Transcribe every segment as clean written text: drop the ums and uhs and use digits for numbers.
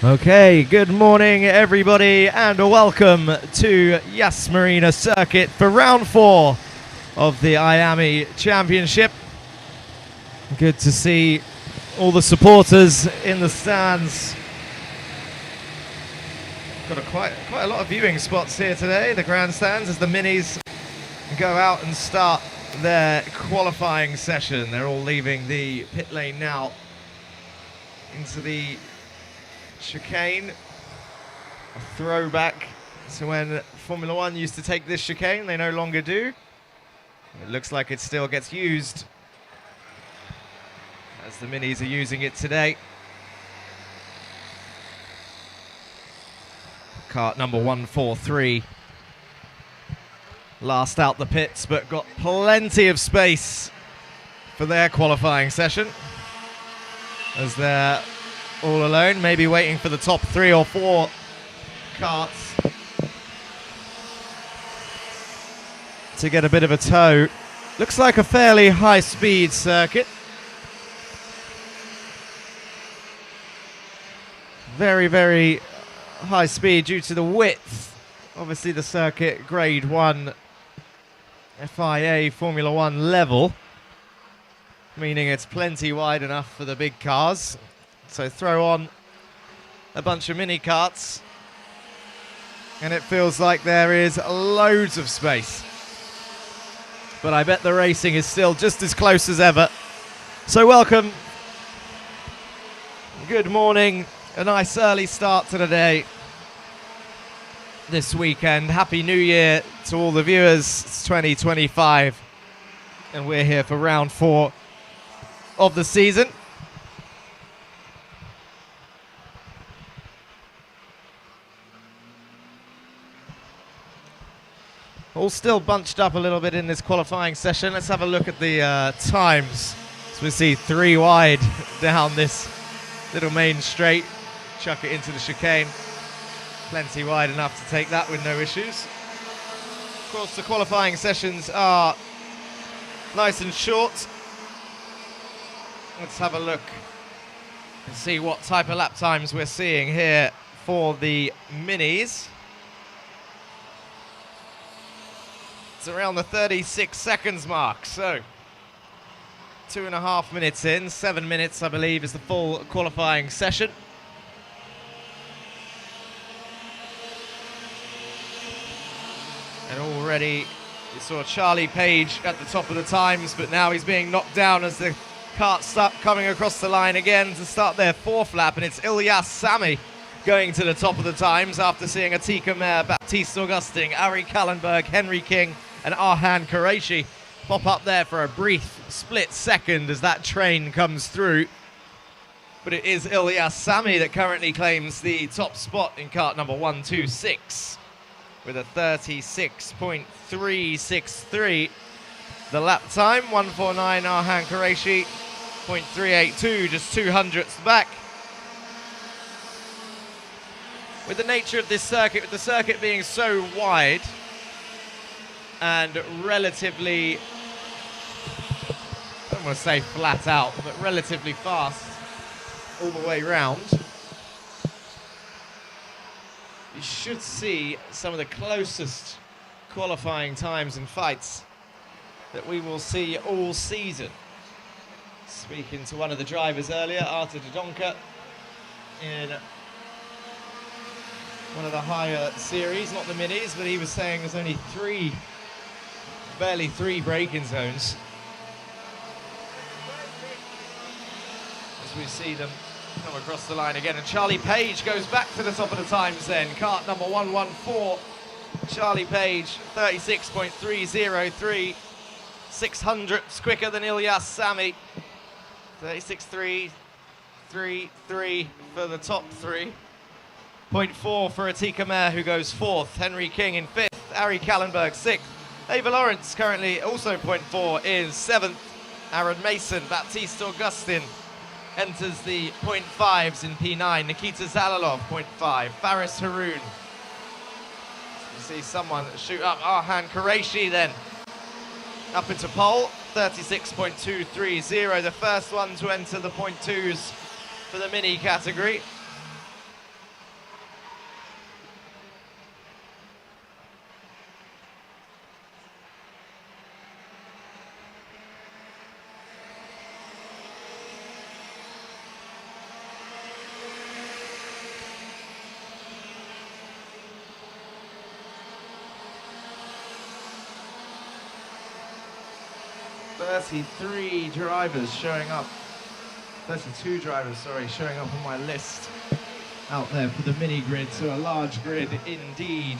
Okay, good morning everybody and welcome to Yas Marina circuit for round 4 of the IAME Championship. Good to see all the supporters in the stands. Got quite a lot of viewing spots here today, the grandstands, as the minis go out and start their qualifying session. They're all leaving the pit lane now into the chicane, a throwback to when Formula One used to take this chicane. They no longer do. It looks like it still gets used as the minis are using it today. Kart number 143 last out the pits, but got plenty of space for their qualifying session as they're all alone, maybe waiting for the top 3 or 4 karts to get a bit of a tow. Looks like a fairly high speed circuit. Very, very high speed due to the width. Obviously the circuit grade 1 FIA Formula 1 level, meaning it's plenty wide enough for the big cars. So throw on a bunch of mini karts and it feels like there is loads of space. But I bet the racing is still just as close as ever. So welcome. Good morning. A nice early start to the day this weekend. Happy New Year to all the viewers. It's 2025 and we're here for round 4 of the season. All still bunched up a little bit in this qualifying session. Let's have a look at the times. So we see 3 wide down this little main straight. Chuck it into the chicane. Plenty wide enough to take that with no issues. Of course, the qualifying sessions are nice and short. Let's have a look and see what type of lap times we're seeing here for the minis. It's around the 36 seconds mark, so 2.5 minutes in. 7 minutes, I believe, is the full qualifying session. And already you saw Charlie Page at the top of the times, but now he's being knocked down as the karts start coming across the line again to start their 4th lap, and it's Yas Marina going to the top of the times after seeing Atika Mer, Baptiste Augustin, Ari Kallenberg, Henry King and Arhan Qureshi pop up there for a brief split second as that train comes through. But it is Yas Marina that currently claims the top spot in kart number 126 with a 36.363. The lap time, 149 Arhan Qureshi, 0.382, just 200ths back. With the nature of this circuit, with the circuit being so wide and relatively, I don't want to say flat out, but relatively fast all the way round, you should see some of the closest qualifying times and fights that we will see all season. Speaking to one of the drivers earlier, Arthur Dodonka, in one of the higher series, not the minis, but he was saying there's only barely three braking zones. As we see them come across the line again, and Charlie Page goes back to the top of the times then. Kart number 114, Charlie Page, 36.303, 600ths quicker than Yas Marina, 36.333 for the top 3. 0.4 for Atika Mer, who goes 4th. Henry King in 5th. Ari Kallenberg 6th. Ava Lawrence currently also 0.4 is 7th. Aaron Mason, Baptiste Augustin enters the 0.5s in P9. Nikita Zalalov 0.5. Faris Haroun. You see someone shoot up. Arhan Qureshi then up into pole. 36.230. The first one to enter the 0.2s for the mini category. 32 drivers showing up on my list out there for the mini grid, so a large grid indeed.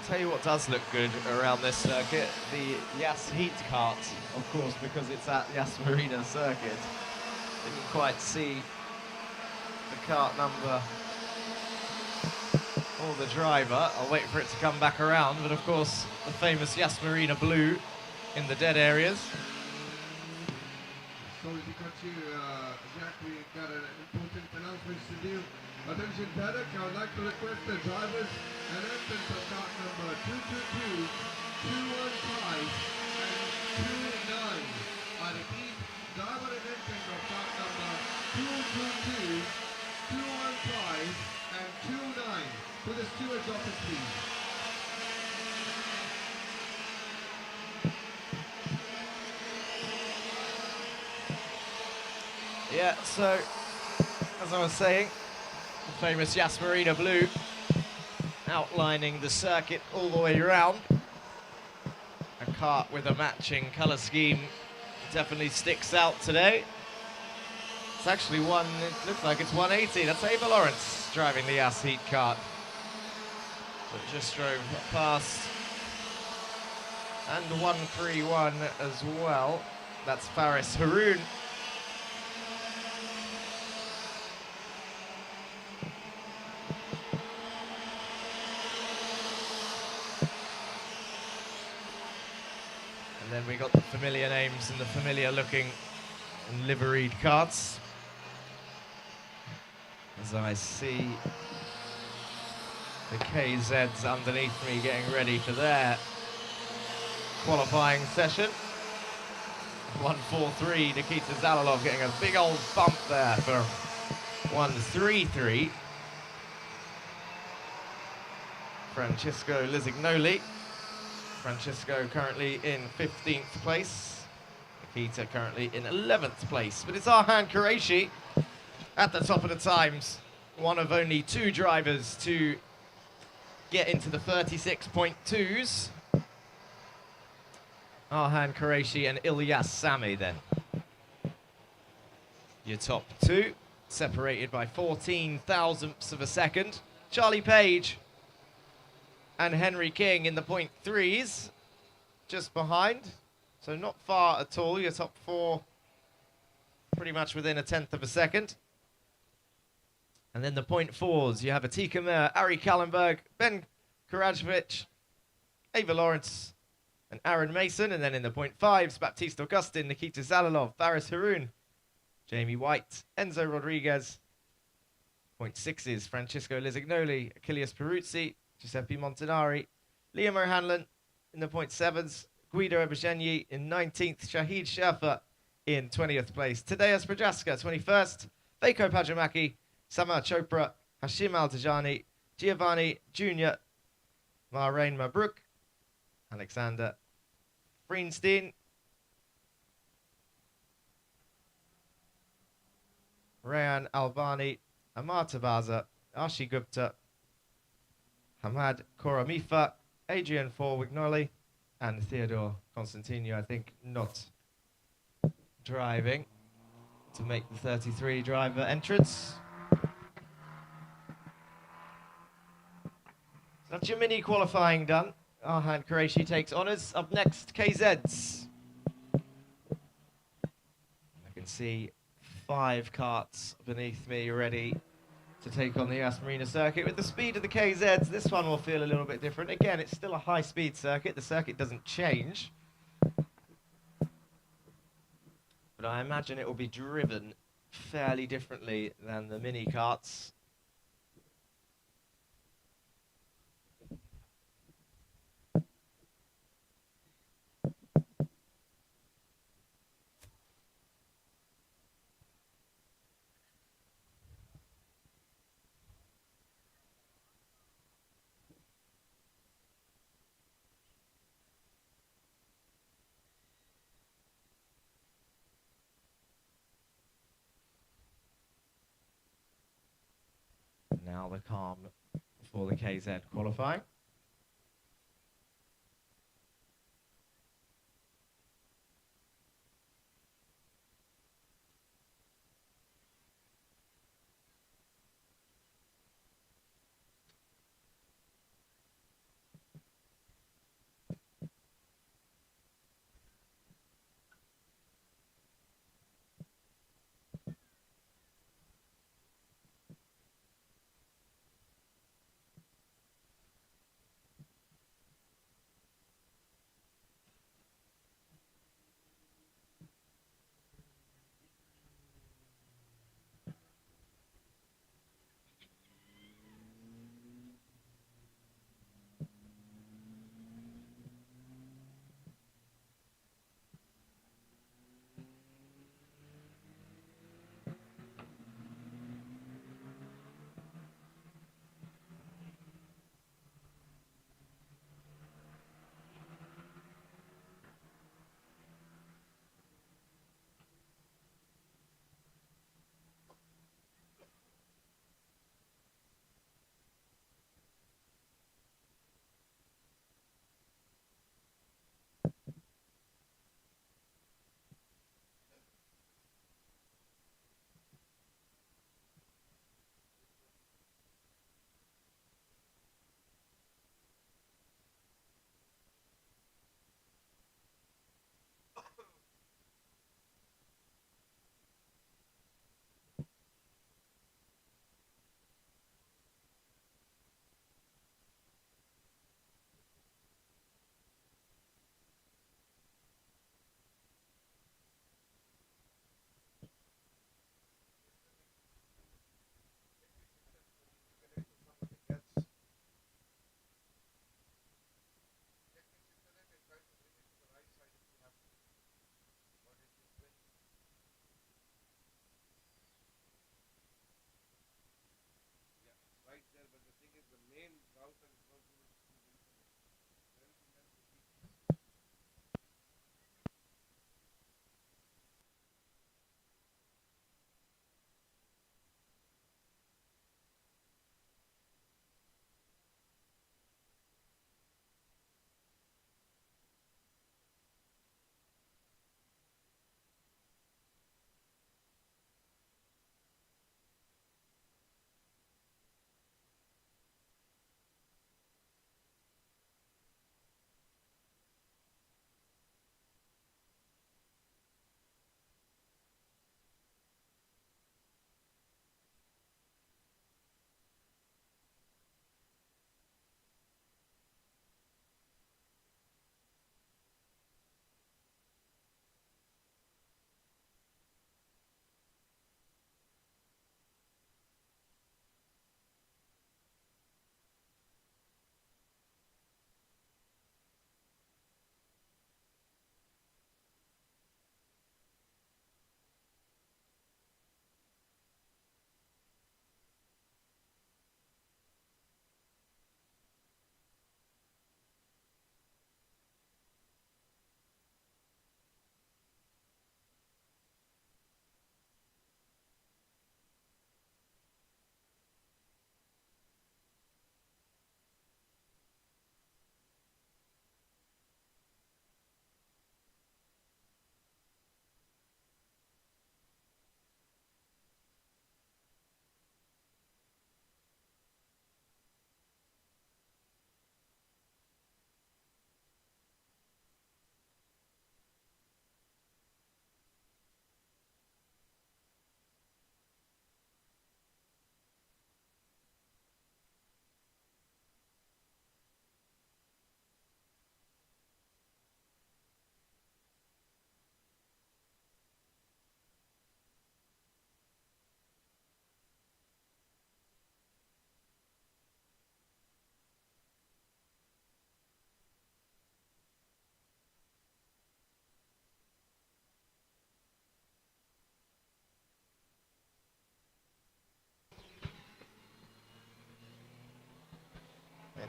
Tell you what does look good around this circuit, the Yas heat cart, of course, because it's at Yas Marina circuit. Didn't quite see the cart number or the driver. I'll wait for it to come back around, but of course the famous Yas Marina blue in the dead areas. Sorry to cut you, Jack, we got an important announcement to do. Attention paddock, I would like to request the drivers and entrance of cart number 222, 215, and 29. I repeat, driver and entrance of cart number 222, 215, and 29 to the steward's office, please. Yeah, so, as I was saying, the famous Yas Marina blue outlining the circuit all the way around. A kart with a matching colour scheme definitely sticks out today. It's actually it looks like it's 180. That's Ava Lawrence driving the Yas heat kart. But just drove past. And 131 as well. That's Faris Haroun. And then we got the familiar names and the familiar looking and liveried karts. As I see the KZs underneath me getting ready for their qualifying session. 143, Nikita Zalalov getting a big old bump there for 133. Francisco Lisignoli. Francisco currently in 15th place. Nikita currently in 11th place. But it's Arhan Qureshi at the top of the times. One of only two drivers to get into the 36.2s. Arhan Qureshi and Ilyas Sami then. Your top two, separated by 14 thousandths of a second. Charlie Page and Henry King in the 0.3s, just behind. So not far at all, your top four pretty much within a tenth of a second. And then the 0.4s, you have Atika Mer, Ari Kallenberg, Ben Karajovic, Ava Lawrence, and Aaron Mason. And then in the 0.5s, Baptiste Augustin, Nikita Zalalov, Faris Haroun, Jamie White, Enzo Rodriguez. 0.6s, Francisco Lisignoli, Achilles Peruzzi, Giuseppe Montanari, Liam O'Hanlon in the 0.7s, Guido Ebegenyi in 19th, Shahid Sherfa in 20th place, Tadeusz Projaska 21st, Veiko Pajamaki, Samar Chopra, Hashim Al-Tajani, Giovanni Jr., Mahrain Mabruk, Alexander Freenstein, Rayan Albani, Amar Tabaza, Ashi Gupta, Hamad Koramifa, Adrian Forwignoli, and Theodore Constantino, I think, not driving to make the 33 driver entrance. So that's your mini qualifying done. Arhan Qureshi takes honours. Up next, KZs. I can see 5 karts beneath me ready to take on the Yas Marina circuit. With the speed of the KZs, this one will feel a little bit different. Again, it's still a high-speed circuit. The circuit doesn't change. But I imagine it will be driven fairly differently than the mini karts. now the calm for the KZ qualifying.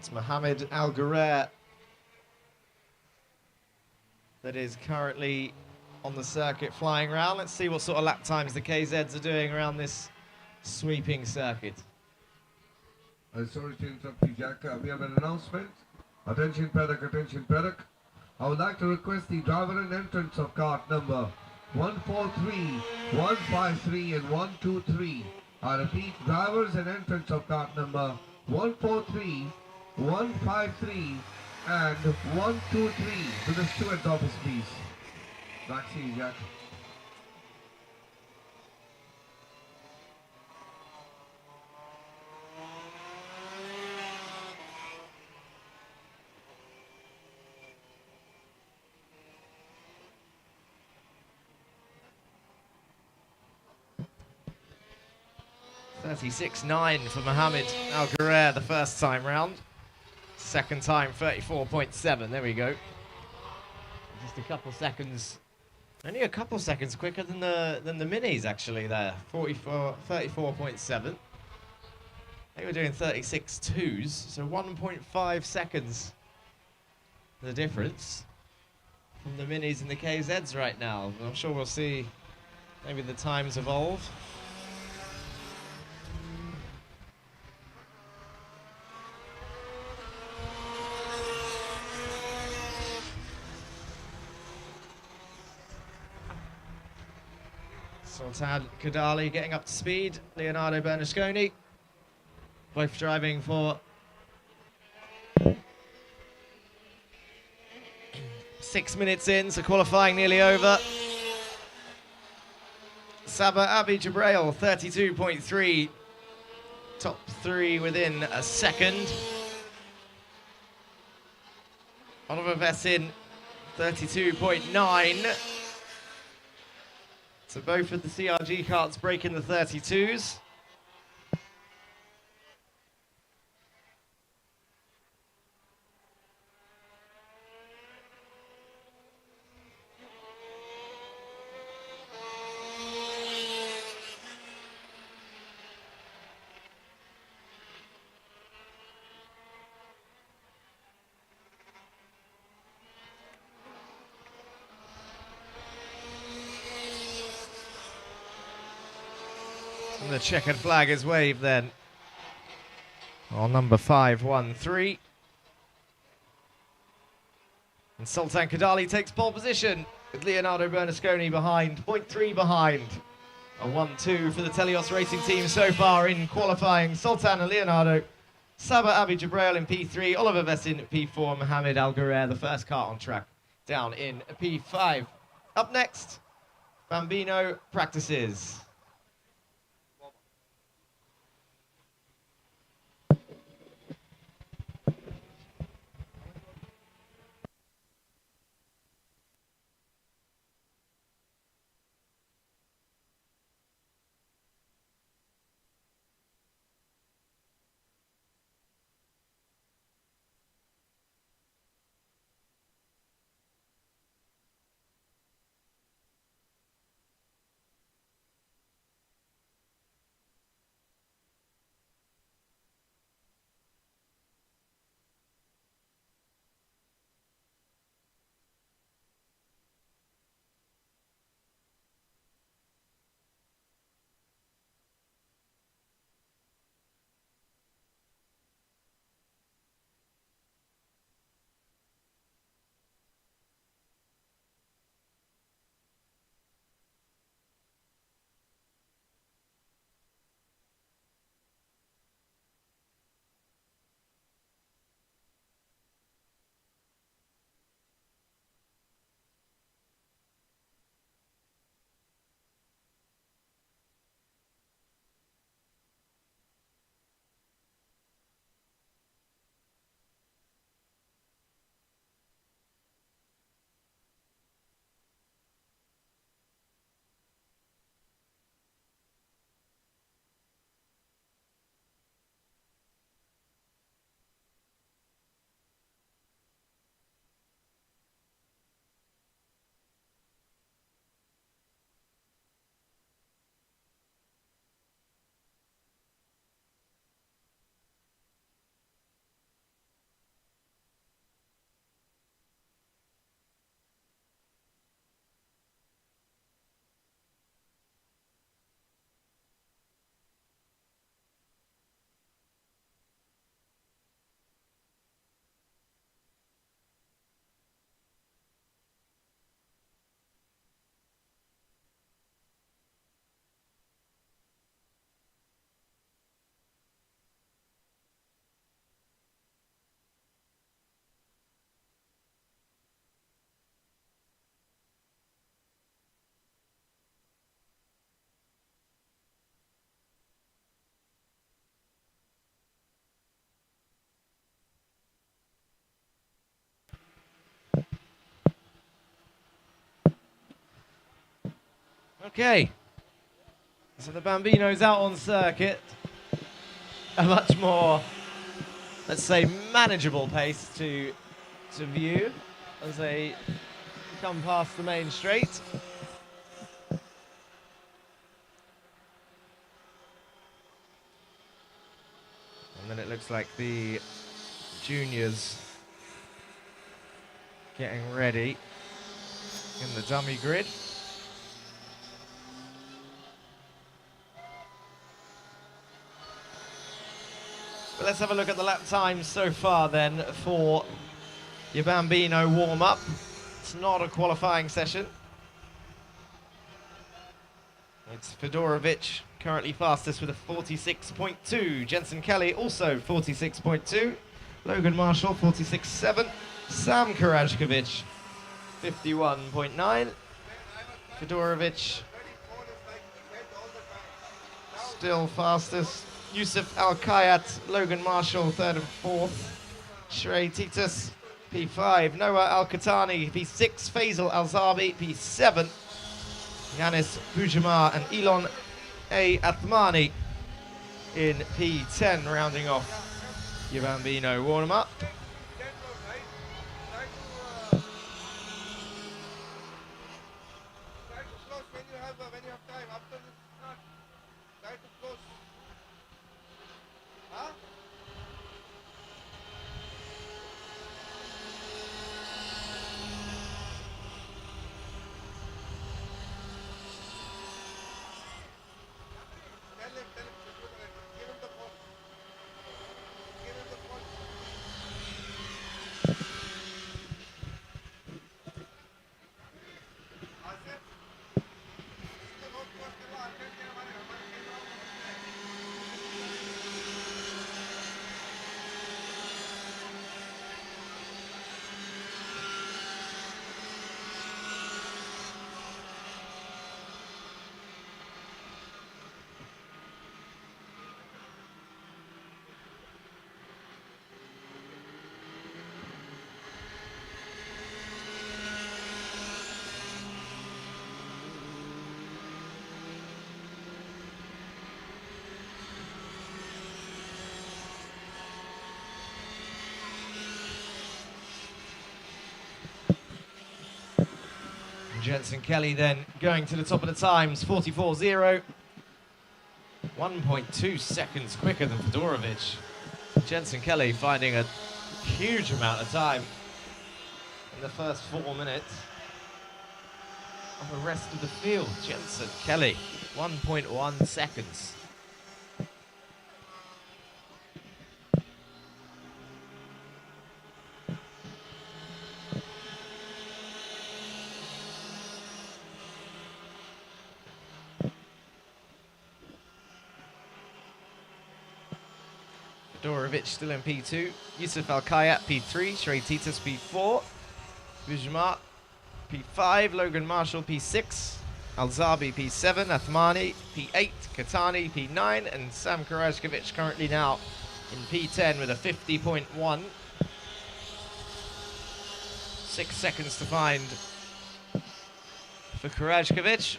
It's Mohamed Al Ghurair that is currently on the circuit flying around. Let's see what sort of lap times the KZs are doing around this sweeping circuit. Sorry to interrupt you, Jack. We have an announcement. Attention paddock, attention paddock. I would like to request the driver and entrance of cart number 143, 153 and 123. I repeat, drivers and entrance of cart number 143, 153 and 123 to the steward's office, please. Back to you, Jack. .36.9 for Mohammed Al Ghurair the first time round. Second time 34.7. There we go. Just a couple seconds, only a couple seconds quicker than the minis actually there. 34.7. They were doing 36.2s, so 1.5 seconds the difference from the minis and the KZs right now. I'm sure we'll see maybe the times evolve. Sultan Kadali getting up to speed. Leonardo Bernasconi, both driving for 6 minutes in, so qualifying nearly over. Sabah Abi Jabrail, 32.3, top 3 within a second. Oliver Vessin, 32.9. So both of the CRG carts breaking the 32s. And the checkered flag is waved then on number 513. And Sultan Kadali takes pole position with Leonardo Bernasconi behind, 0.3 behind. A 1-2 for the Telios Racing team so far in qualifying. Sultan and Leonardo, Sabah Abi Jabrail in P3, Oliver Vessin P4, Mohammed Al Ghurair, the first car on track, down in P5. Up next, Bambino practices. Okay, so the Bambino's out on circuit. A much more, let's say, manageable pace to view as they come past the main straight. And then it looks like the juniors getting ready in the dummy grid. But let's have a look at the lap times so far then for your Bambino warm up. It's not a qualifying session. It's Fedorovic currently fastest with a 46.2. Jensen Kelly also 46.2. Logan Marshall 46.7. Sam Karajkovic 51.9. Fedorovic still fastest. Yusuf Al-Kayat, Logan Marshall, third and fourth. Shrey Titus, P5. Noah Al-Katani, P6. Faisal Al-Zabi, P7. Yanis Bujamar and Elon A. Athmani in P10, rounding off your Bambino warm up. Jensen Kelly then going to the top of the times, 44.0. 1.2 seconds quicker than Fedorovic. Jensen Kelly finding a huge amount of time in the first 4 minutes of the rest of the field. Jensen Kelly, 1.1 seconds. Fedorovic still in P2. Yusuf Al-Kayat P3. Shrey Titus P4. Bujamar P5. Logan Marshall P6. Al-Zabi P7. Athmani P8. Katani P9. And Sam Karajkovic currently now in P10 with a 50.1. 6 seconds to find for Karajkovic.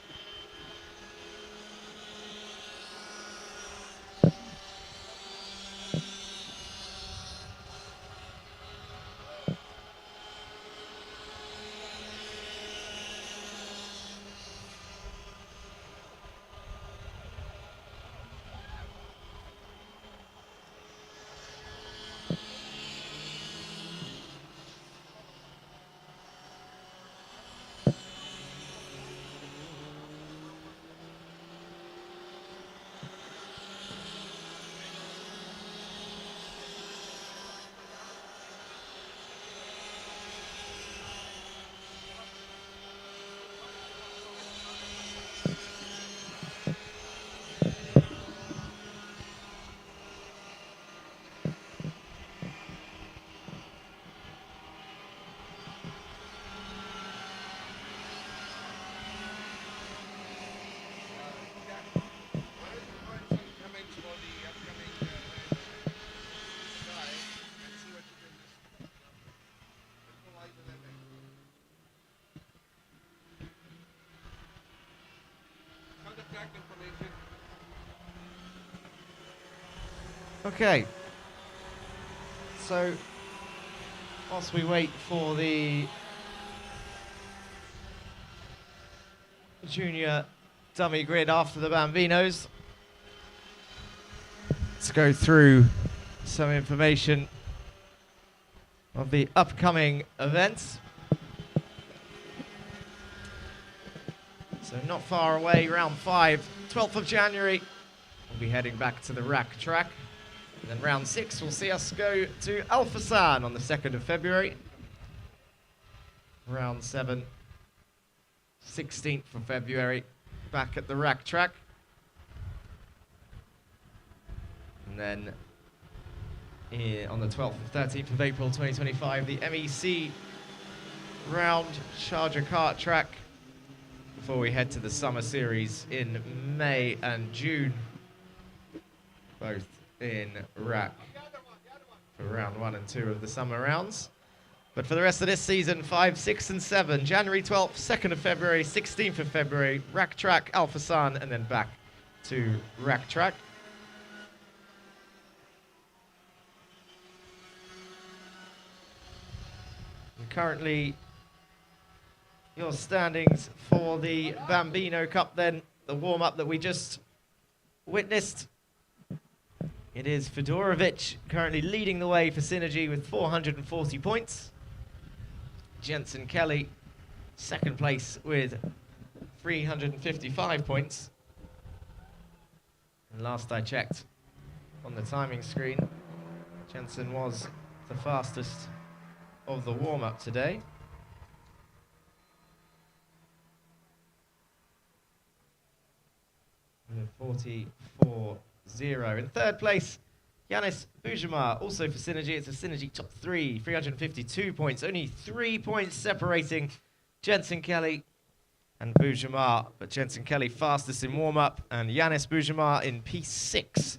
Okay. So, whilst we wait for the junior dummy grid after the Bambinos to go through some information of the upcoming events. So not far away, round 5, 12th of January, we'll be heading back to the rack track. And then round 6 will see us go to Al Fassan on the 2nd of February. Round 7, 16th of February, back at the rack track. And then on the 12th and 13th of April 2025, the MEC round Sharjah kart track, before we head to the summer series in May and June, both in rack for round 1 and 2 of the summer rounds. But for the rest of this season, 5, 6 and 7, January 12th, 2nd of February, 16th of February, rack track, Al Fassan, and then back to rack track. And currently, your standings for the Bambino Cup then, the warm-up that we just witnessed. It is Fedorovic currently leading the way for Synergy with 440 points. Jensen Kelly, second place with 355 points. And last I checked on the timing screen, Jensen was the fastest of the warm-up today. With 44.0. In third place, Yanis Bujamar, also for Synergy. It's a Synergy top 3, 352 points. Only 3 points separating Jensen Kelly and Bujamar. But Jensen Kelly fastest in warm-up, and Yanis Bujamar in P6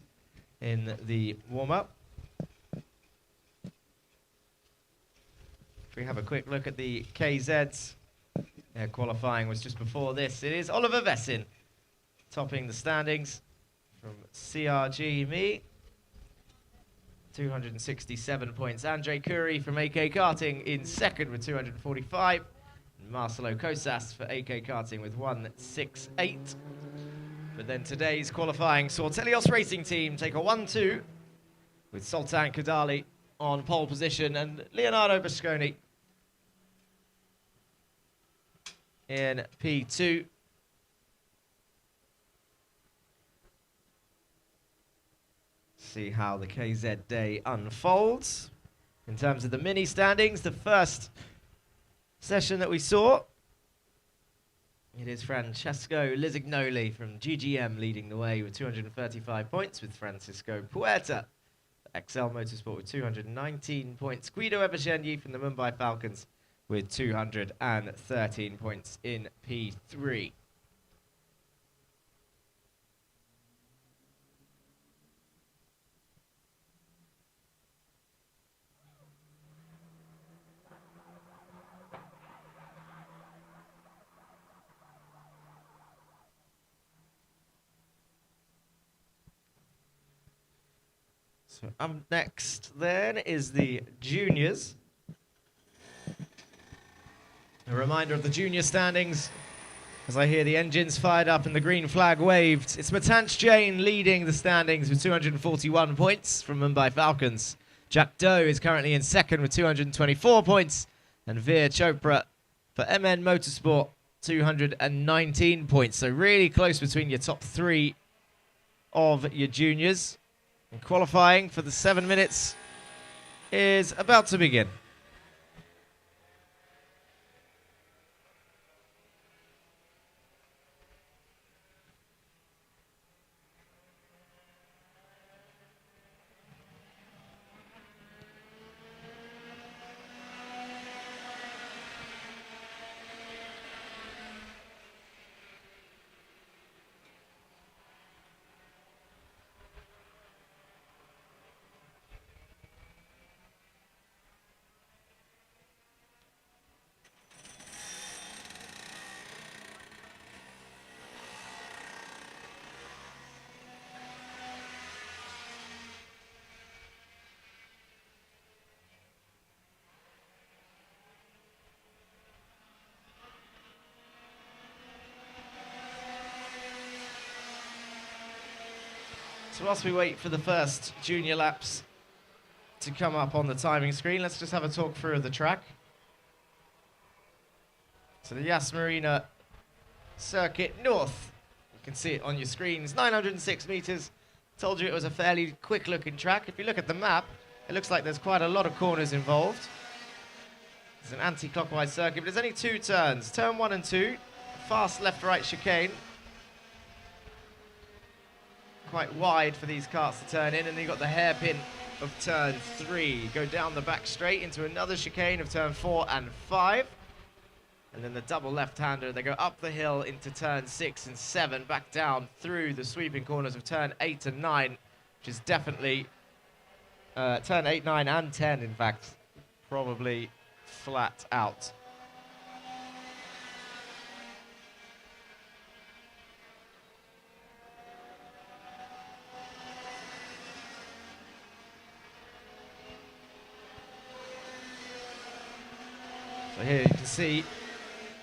in the warm-up. If we have a quick look at the KZs, their qualifying was just before this. It is Oliver Vessin topping the standings from CRG Me, 267 points. Andre Curry from AK Karting in second with 245. And Marcelo Cosas for AK Karting with 168. But then today's qualifying saw Telios Racing Team take a 1-2 with Sultan Kadali on pole position and Leonardo Bosconi in P2. See how the KZ day unfolds. In terms of the mini standings, the first session that we saw, it is Francesco Lisignoli from GGM leading the way with 235 points, with Francisco Puerta, XL Motorsport, with 219 points. Guido Evergenyi from the Mumbai Falcons with 213 points in P3. So up next then is the juniors. A reminder of the junior standings as I hear the engines fired up and the green flag waved. It's Matanch Jain leading the standings with 241 points from Mumbai Falcons. Jack Doe is currently in second with 224 points. And Veer Chopra for MN Motorsport, 219 points. So really close between your top 3 of your juniors. And qualifying for the 7 minutes is about to begin. So whilst we wait for the first junior laps to come up on the timing screen, let's just have a talk through of the track. So the Yas Marina Circuit North, you can see it on your screens, 906 meters. Told you it was a fairly quick looking track. If you look at the map, it looks like there's quite a lot of corners involved. It's an anti-clockwise circuit, but there's only 2 turns. Turn 1 and 2, fast left-right chicane. Quite wide for these karts to turn in, and then you've got the hairpin of turn 3. Go down the back straight into another chicane of turn 4 and 5. And then the double left-hander, they go up the hill into turn 6 and 7, back down through the sweeping corners of turn 8 and 9, which is definitely turn 8, 9 and 10, in fact, probably flat out. So here you can see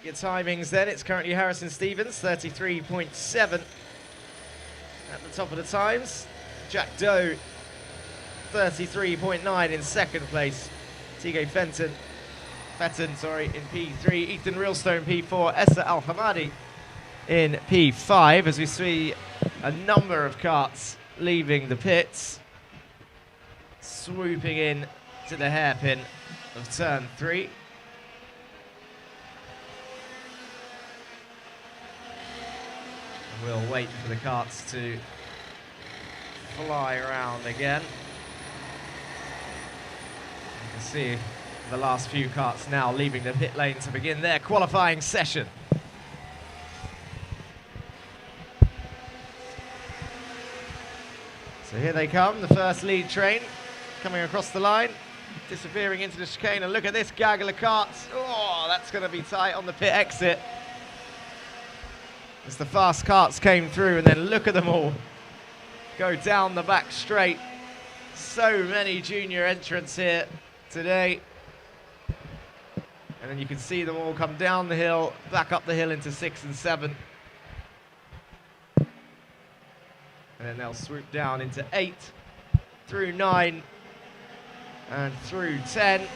your timings then. It's currently Harrison Stevens, 33.7 at the top of the times. Jack Doe, 33.9 in second place. TJ Fenton in P3. Ethan Realstone, P4. Essa Al-Hamadi in P5, as we see a number of karts leaving the pits, swooping in to the hairpin of turn 3. We'll wait for the karts to fly around again. You can see the last few karts now leaving the pit lane to begin their qualifying session. So here they come, the first lead train coming across the line, disappearing into the chicane, and look at this gaggle of karts. Oh, that's going to be tight on the pit exit. As the fast karts came through, and then look at them all go down the back straight. So many junior entrants here today. And then you can see them all come down the hill, back up the hill into 6 and 7. And then they'll swoop down into 8, through 9, and through 10.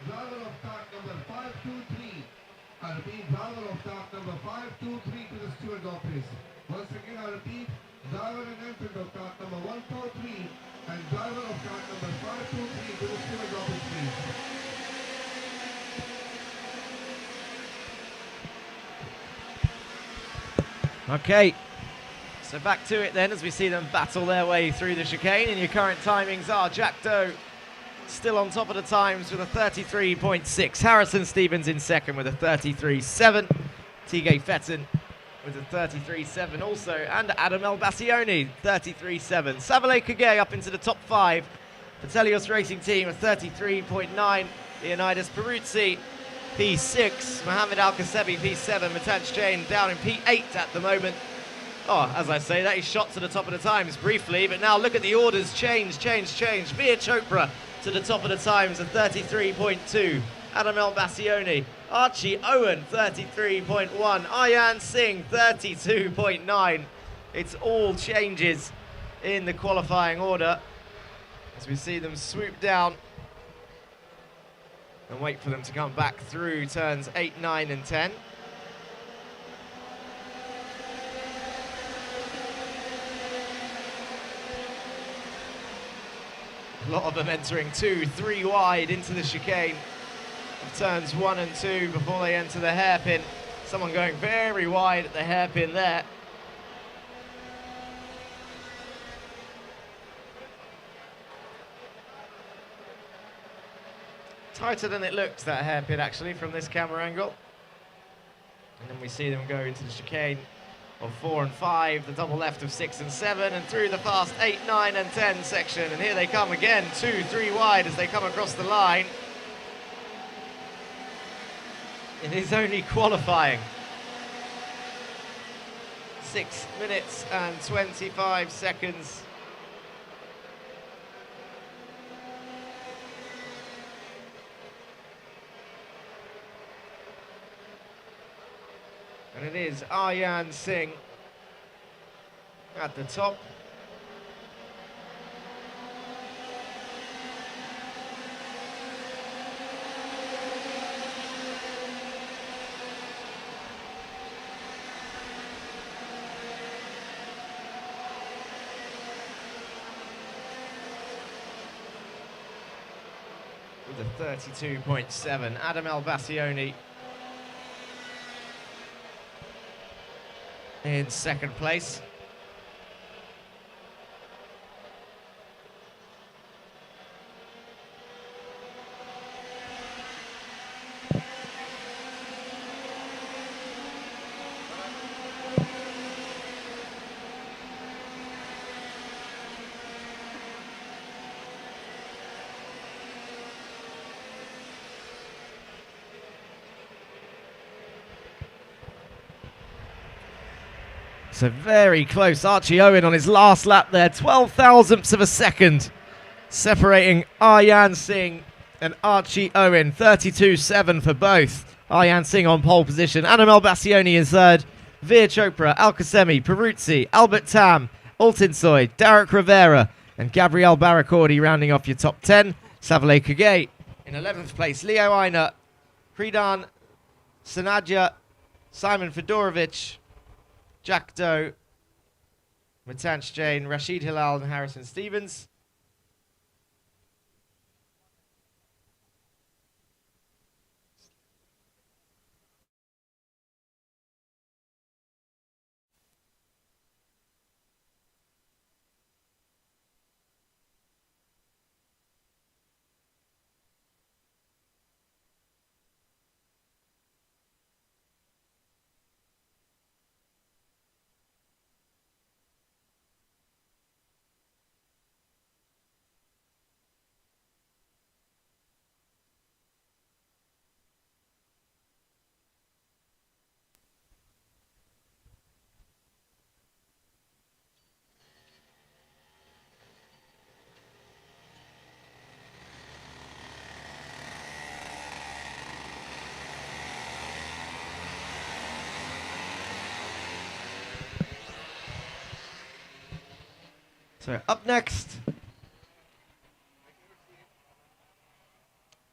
Driver of kart number 523. I repeat, driver of kart number 523 to the steward office. Once again, I repeat, driver and entrant of kart number 143 and driver of kart number 523 to the steward office, please. Okay, so back to it then as we see them battle their way through the chicane, and your current timings are Jack Doe still on top of the times with a 33.6. Harrison Stevens in second with a 33.7. TJ Fenton with a 33.7 also. And Adam El Bassioni, 33.7. Savile Kage up into the top 5. Petelios Racing Team, a 33.9. Leonidas Peruzzi, P6. Mohammed Al-Kasebi, P7. Matanch Jain down in P8 at the moment. Oh, as I say, that is shot to the top of the times briefly, but now look at the orders. Change. Veer Chopra to the top of the times at 33.2. Adam El Bassioni. Archie Owen, 33.1. Ayan Singh, 32.9. It's all changes in the qualifying order as we see them swoop down and wait for them to come back through turns 8, 9 and 10. A lot of them entering 2, 3 wide into the chicane of turns 1 and 2 before they enter the hairpin. Someone going very wide at the hairpin there. Tighter than it looks, that hairpin actually, from this camera angle. And then we see them go into the chicane of 4 and 5, the double left of 6 and 7, and through the fast 8, 9 and 10 section. And here they come again, 2, 3 wide as they come across the line. It is only qualifying. 6 minutes and 25 seconds. And it is Aryan Singh at the top. With a 32.7, Adam El-Bassioni in second place. So very close. Archie Owen on his last lap there, 12 thousandths of a second, separating Aryan Singh and Archie Owen, 32.7 for both. Aryan Singh on pole position, Adam El-Bassioni in third, Veer Chopra, Al-Qasemi, Peruzzi, Albert Tam, Altinsoy, Derek Rivera, and Gabriel Baracordi rounding off your top 10. Savile Kagay in 11th place, Leo Einer, Pridan Sanadja, Simon Fedorovic, Jack Doe, Matanch Jain, Rashid Hilal, and Harrison Stevens. So up next,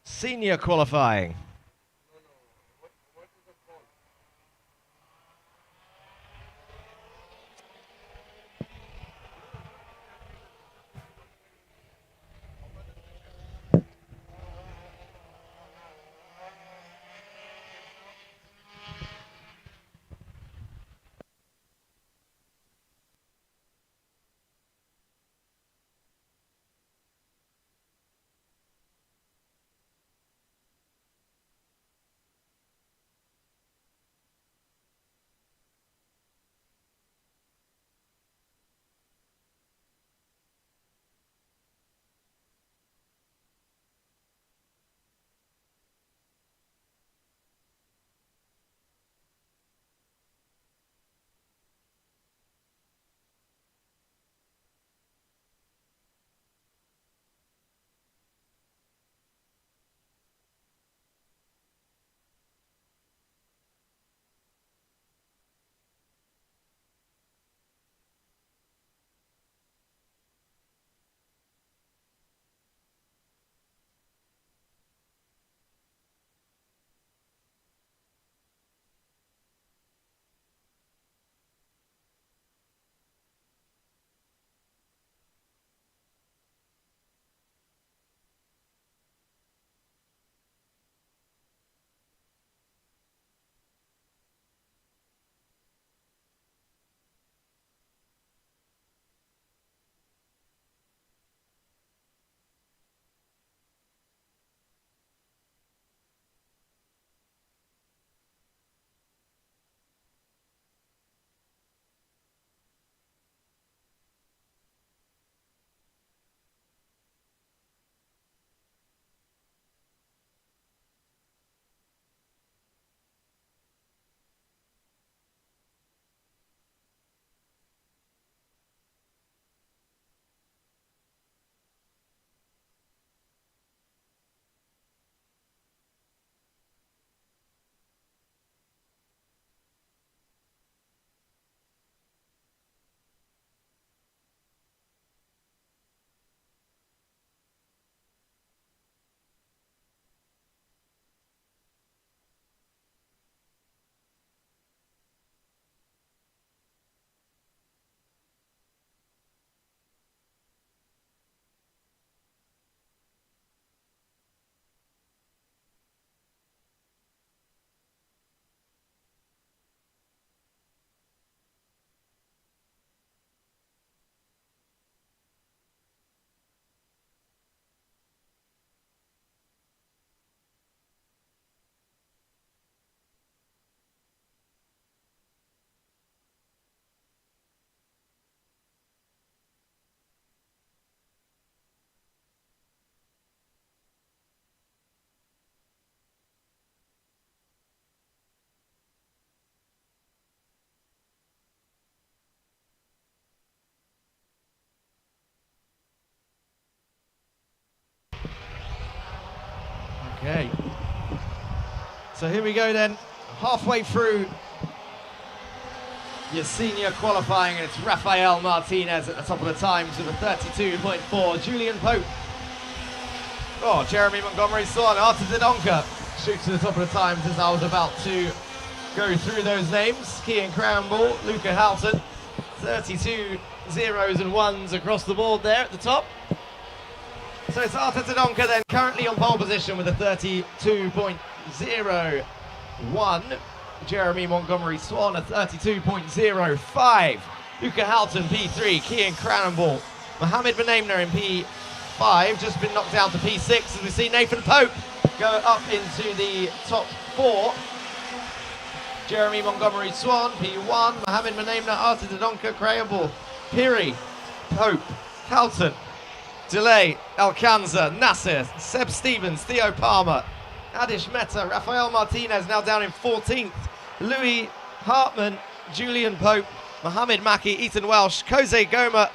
senior qualifying. Okay. So here we go then, halfway through your senior qualifying, and it's Rafael Martinez at the top of the times with a 32.4. Julian Pope. Oh, Jeremy Montgomery Swan, Arthur Zidonka shoots to the top of the times as I was about to go through those names. Kian Cranball, Luca Houghton, 32 zeros and ones across the board there at the top. So it's Arthur Zidonka then currently on pole position with a 32.01. Jeremy Montgomery Swan a 32.05. Luca Houghton P3, Kian Cranball, Mohammed Benaimna in P5, just been knocked down to P6 as we see Nathan Pope go up into the top 4. Jeremy Montgomery Swan P1, Mohammed Benaimna, Arthur Zidonka, Cranball, Piri, Pope, Houghton, Delay, Alcanza, Nasser, Seb Stevens, Theo Palmer, Adish Mehta, Rafael Martinez now down in 14th, Louis Hartman, Julian Pope, Mohamed Maki, Ethan Welsh, Jose Goma,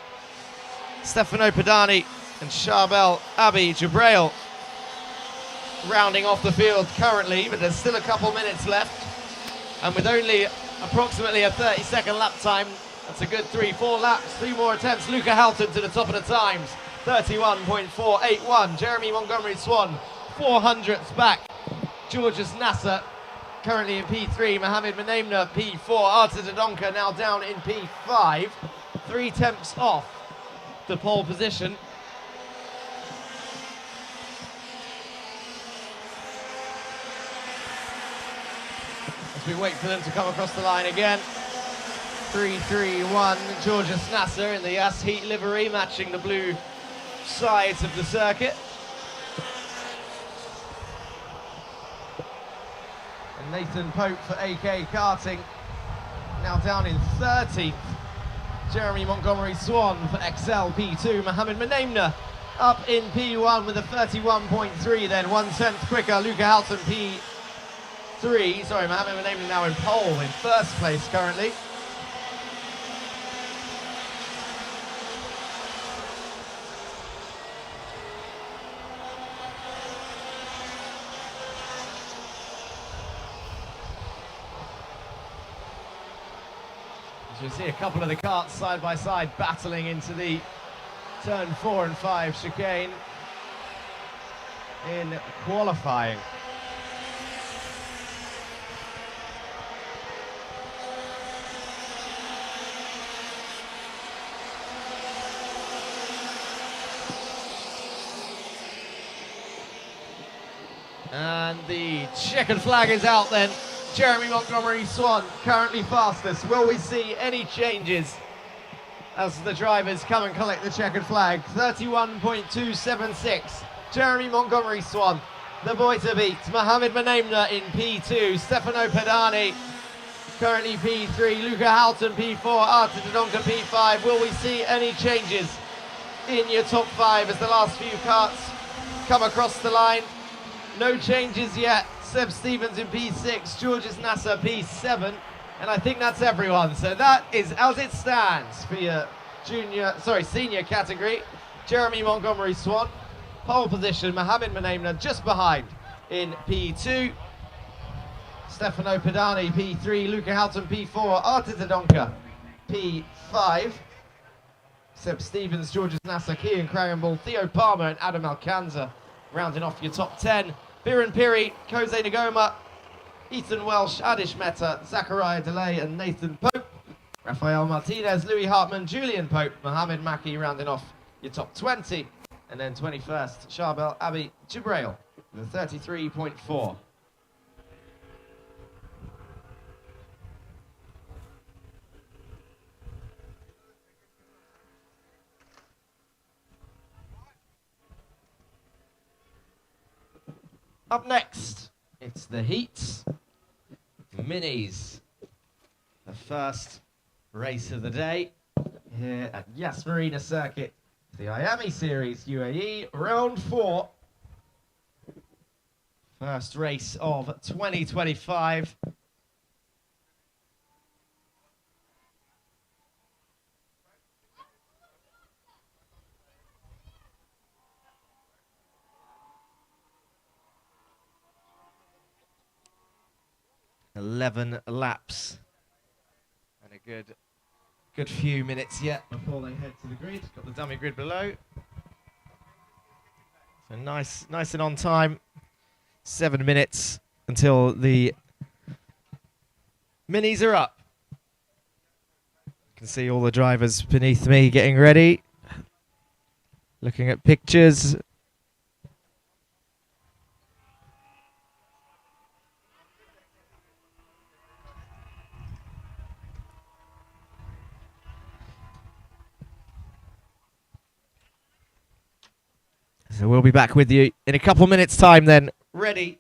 Stefano Padani and Charbel Abi Jabrail rounding off the field currently, but there's still a couple minutes left, and with only approximately a 30-second lap time, that's a good 3-4 laps, 3 more attempts. Luca Houghton to the top of the times, 31.481. Jeremy Montgomery Swan, 400ths back. Georges Nasser currently in P3. Mohammed Benaimna P4. Arthur Zidonka now down in P5. 3 tenths off the pole position. As we wait for them to come across the line again. 3-3-1, Georges Nasser in the Yas Heat livery, matching the blue sides of the circuit. And Nathan Pope for AK Karting, now down in 13th. Jeremy Montgomery Swan for XL P2. Mohammed Benaimna up in P1 with a 31.3, then 1 tenth quicker. Luca Houghton P3. Sorry, Mohammed Benaimna now in pole in first place currently. As we see a couple of the karts side by side battling into the turn 4 and 5 chicane in qualifying. And the checkered flag is out then. Jeremy Montgomery Swan currently fastest. Will we see any changes as the drivers come and collect the checkered flag? 31.276. Jeremy Montgomery Swan, the boy to beat. Mohammed Benaimna in P2. Stefano Padani currently P3. Luca Houghton P4. Arthur Zidonka P5. Will we see any changes in your top 5 as the last few karts come across the line? No changes yet. Seb Stevens in P6, Georges Nasser P7, and I think that's everyone. So that is as it stands for your senior category. Jeremy Montgomery Swan, pole position. Mohammed Benaimna just behind in P2. Stefano Padani P3, Luca Houghton P4, Arthur Zidonka P5. Seb Stevens, Georges Nasser, Kian Cranball, Theo Palmer and Adam Alcanza rounding off your top 10. Biren Piri, Jose Ngoma, Ethan Welsh, Adish Mehta, Zachariah Delay and Nathan Pope. Rafael Martinez, Louis Hartman, Julian Pope, Mohammed Maki rounding off your top 20. And then 21st, Charbel Abi Jabrail with a 33.4. Up next, it's the Heats Minis. The first race of the day here at Yas Marina Circuit, the IAME Series UAE Round 4. First race of 2025. 11 laps. And a good few minutes yet before they head to the grid. Got the dummy grid below. So nice and on time. 7 minutes until the minis are up. You can see all the drivers beneath me getting ready. Looking at pictures. So we'll be back with you in a couple minutes' time then. Ready.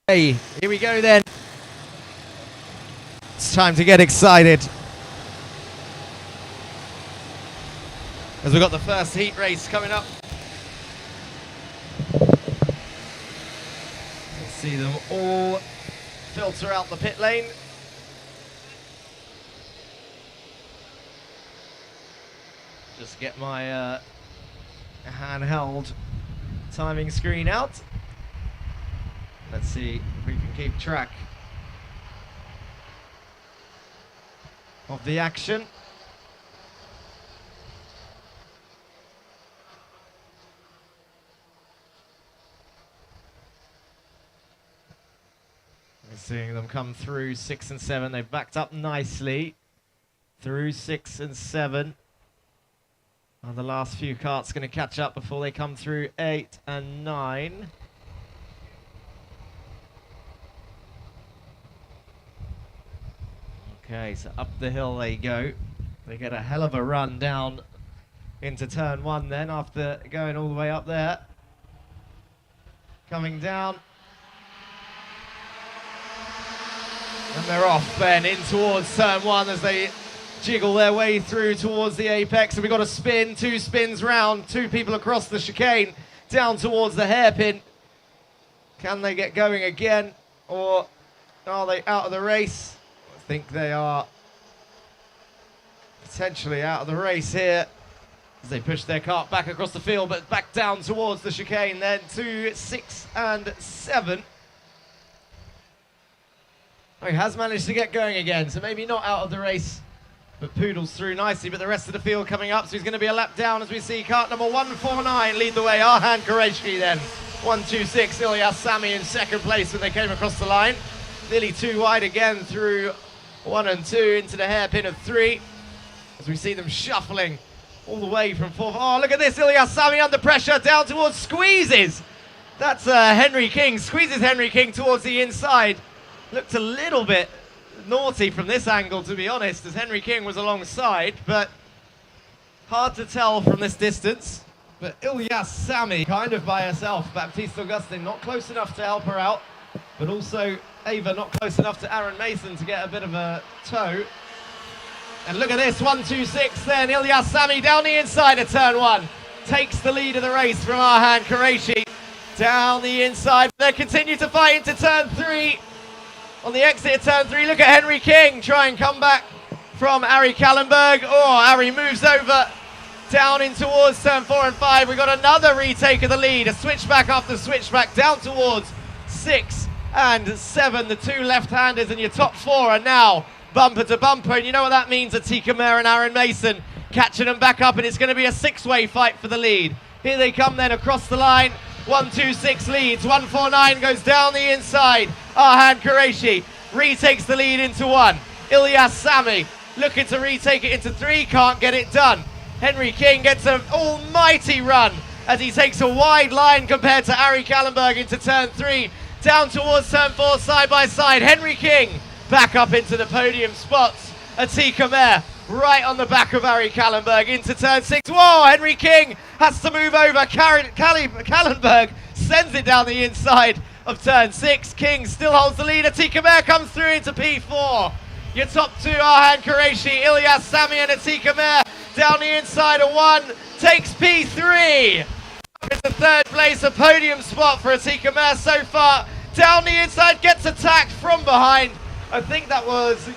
Hey, here we go then. It's time to get excited. As we've got the first heat race coming up. Let's see them all filter out the pit lane. Just get my handheld timing screen out. Let's see if we can keep track of the action. We're seeing them come through 6 and 7. They've backed up nicely through 6 and 7. And the last few carts going to catch up before they come through 8 and 9. Okay, so up the hill they go. They get a hell of a run down into turn 1 then after going all the way up there. Coming down. And they're off then in towards turn 1 as they jiggle their way through towards the apex. And we've got a spin, 2 spins round, 2 people across the chicane down towards the hairpin. Can they get going again, or are they out of the race? I think they are potentially out of the race here as they push their cart back across the field, but back down towards the chicane then to 6 and 7. Oh, he has managed to get going again, so maybe not out of the race, but poodles through nicely. But the rest of the field coming up, so he's going to be a lap down as we see cart number 149 lead the way. Arhan Qureshi then 126. Yas Marina in second place when they came across the line. Nearly 2 wide again through 1 and 2 into the hairpin of 3 as we see them shuffling all the way from 4th. Oh, look at this, Yas Marina under pressure down towards squeezes. That's Henry King, squeezes Henry King towards the inside. Looked a little bit naughty from this angle, to be honest, as Henry King was alongside, but hard to tell from this distance. But Yas Marina kind of by herself. Baptiste Augustin not close enough to help her out, but also Ava not close enough to Aaron Mason to get a bit of a tow. And look at this, 1-2-6 then, Yas Marina down the inside of turn 1. Takes the lead of the race from Arhan Qureshi. Down the inside, they continue to fight into turn 3. On the exit of turn 3, look at Henry King try and come back from Ari Kallenberg. Oh, Ari moves over down in towards turn 4 and 5. We've got another retake of the lead, a switchback after switchback down towards 6 and 7. The 2 left-handers in your top 4 are now bumper to bumper, and you know what that means. Atika Mer and Aaron Mason catching them back up, and it's going to be a 6-way fight for the lead. Here they come then across the line. 1-2-6 leads, 149 goes down the inside. Arhan Qureshi retakes the lead into 1. Yas Marina looking to retake it into 3, can't get it done. Henry King gets an almighty run as he takes a wide line compared to Ari Kallenberg into turn 3. Down towards turn 4, side by side. Henry King back up into the podium spots. Atika Mer right on the back of Ari Kallenberg into turn 6. Whoa, Henry King has to move over. Kallenberg sends it down the inside of turn 6. King still holds the lead. Atika Mer comes through into P4. Your top 2, Arhan Qureshi, Yas Marina and Atika Mer down the inside of 1. Takes P3. It's the 3rd place, a podium spot for Atika Mer so far. Down the inside, gets attacked from behind. I think that was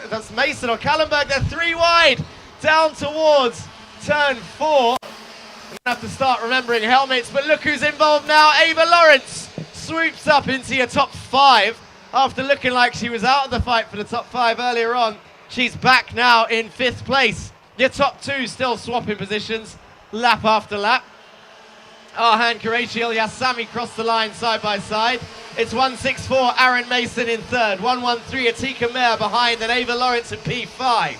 that's Mason or Kallenberg. They're 3 wide down towards turn 4. I'm gonna have to start remembering helmets, but look who's involved now. Ava Lawrence swoops up into your top 5 after looking like she was out of the fight for the top 5 earlier on. She's back now in 5th place. Your top 2 still swapping positions lap after lap. Arhan Qureshi, Yas Marina cross the line side by side. It's 164, Aaron Mason in 3rd. 113, Atika Mer behind, and Ava Lawrence in P5.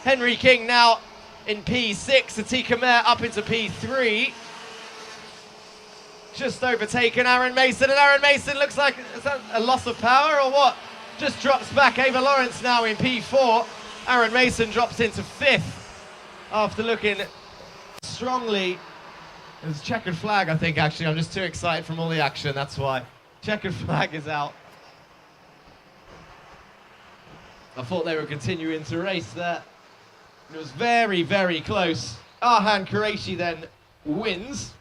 Henry King now in P6, Atika Mer up into P3. Just overtaken Aaron Mason, and Aaron Mason looks like, is that a loss of power or what? Just drops back. Ava Lawrence now in P4. Aaron Mason drops into 5th after looking strongly. It was checkered flag, I think, actually. I'm just too excited from all the action, that's why. Checkered flag is out. I thought they were continuing to race there. It was very, very close. Arhan Qureshi then wins.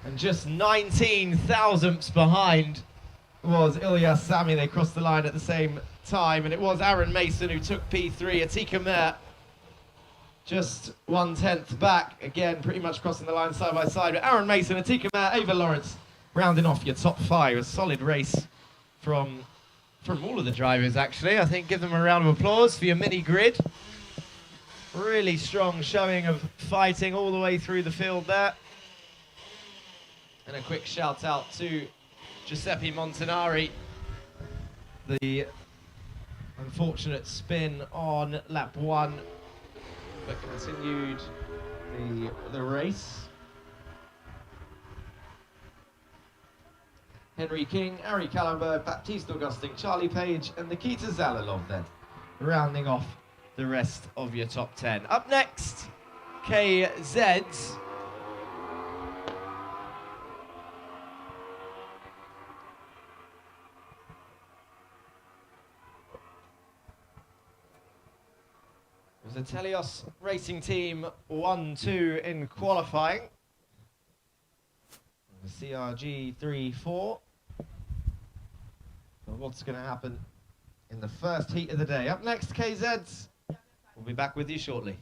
And just 19 thousandths behind was Yas Marina. They crossed the line at the same time. And it was Aaron Mason who took P3. Atika Mer just 1/10 back. Again, pretty much crossing the line side by side. Aaron Mason, Atika Mayer, Ava Lawrence rounding off your top 5. A solid race from all of the drivers, actually. I think give them a round of applause for your mini grid. Really strong showing of fighting all the way through the field there. And a quick shout out to Giuseppe Montanari. The unfortunate spin on lap 1, but continued the race. Henry King, Ari Callenberg, Baptiste Augustin, Charlie Page, and Nikita Zalalov then, rounding off the rest of your top 10. Up next, KZ. It was a Telios Racing Team 1-2 in qualifying. The CRG 3-4. So what's going to happen in the first heat of the day? Up next, KZs. We'll be back with you shortly.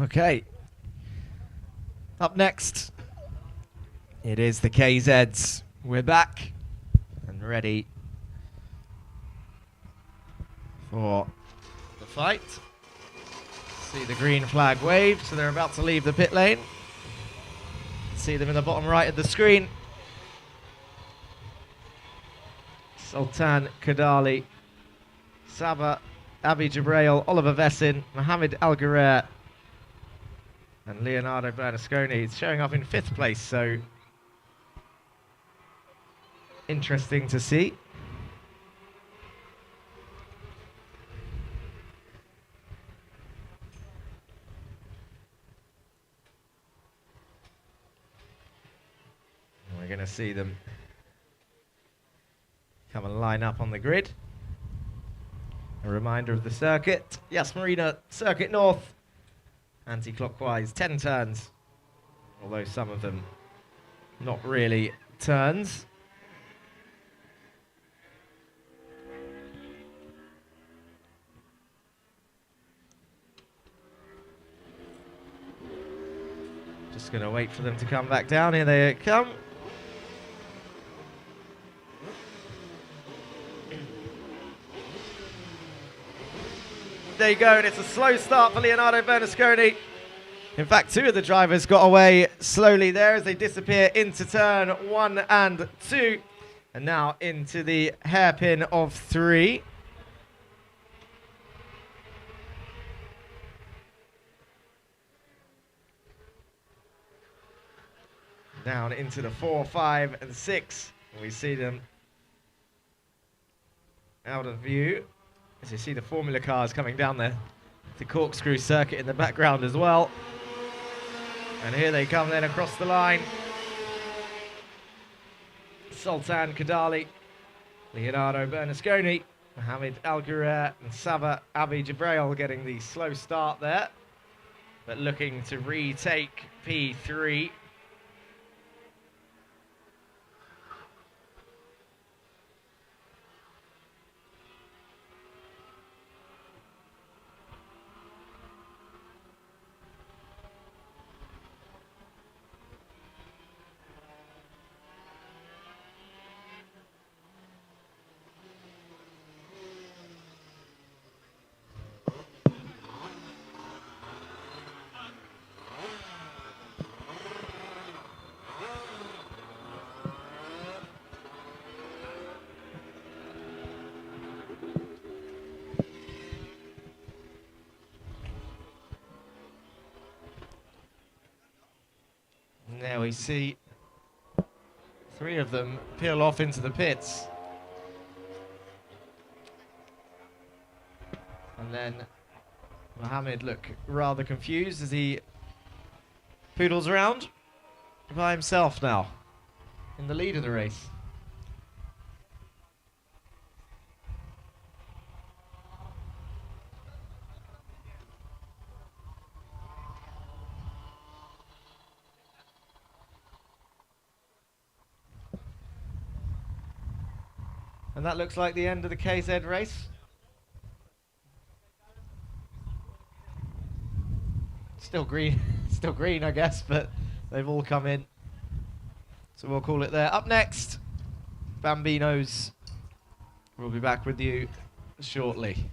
Okay. Up next, it is the KZs. We're back and ready for the fight. See the green flag wave, so they're about to leave the pit lane. See them in the bottom right of the screen. Sultan Kadali, Saba, Abi Jabrail, Oliver Vessin, Mohamed Al Ghurair, and Leonardo Bernasconi. He's showing up in 5th place, so interesting to see. We're going to see them come and line up on the grid. A reminder of the circuit. Yas Marina, Circuit North. Anti-clockwise, 10 turns. Although some of them not really turns. Just going to wait for them to come back down. Here they come. There you go, and it's a slow start for Leonardo Bernasconi. In fact, 2 of the drivers got away slowly there as they disappear into turn 1 and 2. And now into the hairpin of 3. Down into the 4, 5 and 6. We see them out of view. As you see the Formula cars coming down there, the corkscrew circuit in the background as well. And here they come then across the line. Sultan Kadali, Leonardo Bernasconi, Mohamed Al Ghurair and Saba Abi Jabrail getting the slow start there, but looking to retake P3. There we see 3 of them peel off into the pits. And then Mohamed look rather confused as he poodles around by himself now in the lead of the race. And that looks like the end of the KZ race. Still green, I guess, but they've all come in. So we'll call it there. Up next, Bambinos. We'll be back with you shortly.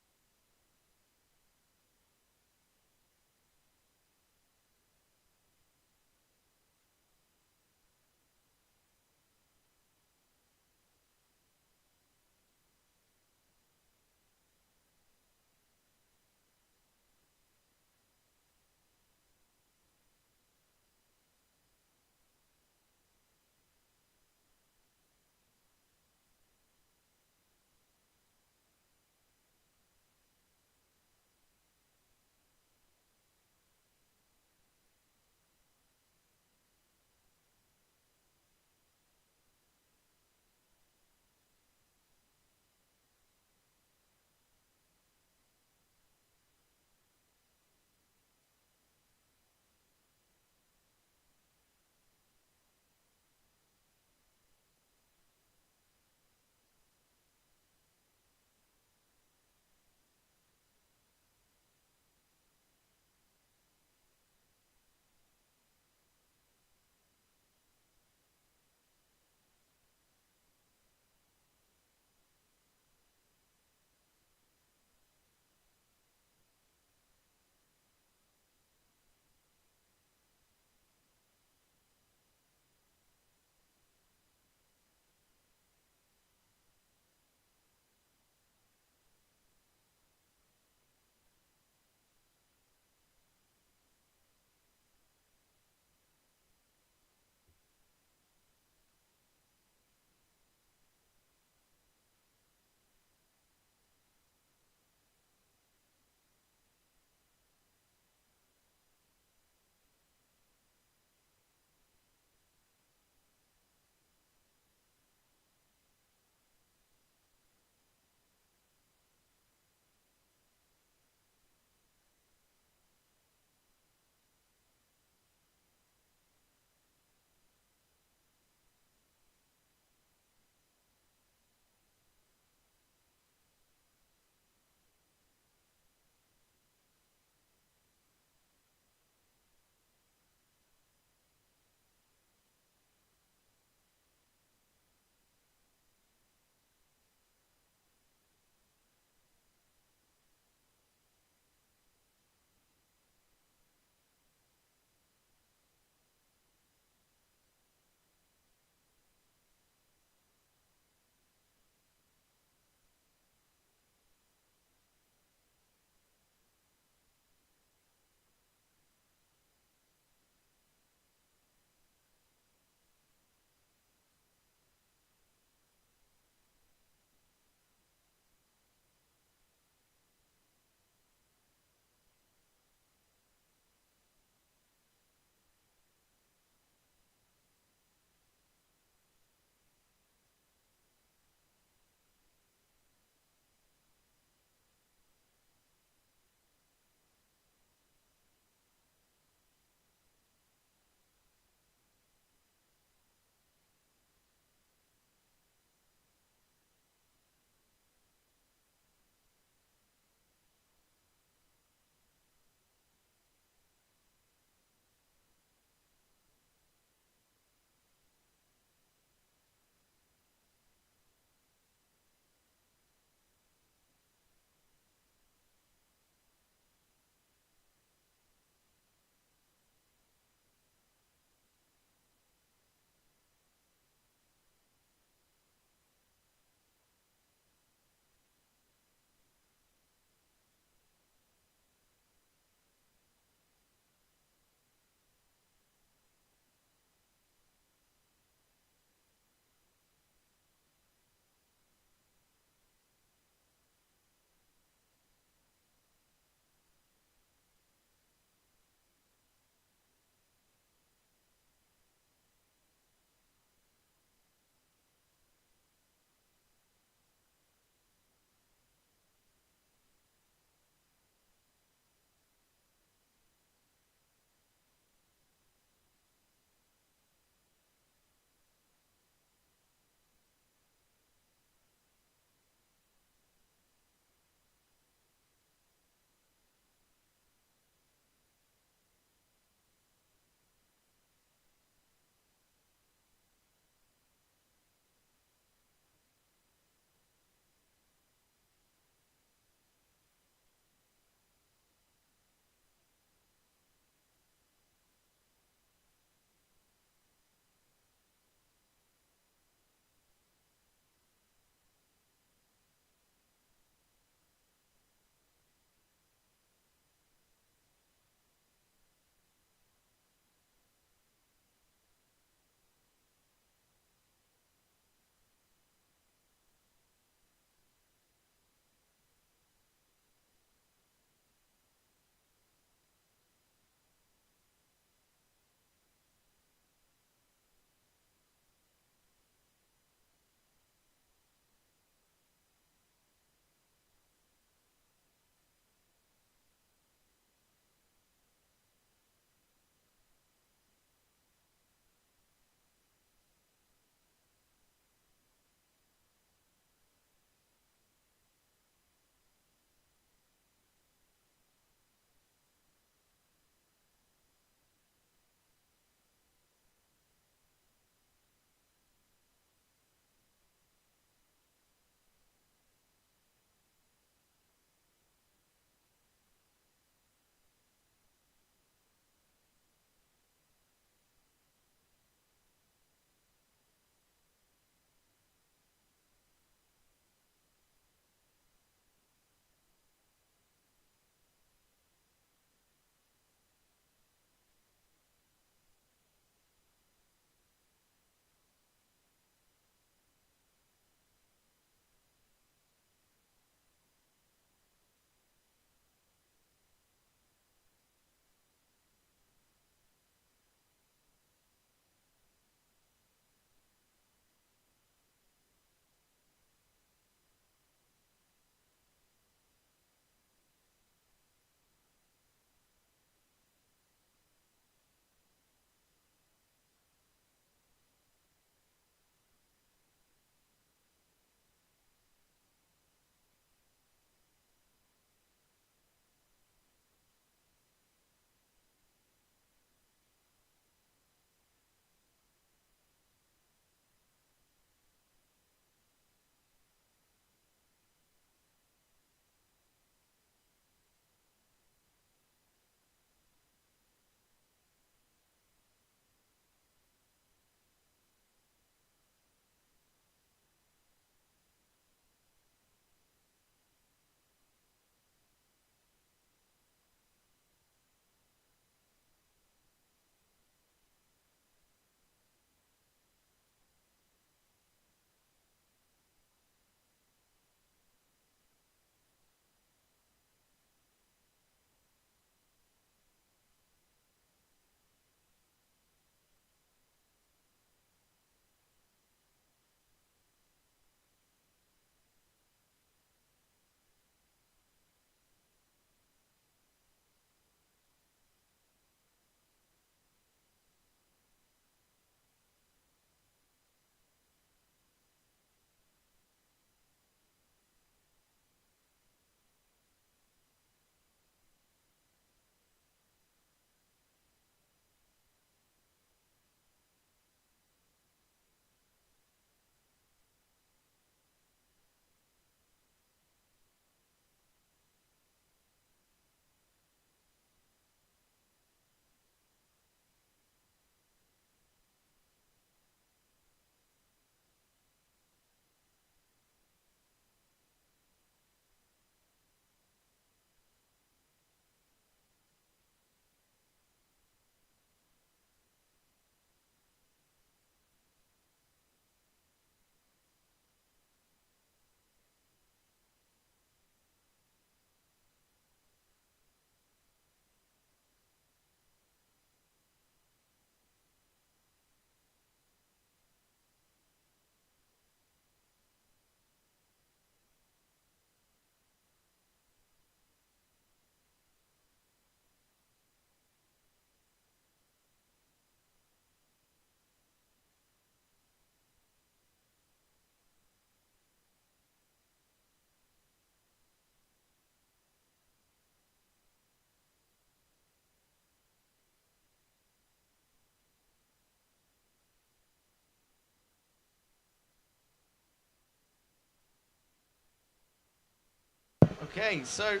Okay, so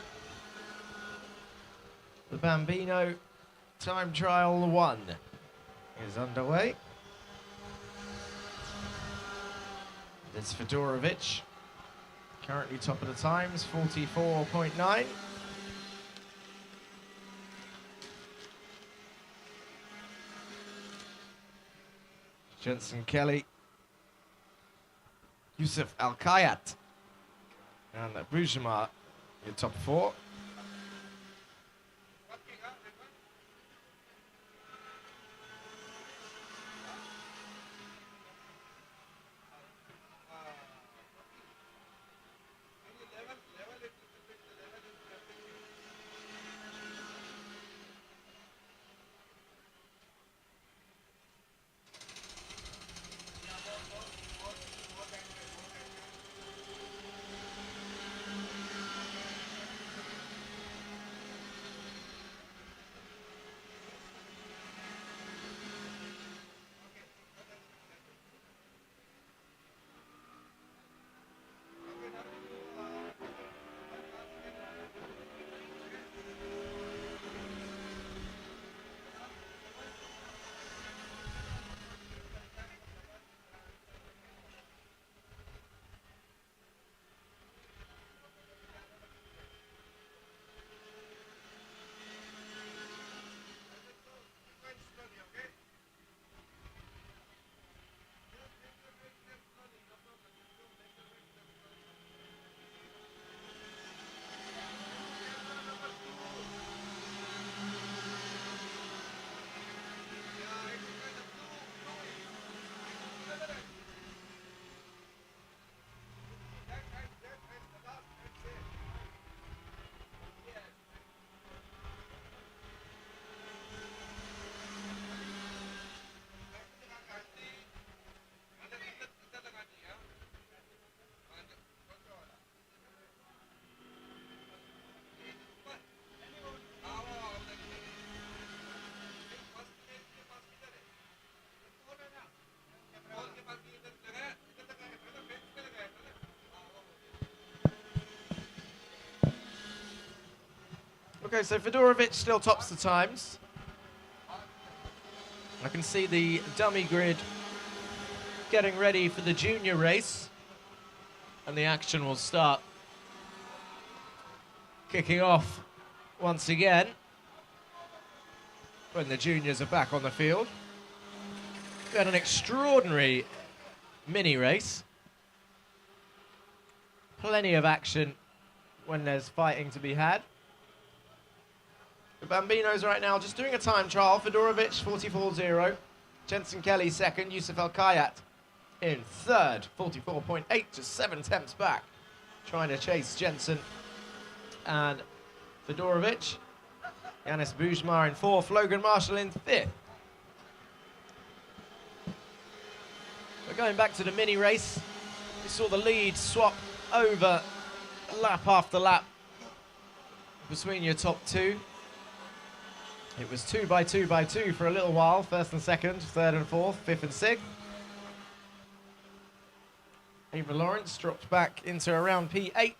the Bambino time trial 1 is underway. It's Fedorovic, currently top of the times, 44.9. Jensen Kelly, Yusuf Al-Kayat, and Bujamar in top 4. Okay, so Fedorovic still tops the times. I can see the dummy grid getting ready for the junior race, and the action will start. Kicking off once again when the juniors are back on the field. We had an extraordinary mini race. Plenty of action when there's fighting to be had. The Bambinos right now just doing a time trial. Fedorovic 44.0. Jensen Kelly second. Yusuf Al-Kayat in third. 44.8, just 7 tenths back. Trying to chase Jensen and Fedorovic. Yanis Bujamar in fourth. Logan Marshall in fifth. We're going back to the mini race. We saw the lead swap over lap after lap between your top two. It was 2 by 2 by 2 for a little while. First and second, third and fourth, fifth and sixth. Ava Lawrence dropped back into around P8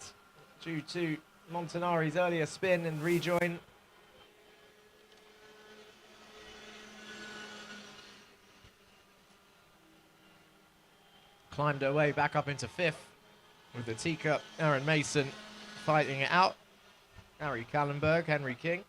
due to Montanari's earlier spin and rejoin. Climbed her way back up into fifth with the teacup. Aaron Mason fighting it out. Harry Kallenberg, Henry King.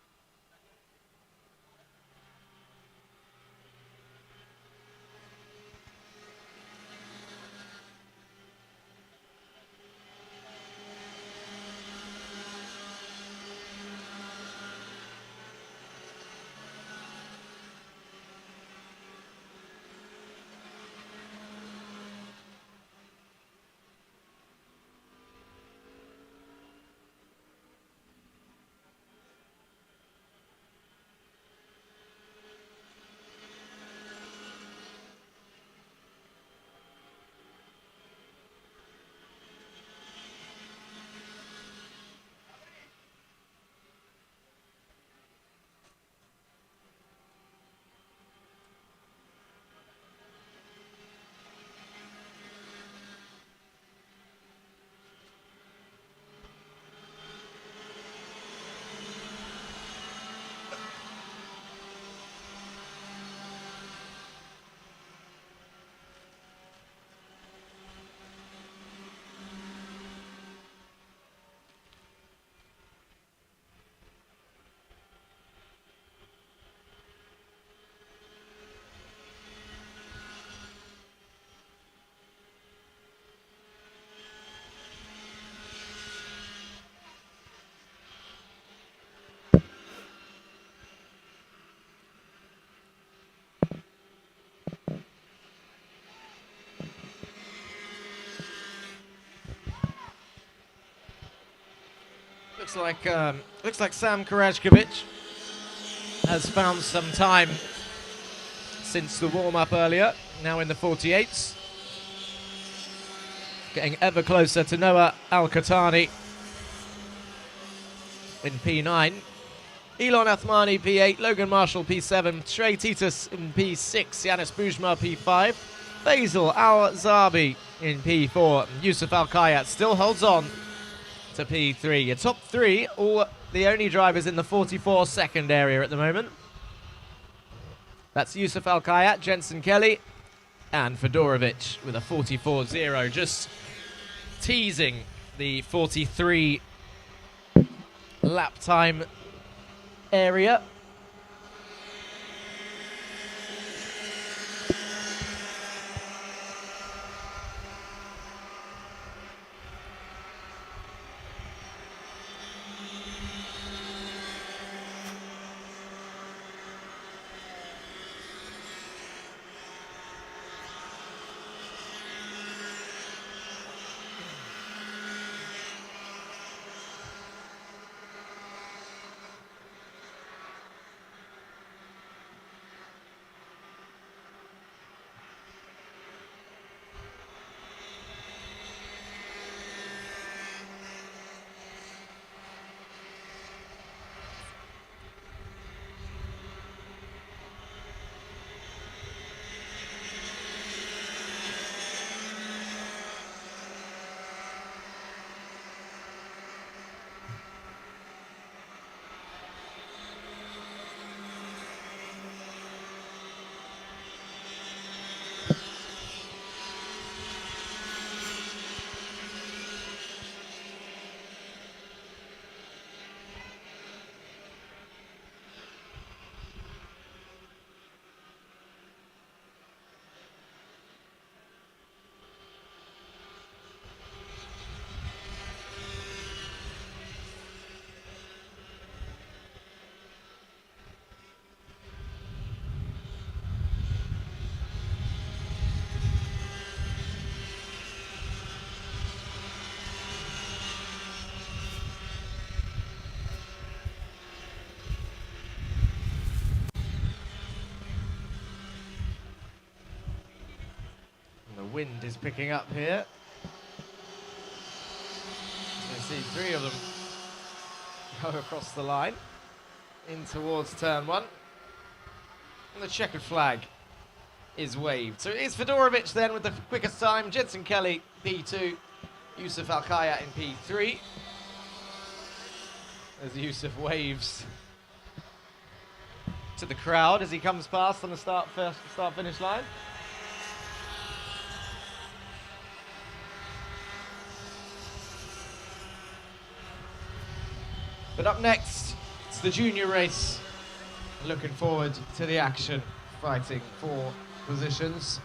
looks like Sam Karajkovic has found some time since the warm-up earlier. Now in the 48s, getting ever closer to Noah Al-Qatani in P9. Elon Athmani P8, Logan Marshall P7, Trey Titus in P6, Yanis Bujma P5, Faisal Al-Zabi in P4. Yusuf Al-Kayat still holds on to P3. Your top three, all the only drivers in the 44-second area at the moment. That's Yusuf Al-Kayat, Jensen Kelly, and Fedorovic with a 44.0, just teasing the 43 lap time area. The wind is picking up here. So you see three of them go across the line in towards turn one. And the checkered flag is waved. So it is Fedorovic then with the quickest time. Jensen Kelly, P2. Yusuf Al-Kayat in P3. As Yusuf waves to the crowd as he comes past on the start-finish line. But up next, it's the junior race. Looking forward to the action, fighting for positions.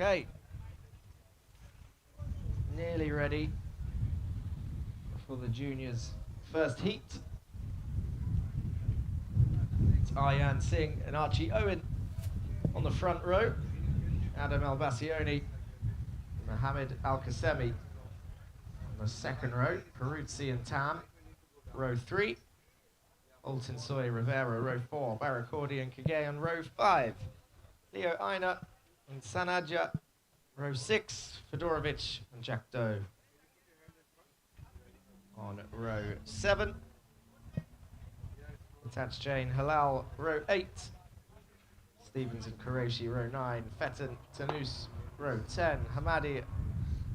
Okay. Nearly ready for the juniors' first heat. It's Ayan Singh and Archie Owen on the front row. Adam Al-Bassioni, Mohammed Al-Qasemi on the second row. Peruzzi and Tam, row 3. Alton Soy Rivera, row 4. Barakordi and Kage on row 5. Leo Aina and Sanadja, row 6. Fedorovic and Jack Doe on row 7. Attached Jane Halal, row 8. Stevens and Qureshi, row 9. Fetten Tanus, row 10. Hamadi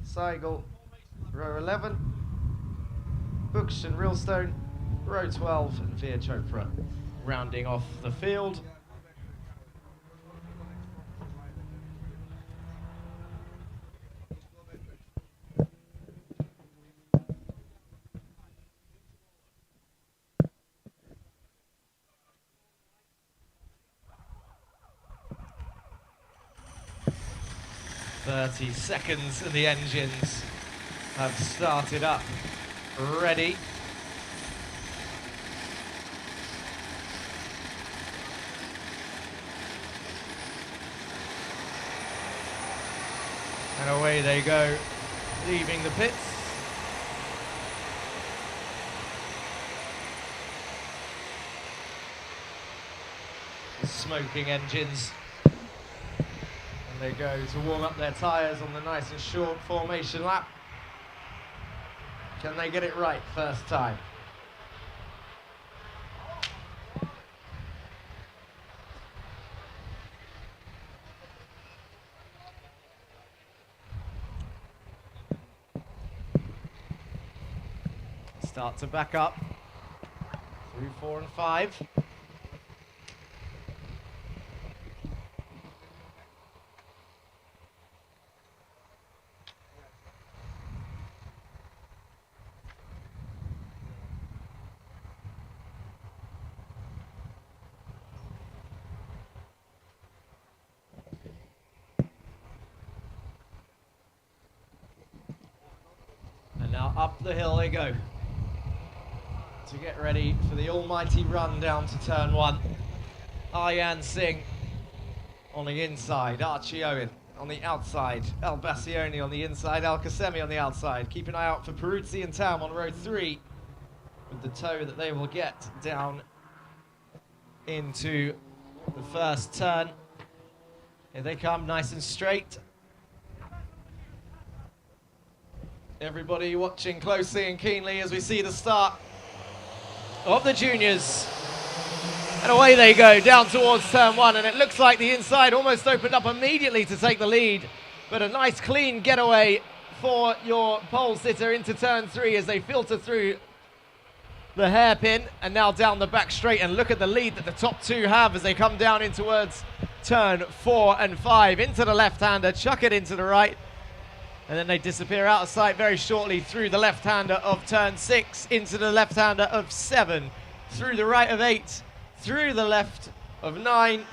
Seigel, row 11. Books and Realstone, row 12. And Veer Chopra rounding off the field. "30 seconds and the engines have started up, ready." And away they go, leaving the pits. The smoking engines. And they go to warm up their tyres on the nice and short formation lap. Can they get it right first time? Start to back up through 4 and 5. And now up the hill they go to get ready for the almighty run down to turn 1. Ayan Singh on the inside, Archie Owen on the outside, Al-Bassioni on the inside, Al-Qasemi on the outside. Keep an eye out for Peruzzi and Tam on row 3 with the toe that they will get down into the first turn. Here they come, nice and straight. Everybody watching closely and keenly as we see the start of the juniors. And away they go down towards turn 1, and it looks like the inside almost opened up immediately to take the lead, but a nice clean getaway for your pole sitter into turn 3 as they filter through the hairpin and now down the back straight. And look at the lead that the top 2 have as they come down in towards turn 4 and 5. Into the left-hander, chuck it into the right, and then they disappear out of sight very shortly through the left-hander of turn 6, into the left-hander of 7, through the right of 8, through the left of 9,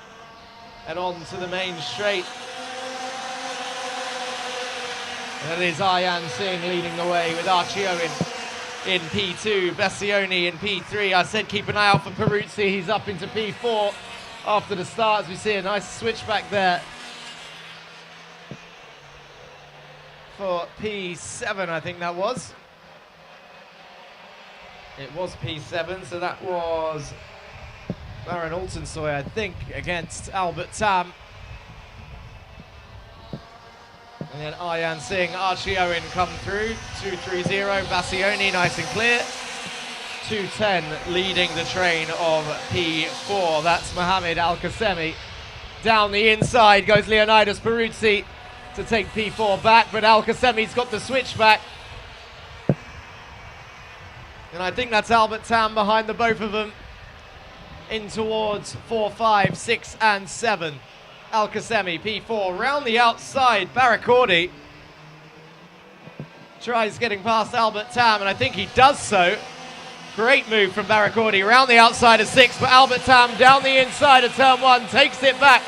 and on to the main straight. And it is Ayan Singh leading the way with Archie Owen in P2, Bassioni in P3. I said keep an eye out for Peruzzi. He's up into P4 after the start, as we see a nice switchback there for P7, I think that was. It was P7, so that was Baron Altonsoy, I think, against Albert Tam. And then Ayan Singh, Archie Owen come through, 230, Bassioni nice and clear. 210 leading the train of P4. That's Mohammed Al-Qasemi. Down the inside goes Leonidas Peruzzi to take P4 back, but Al-Qasemi's got the switchback. And I think that's Albert Tam behind the both of them in towards 4, 5, 6 and 7. Al-Qasemi, P4, round the outside. Barakordi tries getting past Albert Tam, and I think he does so. Great move from Barakordi, round the outside of 6, but Albert Tam down the inside of turn 1, takes it back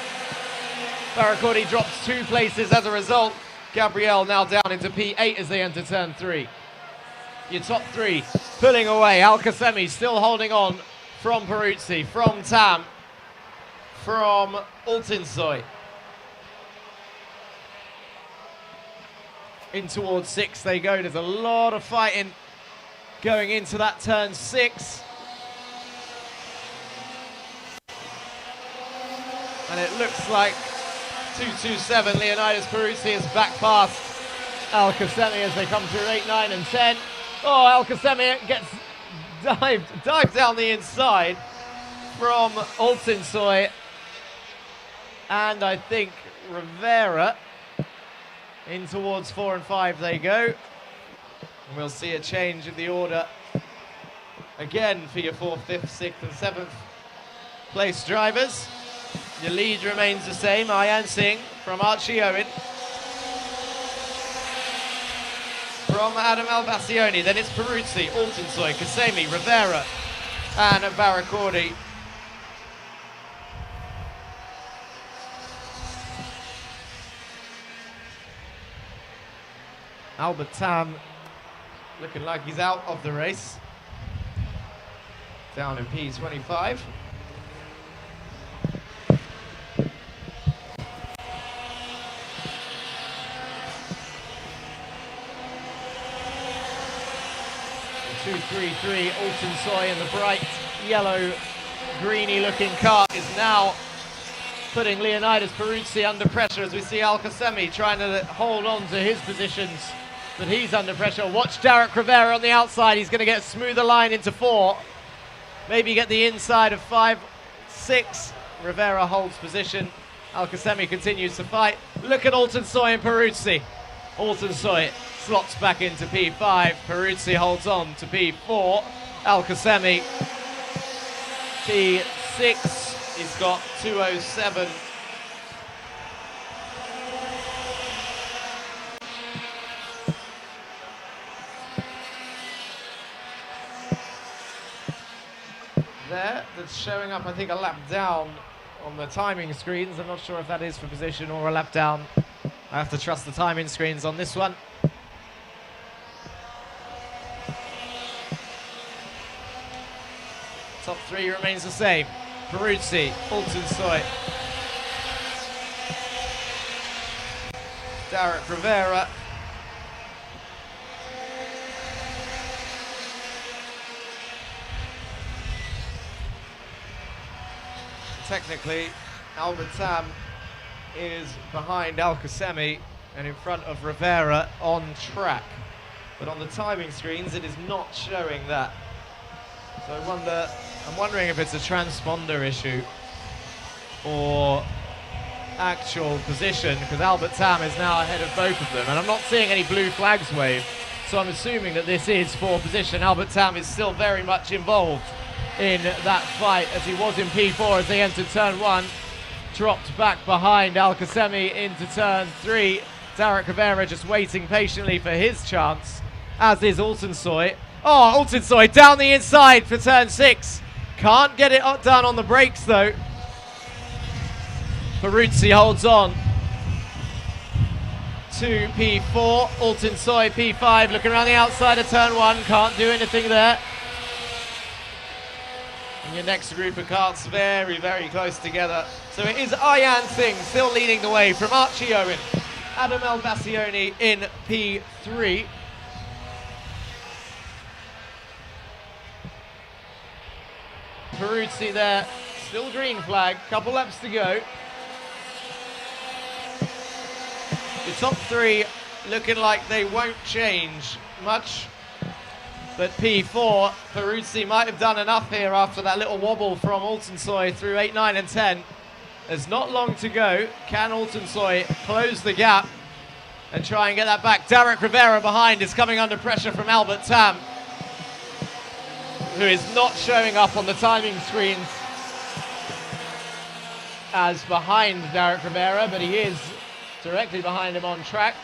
Barracordi drops 2 places as a result. Gabriel now down into P8 as they enter turn 3. Your top 3 pulling away. Al-Qasemi still holding on from Peruzzi, from Tam, from Altinsoy. In towards 6 they go. There's a lot of fighting going into that turn 6. And it looks like 227, Leonidas Peruzzi is back past Al-Qasemi as they come through 8, 9 and 10. Oh, Al-Qasemi gets dived down the inside from Altinsoy. And I think Rivera. In towards 4 and 5 they go. And we'll see a change of the order again for your 4th, 5th, 6th and 7th place drivers. Your lead remains the same. Ayan Singh from Archie Owen. From Adam Al-Bassioni. Then it's Peruzzi, Altinsoy, Qasemi, Rivera and Barracordi. Albert Tam looking like he's out of the race. Down in P25. The 233 Altinsoy in the bright yellow greeny looking car is now putting Leonidas Peruzzi under pressure as we see Al-Qasemi trying to hold on to his positions, but he's under pressure. Watch Derek Rivera on the outside. He's going to get a smoother line into 4. Maybe get the inside of 5, 6. Rivera holds position. Al-Qasemi continues to fight. Look at Altinsoy and Peruzzi. Altinsoy slots back into P5. Peruzzi holds on to P4. Al-Qasemi P6. He's got 207. There, that's showing up, I think, a lap down on the timing screens. I'm not sure if that is for position or a lap down. I have to trust the timing screens on this one. Top 3 remains the same. Peruzzi, Altinsoy, Derek Rivera. Technically, Albert Tam is behind Al-Qasemi and in front of Rivera on track. But on the timing screens, it is not showing that. So I'm wondering if it's a transponder issue or actual position, because Albert Tam is now ahead of both of them. And I'm not seeing any blue flags wave, so I'm assuming that this is for position. Albert Tam is still very much involved in that fight as he was in P4 as they entered turn 1. Dropped back behind Al-Qasemi into turn 3. Derek Rivera just waiting patiently for his chance, as is Altinsoy. Oh, Altinsoy down the inside for turn 6. Can't get it done on the brakes though. Peruzzi holds on to P4. Altinsoy P5, looking around the outside of turn 1. Can't do anything there. And your next group of carts very, very close together. So it is Ayan Singh still leading the way from Archie Owen. Adam El-Bassioni in P3. Peruzzi there, still green flag, couple laps to go. The top 3 looking like they won't change much. But P4, Peruzzi might have done enough here after that little wobble from Altinsoy through 8, 9 and 10. There's not long to go. Can Altinsoy close the gap and try and get that back? Derek Rivera behind is coming under pressure from Albert Tam, who is not showing up on the timing screens as behind Derek Rivera, but he is directly behind him on track.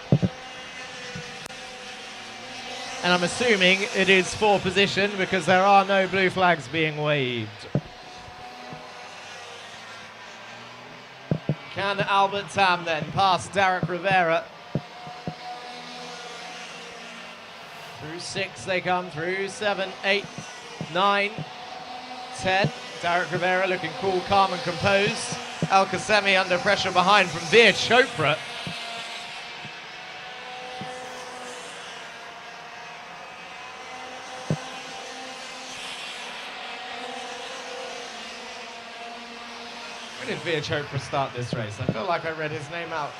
And I'm assuming it is for position because there are no blue flags being waved. Can Albert Tam then pass Derek Rivera? Through 6 they come, through 7, 8, 9, 10. Derek Rivera looking cool, calm and composed. Al Qasemi under pressure behind from Veer Chopra. When did Veer Chopra start this race? I feel like I read his name out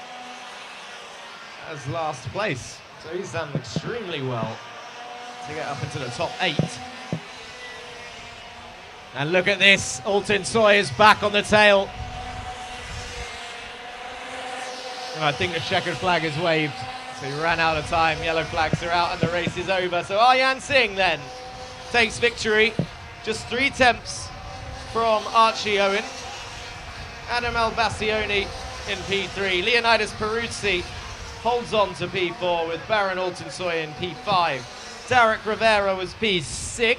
as last place. So he's done extremely well to get up into the top 8. And look at this, Alton Sawyer's back on the tail. And I think the checkered flag is waved. So he ran out of time, yellow flags are out and the race is over. So Aryan Singh then takes victory. Just 3 temps from Archie Owen. Adam El-Bassioni in P3. Leonidas Peruzzi holds on to P4 with Baron Alton Sawyer in P5. Derek Rivera was P6.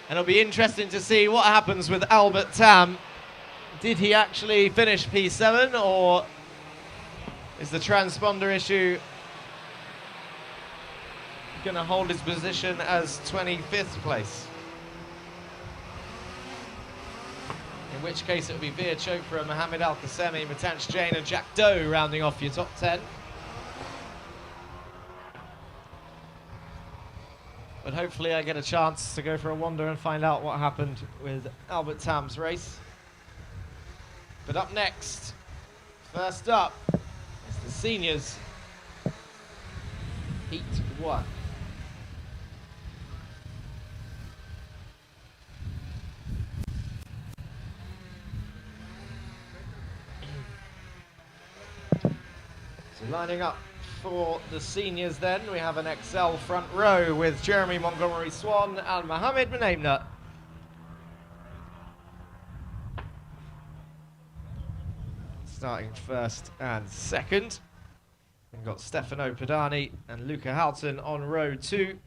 And it'll be interesting to see what happens with Albert Tam. Did he actually finish P7, or is the transponder issue going to hold his position as 25th place? In which case it will be Veer Chopra, Mohammed Al Qasemi, Matanch Jain and Jack Doe rounding off your top 10. But hopefully I get a chance to go for a wander and find out what happened with Albert Tam's race. But up next, first up, is the seniors. Heat 1. So lining up for the seniors then, we have an XL front row with Jeremy Montgomery Swan and Mohamed Menaimna. Starting first and second. We've got Stefano Padani and Luca Houghton on row 2.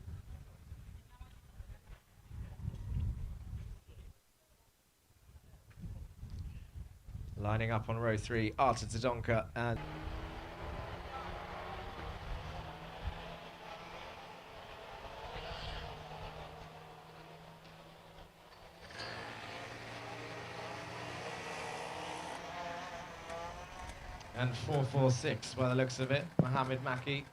Lining up on row 3, Arta Tadonka and and 446 by the looks of it, Mohamed Maki.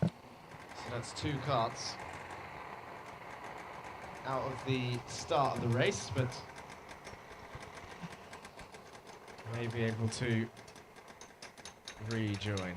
So that's 2 carts out of the start of the race, but may be able to rejoin.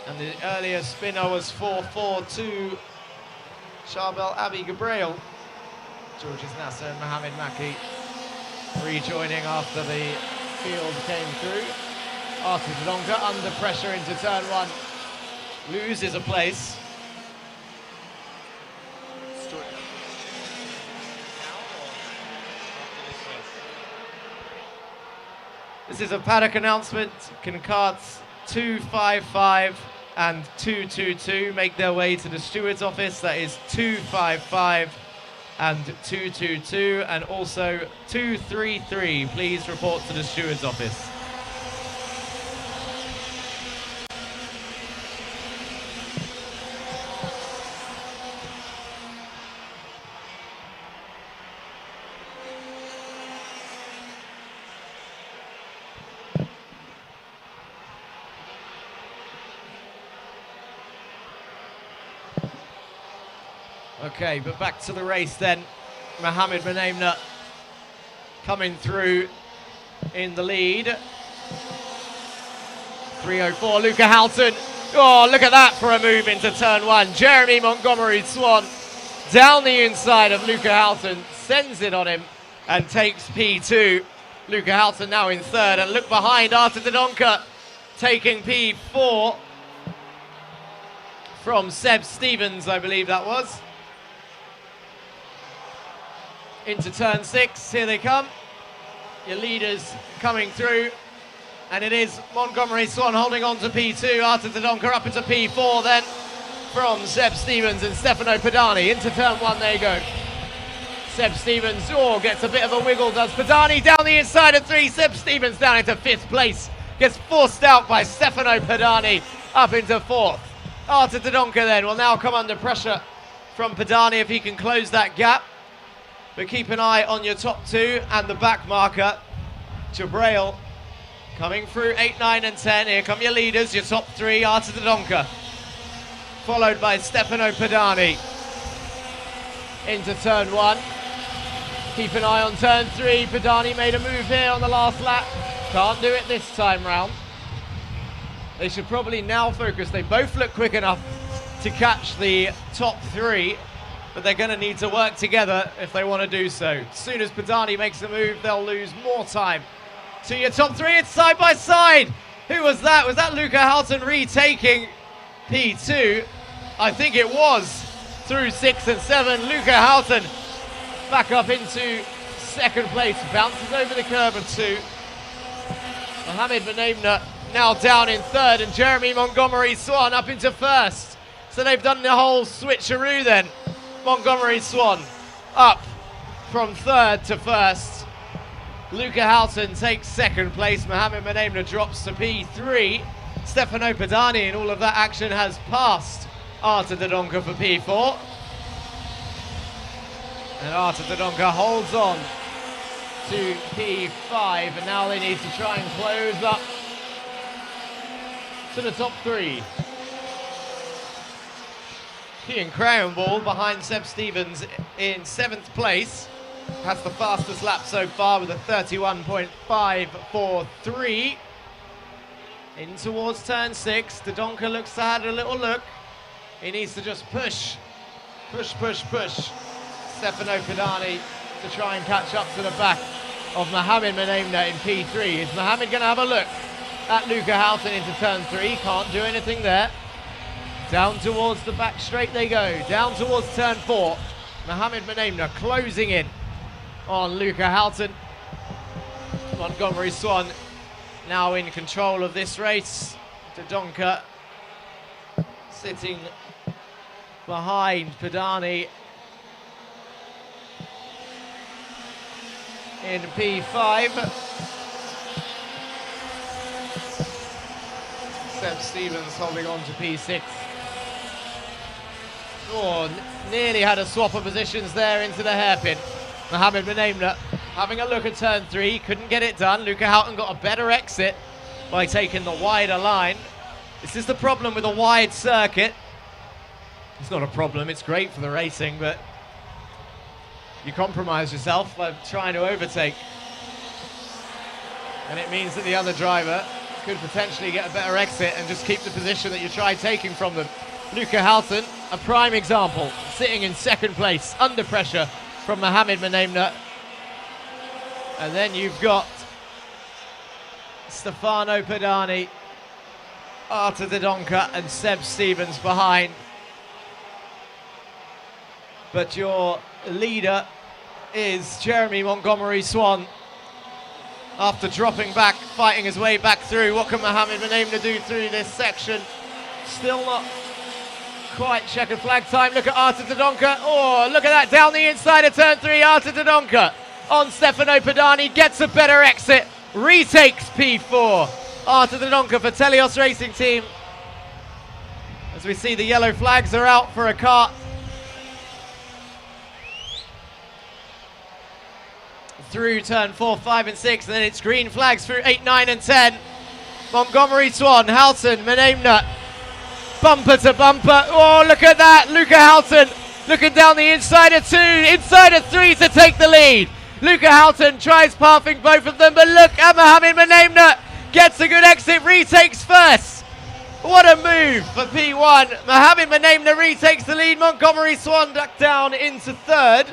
And the earlier spinner was 4-4-2. Charbel Abi Gabriel. Georges Nasser and Mohamed Maki rejoining after the field came through. Arta Tadonka under pressure into turn 1. Loses a place. This is a paddock announcement. Can carts 255 and 222 make their way to the steward's office? That is 255 and 222, and also 233. Please report to the steward's office. Okay, but back to the race then. Mohamed Menaimna coming through in the lead. 3:04, Luca Houghton. Oh, look at that for a move into turn one. Jeremy Montgomery Swan down the inside of Luca Houghton, sends it on him and takes P2. Luca Houghton now in third, and look behind, Arthur Dodonka taking P4 from Seb Stevens, I believe that was. Into turn six, here they come. Your leaders coming through, and it is Montgomery Swan holding on to P2, Arthur Dodonka up into P4 then from Seb Stevens and Stefano Padani. Into turn one they go. Seb Stevens, gets a bit of a wiggle, does Padani down the inside of three. Seb Stevens down into fifth place, gets forced out by Stefano Padani up into fourth. Arthur Dodonka then will now come under pressure from Padani if he can close that gap. But keep an eye on your top two and the back marker, Jabrail, coming through 8, 9 and 10. Here come your leaders, your top three, Arthur Dodonka, followed by Stefano Padani. Into turn one. Keep an eye on turn three. Padani made a move here on the last lap. Can't do it this time round. They should probably now focus. They both look quick enough to catch the top three, but they're going to need to work together if they want to do so. As soon as Padani makes a move, they'll lose more time. To your top three, it's side by side. Who was that? Was that Luca Houghton retaking P2? I think it was. Through 6 and 7, Luca Houghton back up into second place, bounces over the curb of 2. Mohamed Benaimna now down in third, and Jeremy Montgomery Swan up into first. So they've done the whole switcheroo then. Montgomery Swan up from third to first. Luca Houghton takes second place. Mohamed Benaimna drops to P3. Stefano Padani in all of that action has passed Arthur Dodonka for P4. And Arthur Dodonka holds on to P5, and now they need to try and close up to the top three. Ian Crownball behind Seb Stevens in 7th place. Has the fastest lap so far with a 31.543. In towards turn 6, Dodonka looks to have a little look. He needs to just push. Stefano Padani to try and catch up to the back of Mohamed Benaimna in P3. Is Mohamed going to have a look at Luca Houghton into turn 3? Can't do anything there. Down towards the back straight they go. Down towards turn 4. Mohamed Benaimna closing in on Luca Houghton. Montgomery Swan now in control of this race. Dodonka sitting behind Padani in P5. Seb Stevens holding on to P6. Nearly had a swap of positions there into the hairpin. Mohamed Benaimna having a look at turn 3, couldn't get it done. Luca Houghton got a better exit by taking the wider line. This is the problem with a wide circuit. It's not a problem, it's great for the racing, but you compromise yourself by trying to overtake. And it means that the other driver could potentially get a better exit and just keep the position that you tried taking from them. Luca Houghton, a prime example, sitting in second place, under pressure from Mohamed Benaimna. And then you've got Stefano Padani, Arthur Dodonka and Seb Stevens behind. But your leader is Jeremy Montgomery Swan. After dropping back, fighting his way back through. What can Mohamed Benaimna do through this section? Still not quite checkered flag time. Look at Arthur Dodonka. Oh, look at that, down the inside of turn 3. Arthur Dodonka on Stefano Padani, gets a better exit, retakes P4. Arthur Dodonka for Telios Racing Team. As we see the yellow flags are out for a kart. Through turn 4, 5 and 6, and then it's green flags through 8, 9 and 10. Montgomery Swan, Houghton, Benaimna, bumper to bumper. Oh, look at that, Luca Houghton looking down the inside of 2, inside of 3 to take the lead. Luca Houghton tries pathing both of them, but look at Mohamed Menaimna. Gets a good exit, retakes first. What a move for P1. Mohamed Menaimna retakes the lead. Montgomery Swan ducked down into third.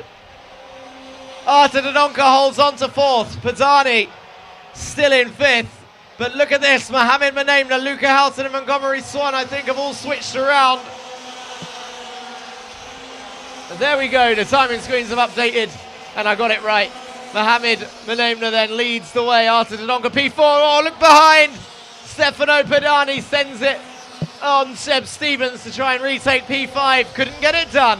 Arta Dodonka holds on to fourth. Padani still in fifth. But look at this. Mohamed Menaimna, Luca Houghton and Montgomery Swan, I think, have all switched around. But there we go. The timing screens have updated, and I got it right. Mohamed Menaimna then leads the way. Arta Dodonka P4. Oh, look behind. Stefano Padani sends it on Seb Stevens to try and retake P5. Couldn't get it done.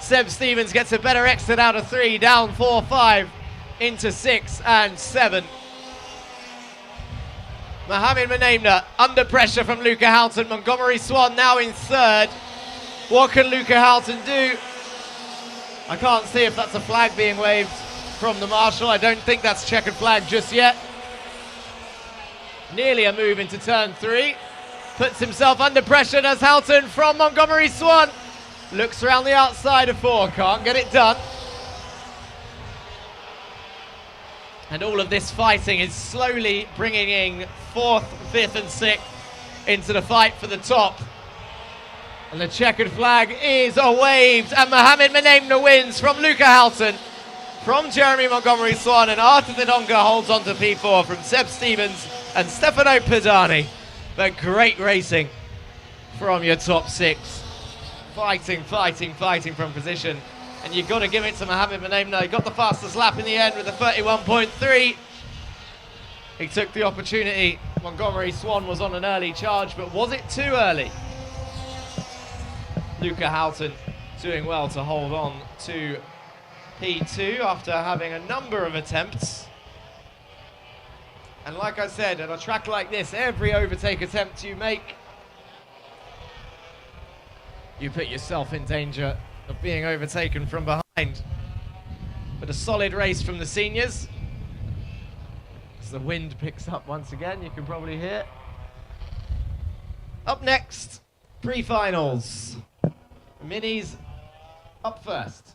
Seb Stevens gets a better exit out of 3, down 4-5 into 6 and 7. Mohamed Menaimna under pressure from Luca Houghton. Montgomery Swan now in third. What can Luca Houghton do? I can't see if that's a flag being waved from the marshal. I don't think that's checkered flag just yet. Nearly a move into turn 3. Puts himself under pressure, does Houghton from Montgomery Swan. Looks around the outside of 4, can't get it done. And all of this fighting is slowly bringing in 4th, 5th and 6th into the fight for the top. And the checkered flag is waved, and Mohamed Menaimna wins from Luca Houghton, from Jeremy Montgomery Swan, and Arta Dodonka holds on to P4 from Seb Stevens and Stefano Padani. But great racing from your top 6. Fighting from position. And you've got to give it to Mohamed Menaimna. He got the fastest lap in the end with a 31.3. He took the opportunity. Montgomery Swan was on an early charge, but was it too early? Luca Houghton doing well to hold on to P2 after having a number of attempts. And like I said, at a track like this, every overtake attempt you make, you put yourself in danger of being overtaken from behind. But a solid race from the seniors. As the wind picks up once again, you can probably hear. Up next, pre-finals. Minis up first.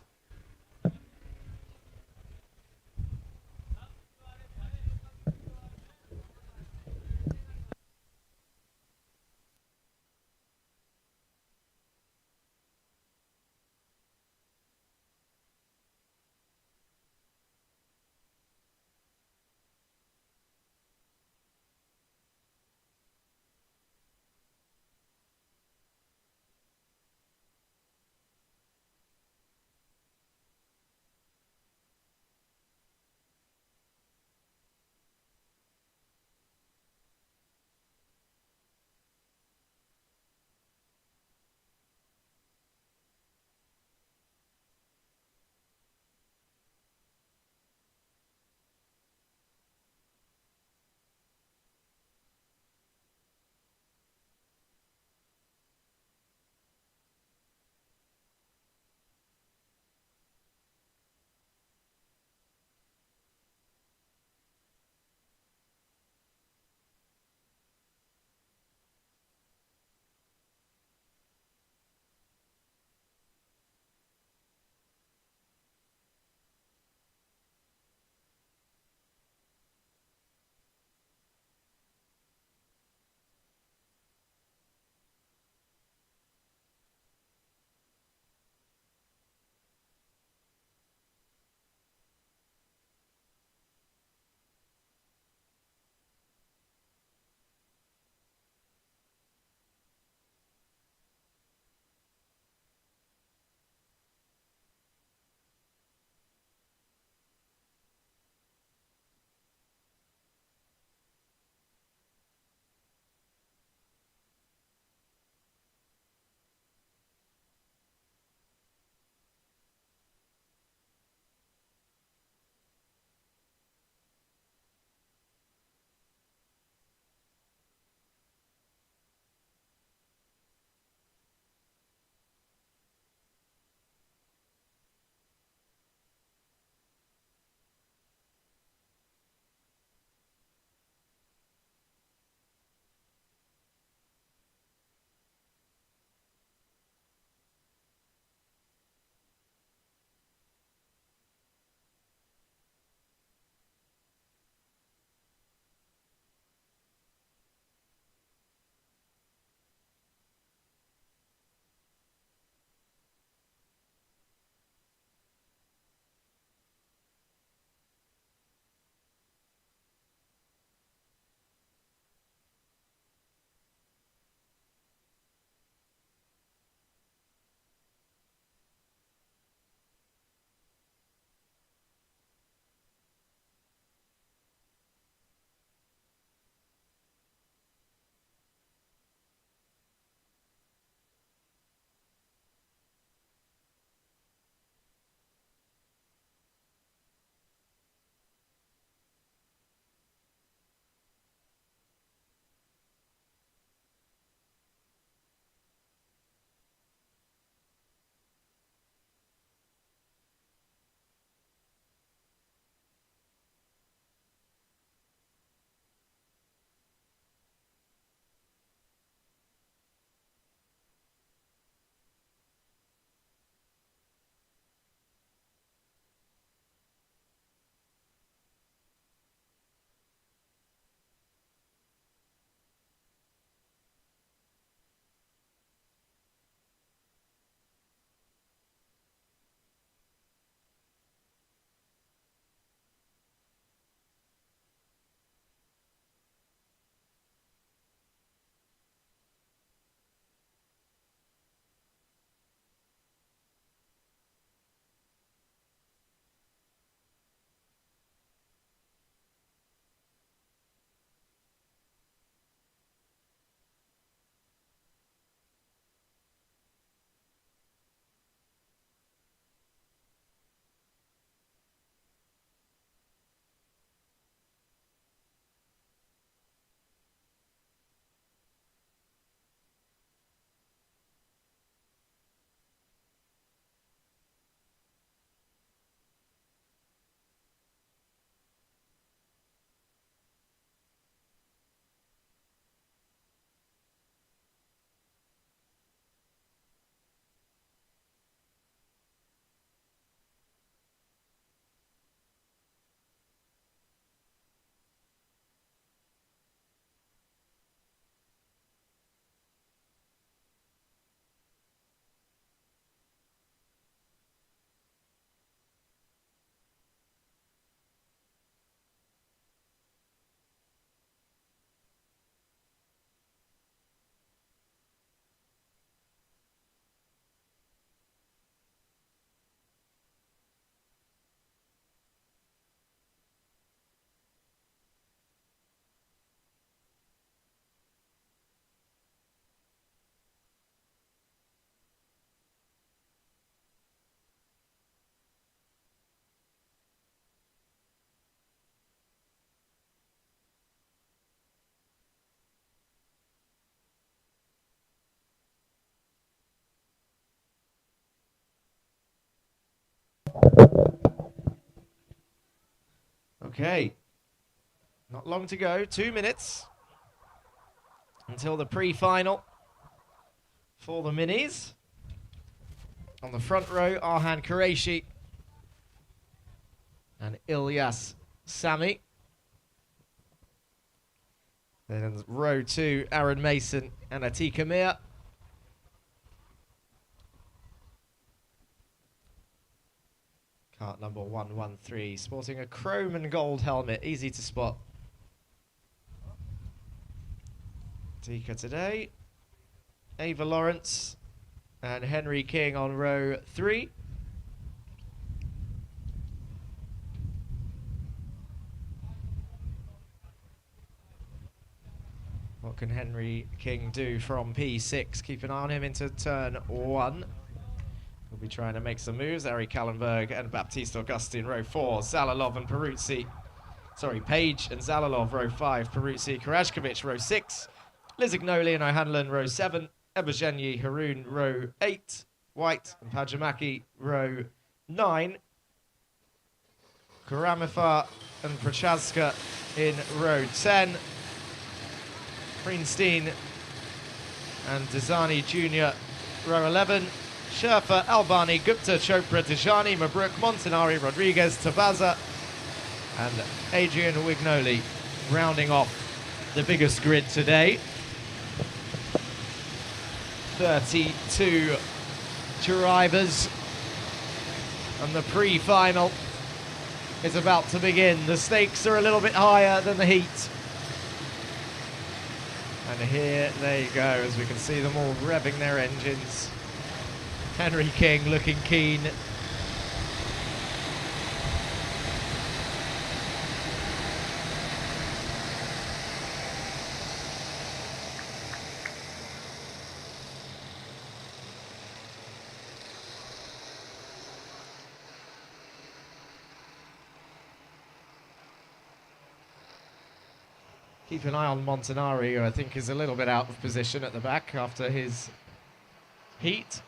Okay. Not long to go, 2 minutes until the pre-final for the minis. On the front row, Arhan Qureshi and Yas Marina. Then row 2, Aaron Mason and Atika Mir. Cart number 113, sporting a chrome and gold helmet, easy to spot. Atika today, Ava Lawrence and Henry King on row 3. What can Henry King do from P6? Keep an eye on him into turn 1. We'll be trying to make some moves. Ari Kallenberg and Baptiste Augustin, row 4. Zalalov and Peruzzi. Sorry, Page and Zalalov, row 5. Peruzzi, Karajkovic, row 6. Lizignoli and O'Hanlon, row 7. Ebergenyi, Haroon, row 8. White and Pajamaki, row 9. Karamifar and Prochaska in row 10. Greenstein and Dizani Jr., row 11. Sherfa, Albani, Gupta, Chopra, Dejani, Mabruk, Montanari, Rodriguez, Tabaza, and Adrian Wignoli rounding off the biggest grid today. 32 drivers, and the pre-final is about to begin. The stakes are a little bit higher than the heat. And here they go, as we can see them all revving their engines. Henry King looking keen. Keep an eye on Montanari, who I think is a little bit out of position at the back after his heat.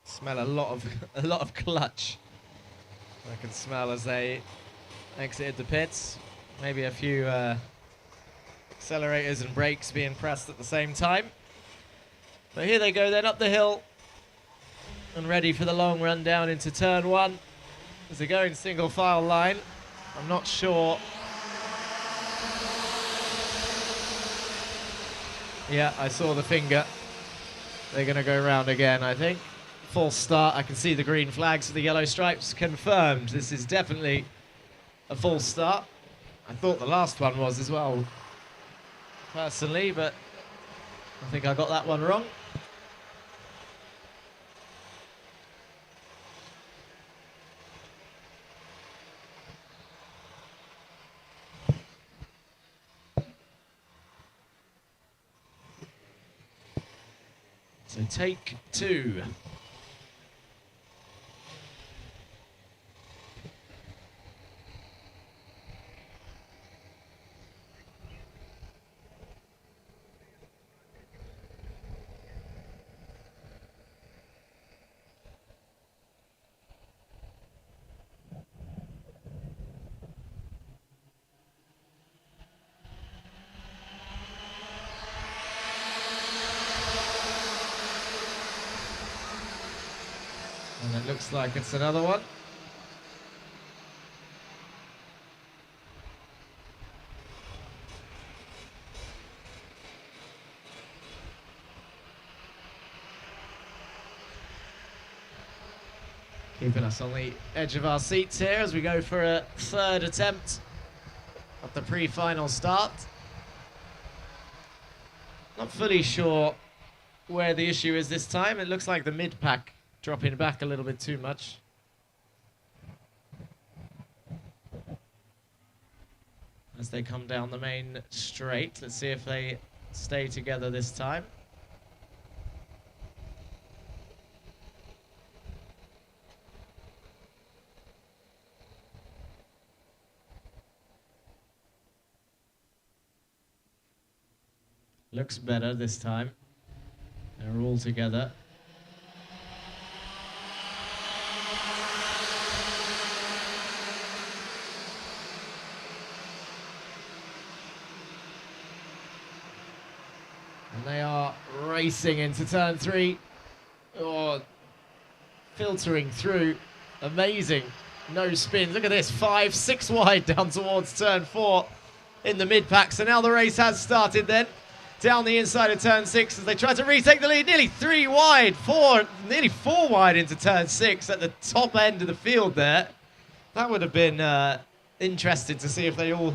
Smell a lot of clutch. I can smell as they exited the pits. Maybe a few accelerators and brakes being pressed at the same time. But here they go then up the hill and ready for the long run down into turn 1. As they go in single file line, I'm not sure. Yeah, I saw the finger. They're going to go round again, I think. False start. I can see the green flags with the yellow stripes confirmed. This is definitely a false start. I thought the last one was as well, personally, but I think I got that one wrong. So take 2. And it looks like it's another one. Keeping us on the edge of our seats here as we go for a third attempt at the pre-final start. Not fully sure where the issue is this time. It looks like the mid-pack dropping back a little bit too much. As they come down the main straight, let's see if they stay together this time. Looks better this time. They're all together. And they are racing into turn 3. Oh, filtering through. Amazing. No spins. Look at this. 5, 6 wide down towards turn 4 in the mid-pack. So now the race has started then. Down the inside of turn 6 as they try to retake the lead. Nearly 3 wide. Nearly 4 wide into turn 6 at the top end of the field there. That would have been interesting to see if they all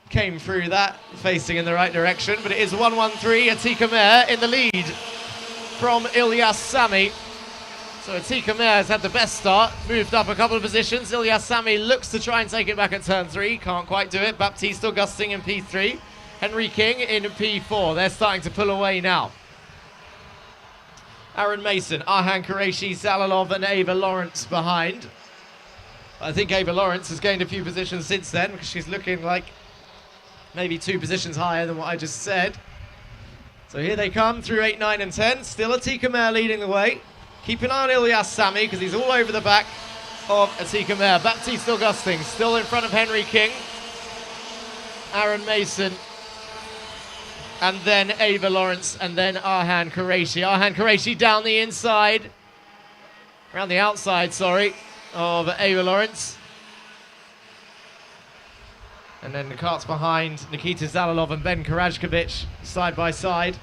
came through that, facing in the right direction. But it is 1-1-3. Atika Mehr in the lead from Yas Sami. So Atika Mehr has had the best start, moved up a couple of positions. Yas Sami looks to try and take it back at turn 3, can't quite do it. Baptiste Augustin in P3, Henry King in P4. They're starting to pull away now. Aaron Mason, Arhan Qureshi, Zalalov and Ava Lawrence behind. I think Ava Lawrence has gained a few positions since then because she's looking like maybe 2 positions higher than what I just said. So here they come through 8, 9 and 10. Still Atika Mehr leading the way. Keep an eye on Yas Sami because he's all over the back of Atika Mehr. Baptiste Augustin still in front of Henry King. Aaron Mason. And then Ava Lawrence and then Arhan Qureshi. Arhan Qureshi down the inside. Around the outside, sorry, of Ava Lawrence. And then the carts behind Nikita Zalalov and Ben Karajkovic side by side.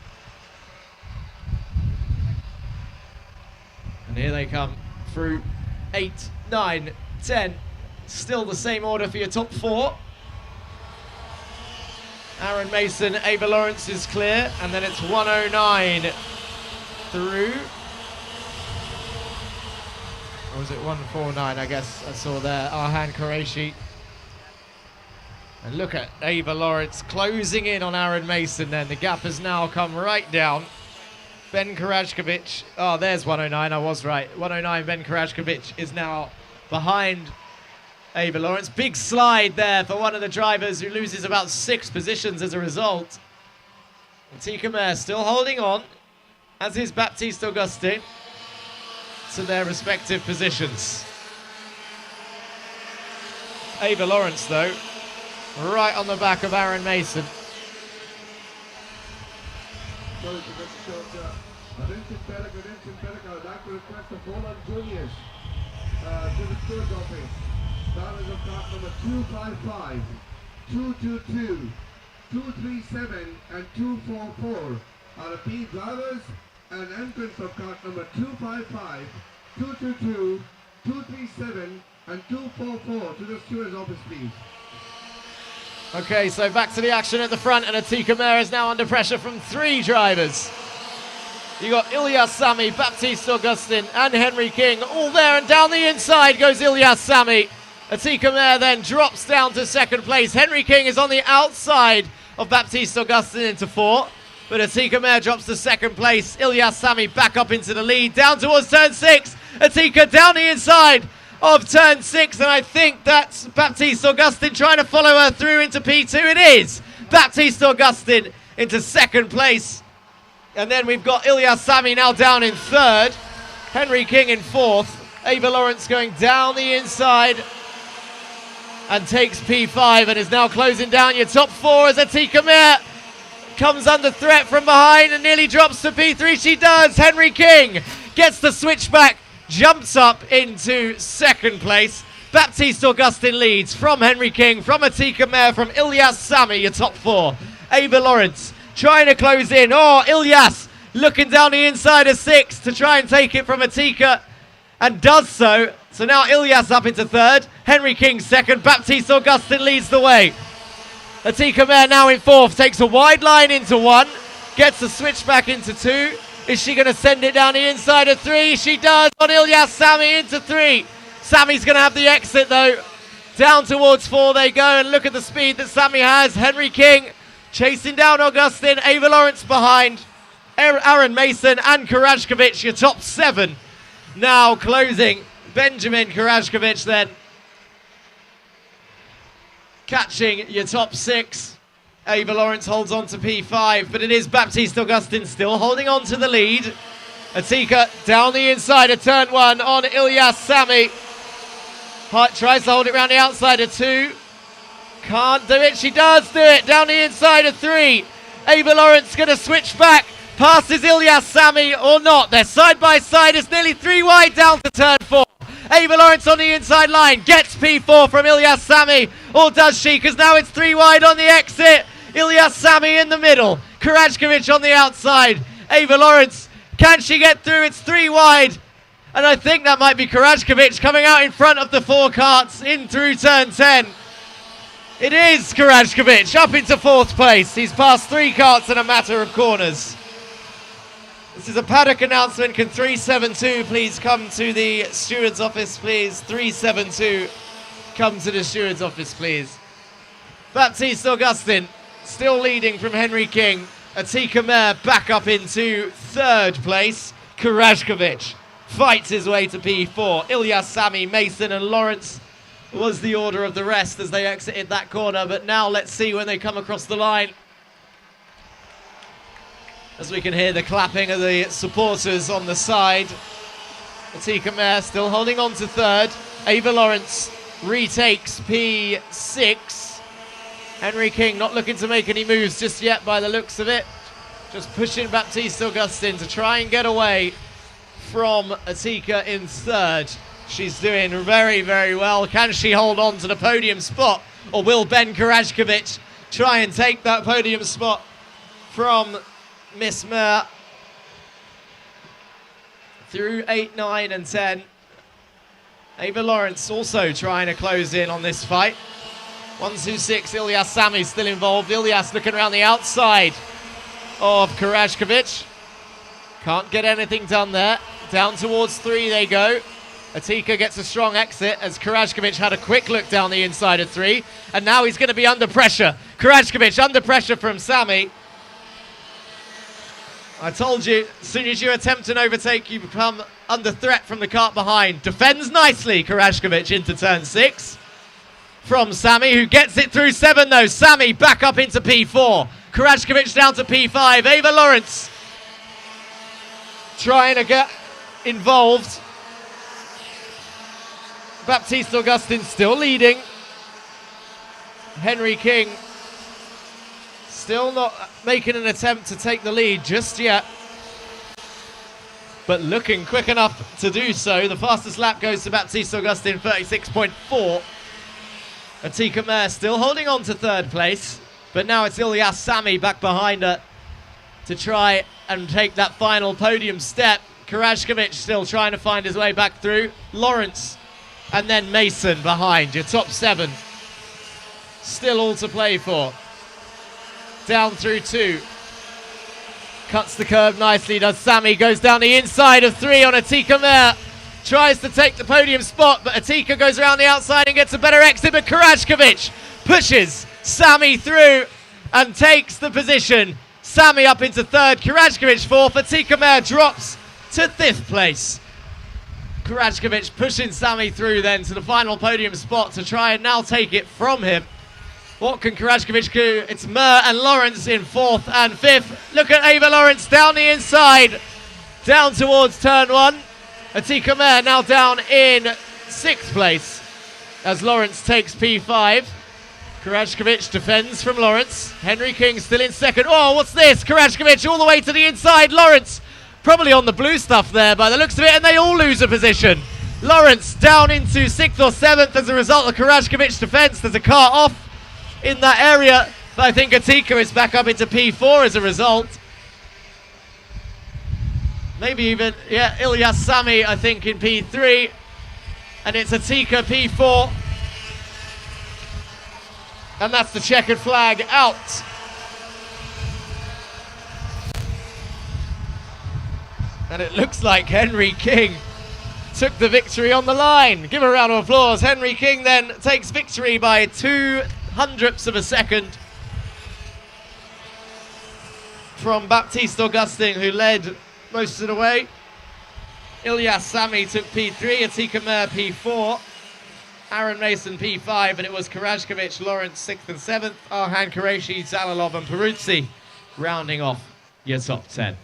And here they come through 8, 9, 10. Still the same order for your top 4. Aaron Mason, Ava Lawrence is clear. And then it's 109 through. Or was it 149? I guess I saw there. Arhan Qureshi. And look at Ava Lawrence closing in on Aaron Mason then. The gap has now come right down. Ben Karajkovic, oh, there's 109, I was right. 109, Ben Karajkovic is now behind Ava Lawrence. Big slide there for one of the drivers who loses about 6 positions as a result. Atika Mehr still holding on, as is Baptiste Augustin, to their respective positions. Ava Lawrence, though, right on the back of Aaron Mason. Attention paddock, I would like to request the Poland Juniors to the stewards office. Starters of cart number 255, 222, 237 and 244 are repeat drivers, and entrance of cart number 255, 222, 237 and 244 to the stewards office, please. Okay, so back to the action at the front, and Atika Mehr is now under pressure from 3 drivers. You got Yas Sami, Baptiste Augustin and Henry King all there, and down the inside goes Yas Sami. Atika Mehr then drops down to 2nd place. Henry King is on the outside of Baptiste Augustin into 4, but Atika Mehr drops to 2nd place. Yas Sami back up into the lead, down towards turn 6. Atika down the inside of turn 6, and I think that's Baptiste Augustin trying to follow her through into P2. It is Baptiste Augustin into 2nd place. And then we've got Yas Sami now down in 3rd. Henry King in 4th. Ava Lawrence going down the inside and takes P5 and is now closing down your top 4 as Atika Mehr comes under threat from behind and nearly drops to P3. She does. Henry King gets the switchback, jumps up into 2nd place. Baptiste Augustin leads from Henry King, from Atika Mehr, from Yas Sami, your top 4. Ava Lawrence trying to close in. Oh, Ilyas looking down the inside of 6 to try and take it from Atika, and does so. So now Ilyas up into 3rd. Henry King 2nd. Baptiste Augustin leads the way. Atika Mehr now in 4th. Takes a wide line into 1. Gets the switch back into 2. Is she going to send it down the inside of 3? She does on Yas Sami into 3. Sami's going to have the exit though. Down towards 4 they go, and look at the speed that Sami has. Henry King chasing down Augustin. Ava Lawrence behind. Aaron Mason and Karajkovic, your top 7. Now closing. Benjamin Karajkovic then catching your top 6. Ava Lawrence holds on to P5, but it is Baptiste Augustin still holding on to the lead. Atika down the inside of turn 1 on Ilyas Sami. Hart tries to hold it around the outside of 2. Can't do it. She does do it down the inside of 3. Ava Lawrence going to switch back. Passes Ilyas Sami or not. They're side by side. It's nearly 3 wide down to turn 4. Ava Lawrence on the inside line. Gets P4 from Ilyas Sami. Or does she? Because now it's 3 wide on the exit. Ilyas Sami in the middle. Karajkovic on the outside. Ava Lawrence. Can she get through? It's 3 wide. And I think that might be Karajkovic coming out in front of the 4 carts in through turn 10. It is Karajkovic up into 4th place. He's passed 3 carts in a matter of corners. This is a paddock announcement. Can 372 please come to the steward's office, please? 372, come to the steward's office, please. Baptiste Augustin still leading from Henry King. Atika Mer back up into 3rd place. Karajkovic fights his way to P4. Ilyas Sami, Mason and Lawrence was the order of the rest as they exited that corner. But now let's see when they come across the line. As we can hear the clapping of the supporters on the side. Atika Mer still holding on to 3rd. Ava Lawrence retakes P6. Henry King not looking to make any moves just yet by the looks of it. Just pushing Baptiste Augustin to try and get away from Atika in 3rd. She's doing very, very well. Can she hold on to the podium spot? Or will Ben Karajkovic try and take that podium spot from Miss Mer? Through 8, 9 and 10. Ava Lawrence also trying to close in on this fight. 1, 2, 6, Ilyas Sami still involved. Ilyas looking around the outside of Karajkovic. Can't get anything done there. Down towards 3 they go. Atika gets a strong exit as Karajkovic had a quick look down the inside of 3. And now he's going to be under pressure. Karajkovic under pressure from Sami. I told you, as soon as you attempt an overtake, you become under threat from the cart behind. Defends nicely, Karajkovic into turn 6. From Sami, who gets it through 7 though. Sami back up into P4. Karajkovic down to P5. Ava Lawrence trying to get involved. Baptiste Augustin still leading. Henry King still not making an attempt to take the lead just yet, but looking quick enough to do so. The fastest lap goes to Baptiste Augustin, 36.4. Atika Mer still holding on to 3rd place, but now it's Ilyas Sami back behind her to try and take that final podium step. Karajkovic still trying to find his way back through. Lawrence and then Mason behind, your top 7. Still all to play for. Down through 2. Cuts the curve nicely, does Sami. Goes down the inside of 3 on Atika Mer. Tries to take the podium spot, but Atika goes around the outside and gets a better exit. But Karajkovic pushes Sami through and takes the position. Sami up into 3rd, Karajkovic 4th. Atika Mer drops to 5th place. Karajkovic pushing Sami through then to the final podium spot to try and now take it from him. What can Karajkovic do? It's Mer and Lawrence in 4th and 5th. Look at Ava Lawrence down the inside, down towards turn 1. Atika Mer now down in 6th place as Lawrence takes P5. Karajkovic defends from Lawrence. Henry King still in 2nd. Oh, what's this? Karajkovic all the way to the inside. Lawrence probably on the blue stuff there by the looks of it, and they all lose a position. Lawrence down into 6th or 7th as a result of Karajkovic's defense. There's a car off in that area, but I think Atika is back up into P4 as a result. Maybe even, yeah, Ilyas Sami, I think, in P3. And it's Atika P4. And that's the checkered flag out. And it looks like Henry King took the victory on the line. Give a round of applause. Henry King then takes victory by 0.02 of a second from Baptiste Augustin, who led most of the way. Ilyas Sami took P3, Atika Mer P4. Aaron Mason P5, and it was Karajkovic, Lawrence 6th and 7th, Arhan Qureshi, Zalalov and Peruzzi rounding off your top 10.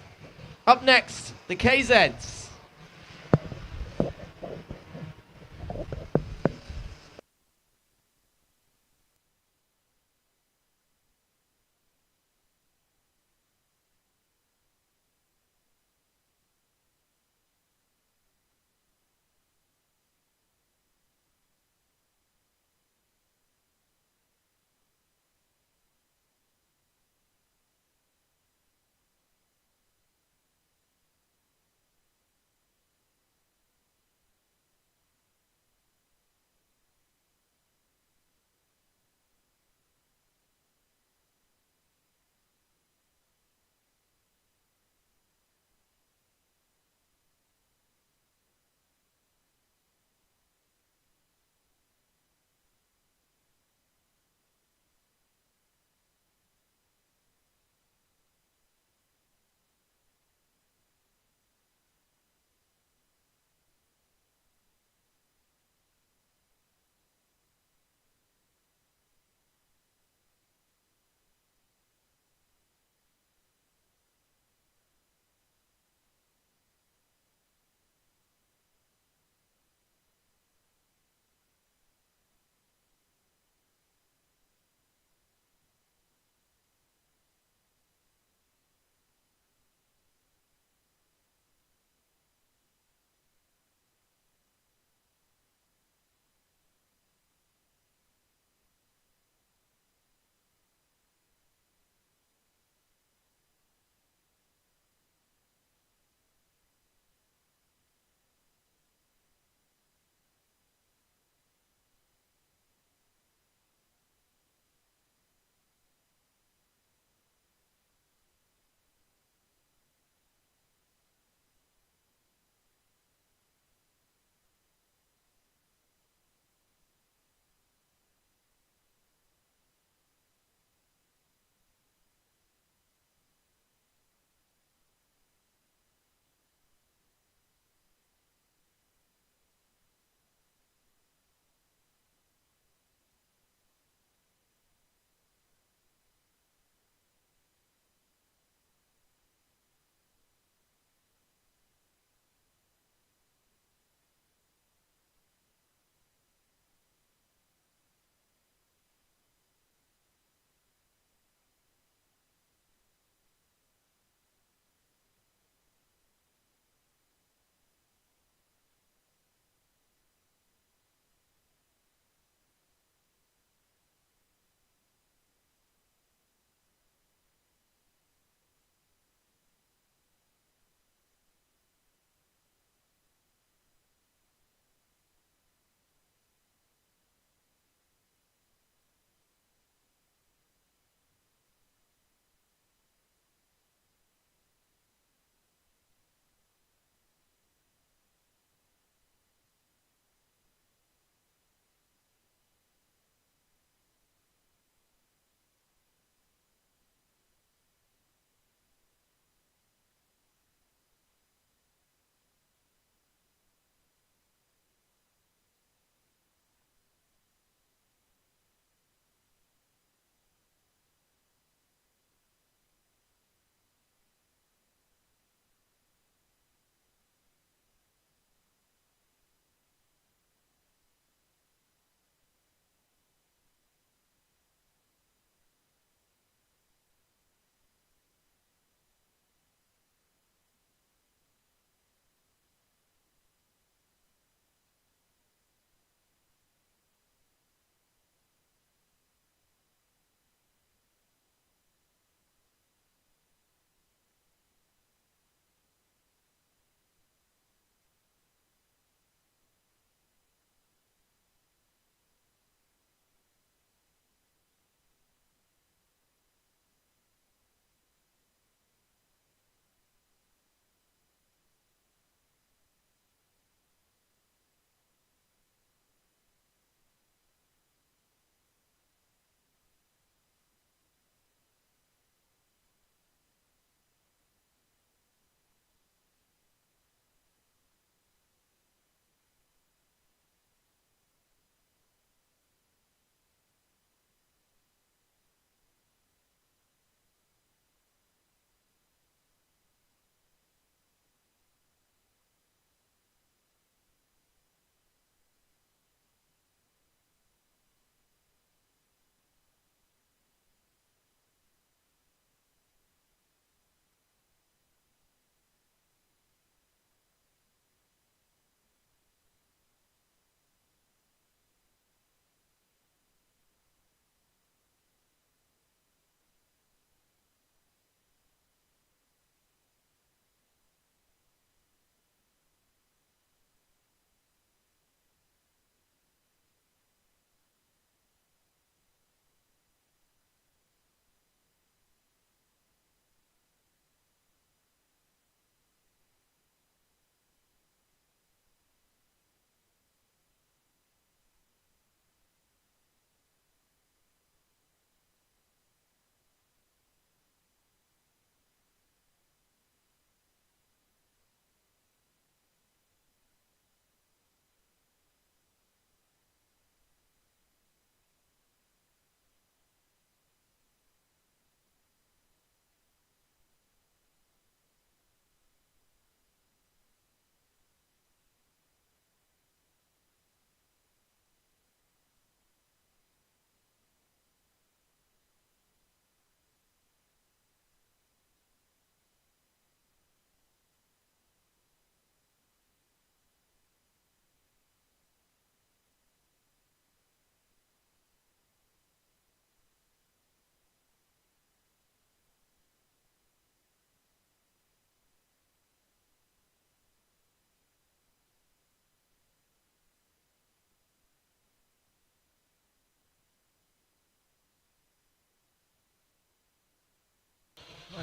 Up next, the KZs.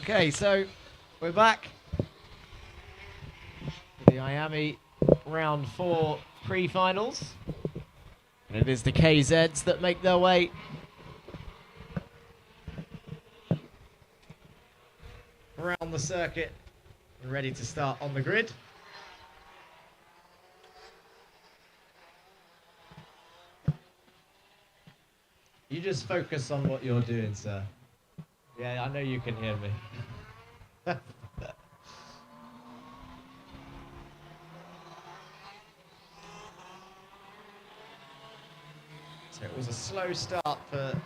Okay, so we're back. The IAME Round 4 pre-finals. And it is the KZs that make their way around the circuit and ready to start on the grid. You just focus on what you're doing, sir. Yeah, I know you can hear me. So it was a slow start for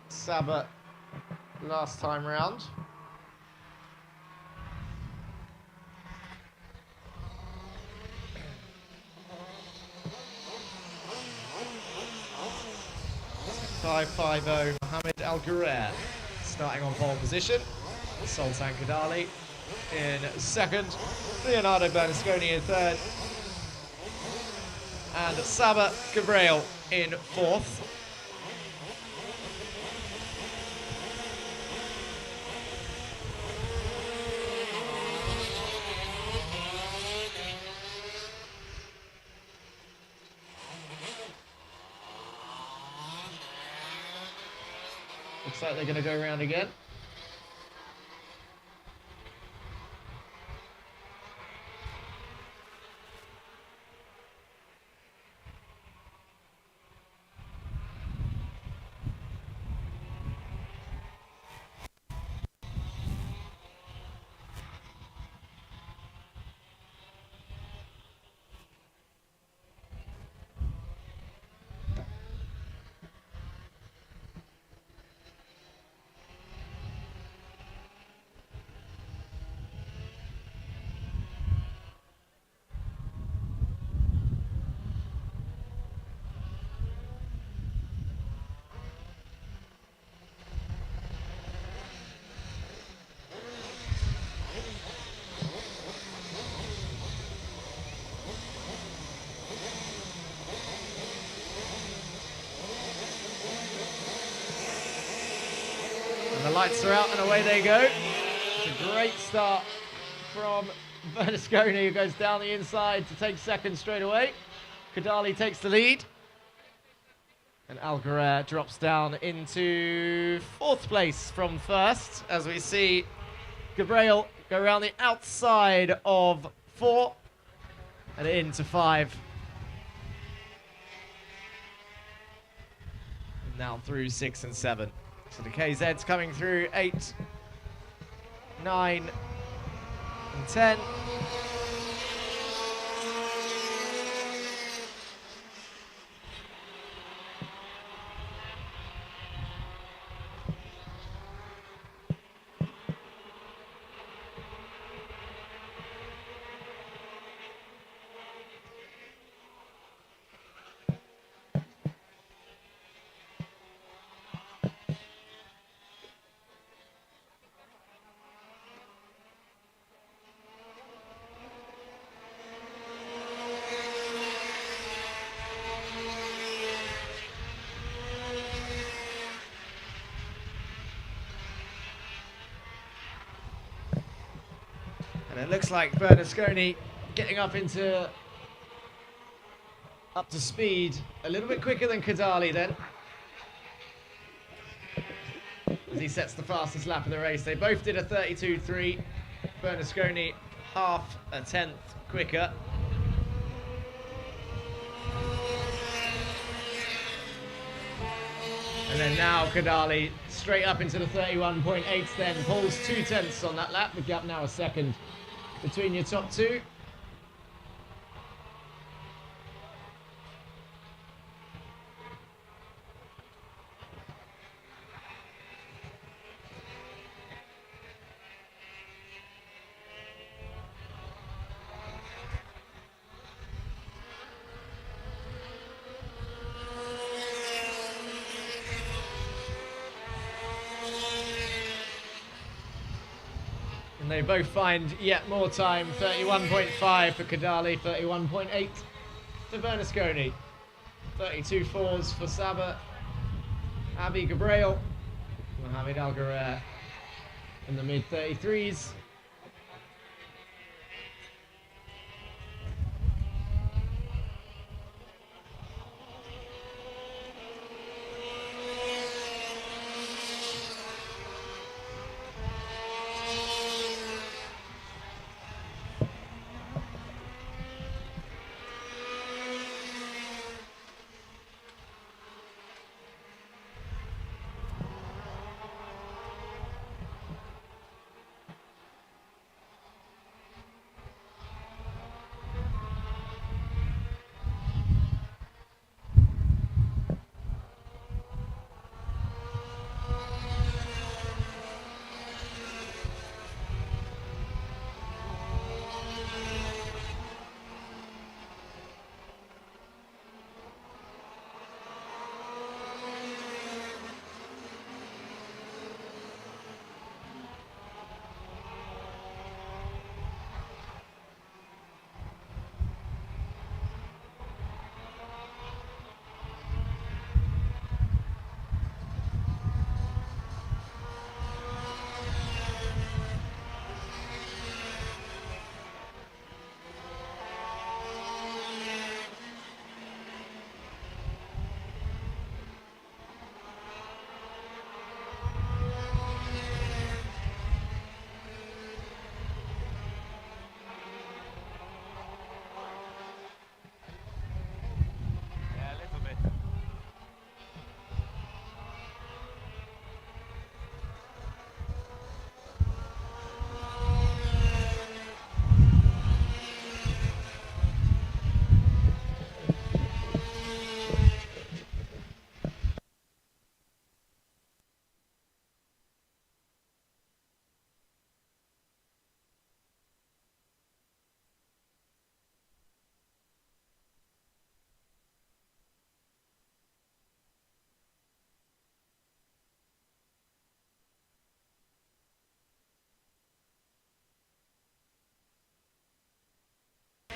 Saba last time round. So 5-5-0 Mohamed Al Ghurair starting on pole position. Sultan Kadali in second. Leonardo Bernasconi in third. And Saba Gabriel in fourth. Looks like they're going to go around again. The lights are out and away they go. It's a great start from Bernasconi, who goes down the inside to take second straight away. Kadali takes the lead. And Al Ghurair drops down into fourth place from first, as we see Gabriel go around the outside of 4 and into 5. Now through 6 and 7. So the KZ's coming through 8, 9, and 10. And it looks like Bernasconi getting up to speed a little bit quicker than Kadali then. As he sets the fastest lap of the race. They both did a 32.3. Bernasconi half a tenth quicker. And then now Kadali straight up into the 31.8 then. Pulls 2 tenths on that lap. The gap now a second between your top two. And they both find yet more time, 31.5 for Kadali, 31.8 for Bernasconi. 32.4s for Saba, Abi Gabriel, Mohamed Al Ghurair. in the mid 33s.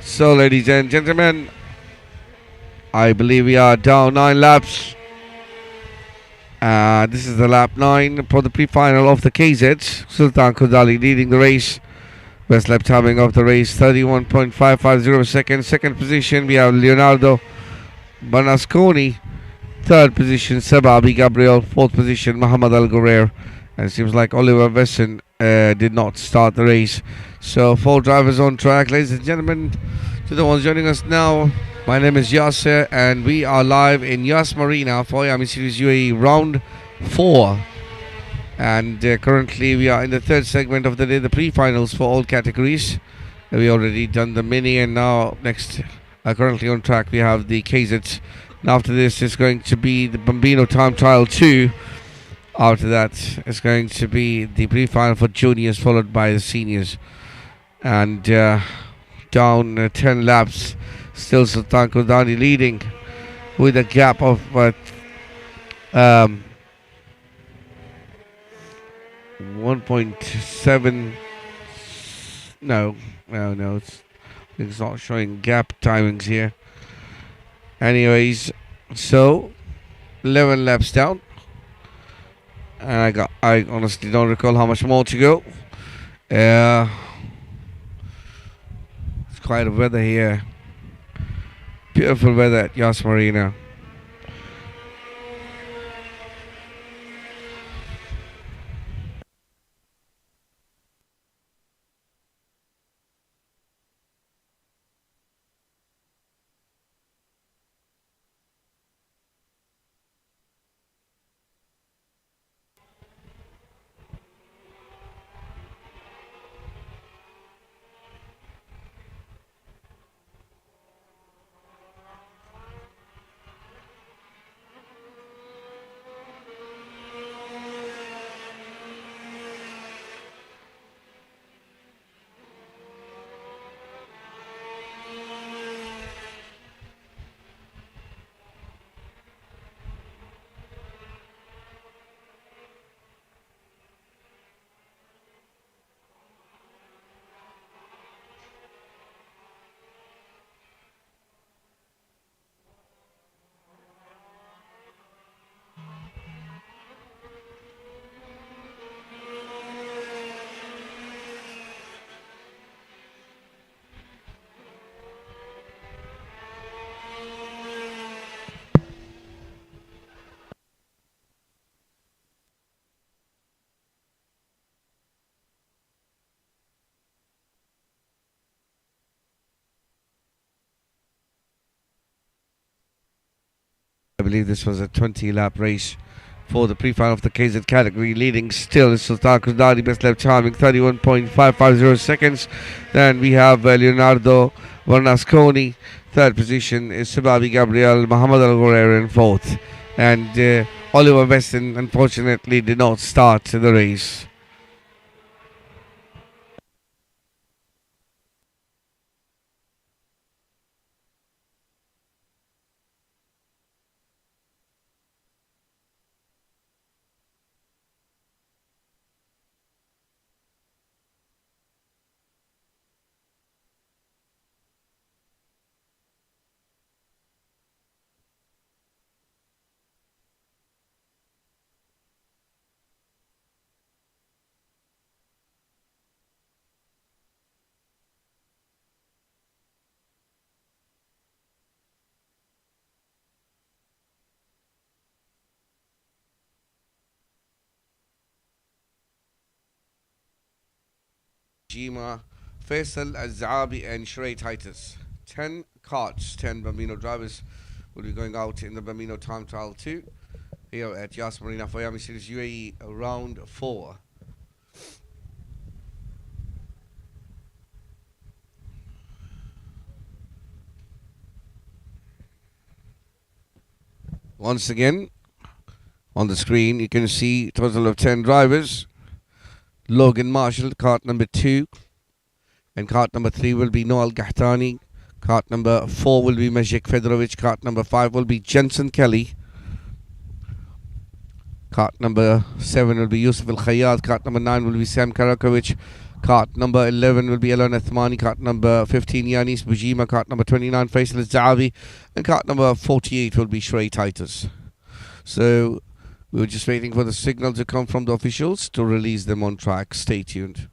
So, ladies and gentlemen, I believe we are down 9 laps. This is the lap 9 for the pre-final of the KZ. Sultan Kudali leading the race. Best lap timing of the race, 31.550 seconds. Second position, we have Leonardo Banasconi. Third position, Sebabi Gabriel. Fourth position, Muhammad Al Gurer. And it seems like Oliver Wesson did not start the race. So 4 drivers on track. Ladies and gentlemen, to the ones joining us now, my name is Yasser and we are live in Yas Marina for IAME Series UAE Round 4. And currently we are in the third segment of the day, the pre-finals for all categories. We already done the mini, and now next, currently on track, we have the KZs. And after this is going to be the Bambino Time Trial 2. After that, it's going to be the pre-final for juniors, followed by the seniors. And down 10 laps, still Sultan Kurdani leading with a gap of 1.7. No, it's not showing gap timings here. Anyways, so 11 laps down, and I honestly don't recall how much more to go. It's quite a weather here. Beautiful weather at Yas Marina. believe this was a 20-lap race for the pre-final of the KZ category. Leading still is Sultan Kudari, best lap timing 31.550 seconds. Then we have Leonardo Varnasconi. Third position is Sababi Gabriel, Muhammad Al Ghurair in fourth. And Oliver Weston unfortunately did not start the race. Jima, Faisal Al-Zaabi and Shrey Titus. 10 carts, 10 Bambino drivers will be going out in the Bambino Time Trial 2 here at Yas Marina for IAME Series UAE Round 4. Once again, on the screen you can see total of 10 drivers. Logan Marshall, cart number 2, and cart number 3 will be Noel Gahtani. Cart number 4 will be Majik Fedorovich. Cart number 5 will be Jensen Kelly. Cart number 7 will be Yusuf Al Khayyad. Cart number 9 will be Sam Karakovic. Cart number 11 will be Elon Athmani. Cart number 15 Yanis Bujima. Cart number 29 Faisal Al-Zaabi. And cart number 48 will be Shrey Titus. So we were just waiting for the signal to come from the officials to release them on track. Stay tuned.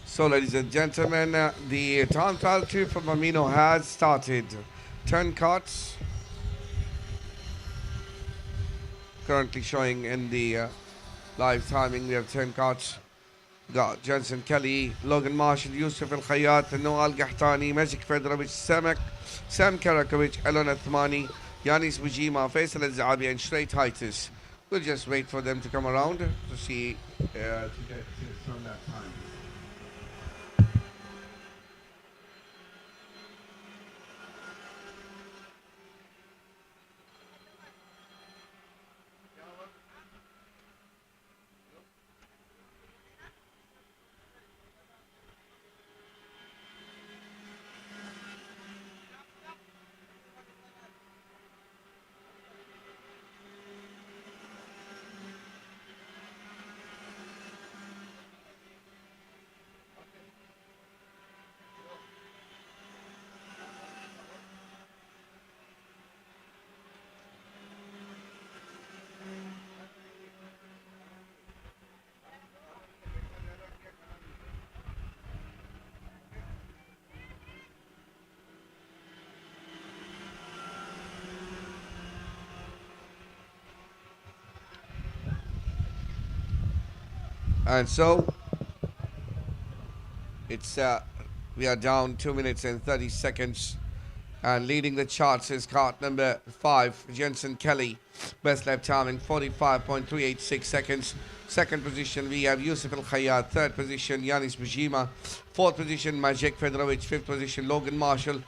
So, ladies and gentlemen, the time trial 2 from Bambino has started. 10 carts currently showing in the live timing. We have 10 carts got Jensen Kelly, Logan Marshall, Yusuf Al Khayat, Noah Al Gahtani, Magic Fedorovich, Sam Karakovic, Elon Athmani, Yanis Bujima, Faisal Al Zahabi, and Shrey Titus. We'll just wait for them to come around to see to get some that time. And so it's we are down 2 minutes and 30 seconds, and leading the charts is cart number 5, Jensen Kelly, best lap time in 45.386 seconds. Second position we have Yusuf Al Khayyat. Third position Yanis Bujima. Fourth position Majek Fedorovich. Fifth position Logan Marshall.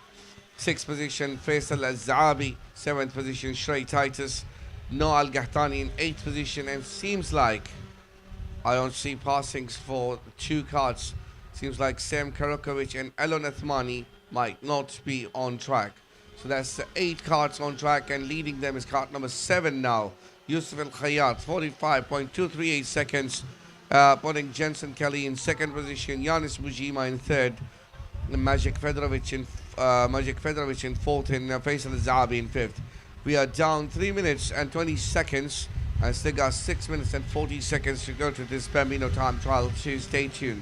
Sixth position Faisal Al Zahabi. Seventh position Shrey Titus. Noah Al Gahtani in eighth position, and seems like I don't see passings for 2 carts. Seems like Sam Karakovic and Elon Athmani might not be on track. So that's 8 carts on track, and leading them is cart number 7 now. Yusuf Al Khayyat, 45.238 seconds, putting Jensen Kelly in second position, Yanis Bujima in third, Magic Fedorovich in fourth, and Faisal Al Zahabi in fifth. We are down 3 minutes and 20 seconds. And still got 6 minutes and 40 seconds to go to this Bambino time trial, so stay tuned.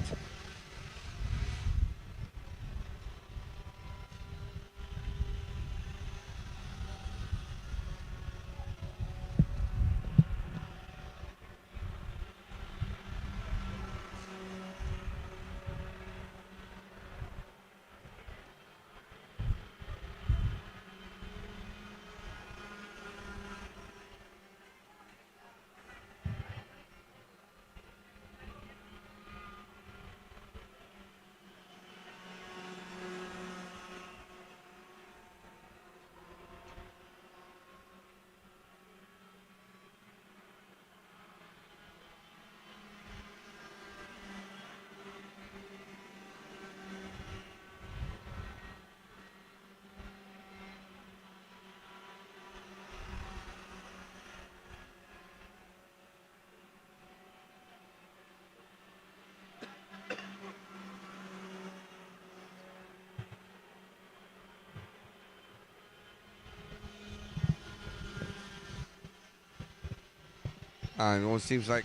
And it seems like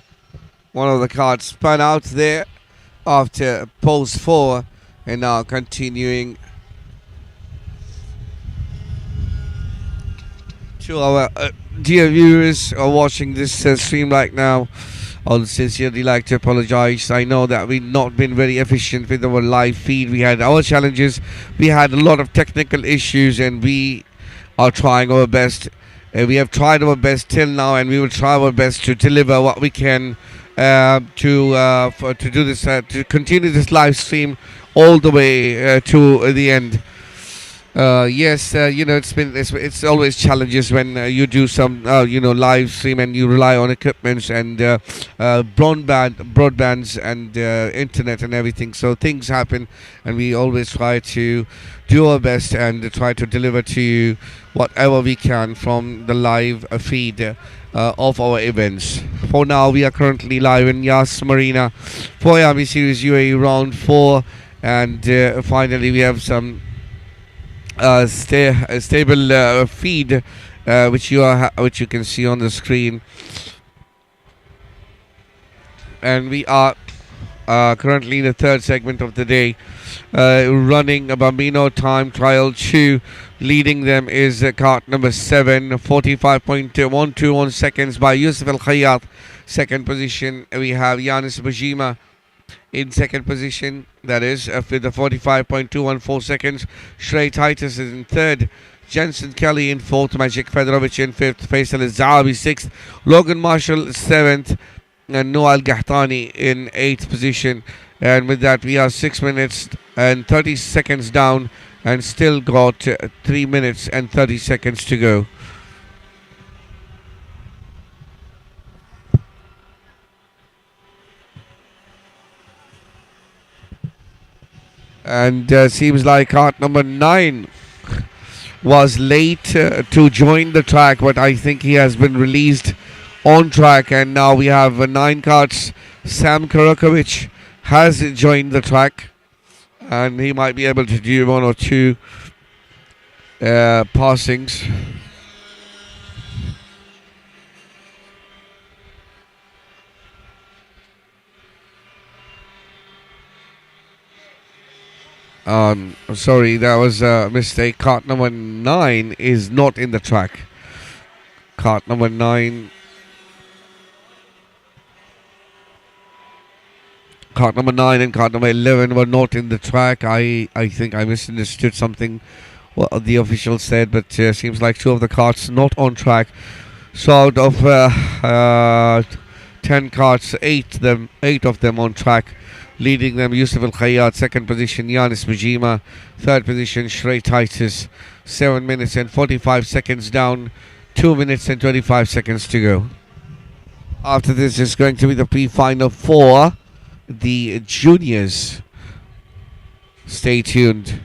one of the cards spun out there after pose 4, and now continuing to our dear viewers who are watching this stream right now. I would sincerely like to apologize. I know that we've not been very efficient with our live feed. We had our challenges, we had a lot of technical issues, and we are trying our best. We have tried our best till now, and we will try our best to deliver what we can to do this, to continue this live stream all the way to the end. Yes, it's always challenges when you do some live stream and you rely on equipments and broadbands and internet and everything. So things happen, and we always try to do our best and try to deliver to you whatever we can from the live feed of our events. For now, we are currently live in Yas Marina for IAME Series UAE Round 4, and finally we have some stable feed which you can see on the screen, and we are currently in the third segment of the day, running a Bambino time trial 2. Leading them is cart number 7, 45.121 seconds by Yusuf Al Khayyat. Second position we have Yanis Bujima, in second position, that is, with the 45.214 seconds. Shrey Titus is in third. Jensen Kelly in fourth. Magic Fedorovich in fifth. Faisal Zahabi sixth. Logan Marshall seventh. And Noel Gahtani in eighth position. And with that, we are 6 minutes and 30 seconds down and still got 3 minutes and 30 seconds to go. And seems like cart number 9 was late to join the track, but I think he has been released on track. And now we have 9 carts. Sam Karakovic has joined the track, and he might be able to do 1 or 2 passings. Sorry, that was a mistake. Cart number 9 is not in the track. Cart number 9. Cart number 9 and cart number 11 were not in the track. I think I misunderstood something what the official said, but seems like 2 of the carts not on track. So out of 10 carts, 8 of them on track. Leading them, Yusuf Al Khayyat, second position, Yanis Majima, third position, Shrey Titus, 7 minutes and 45 seconds down, 2 minutes and 25 seconds to go. After this is going to be the pre-final for the juniors. Stay tuned.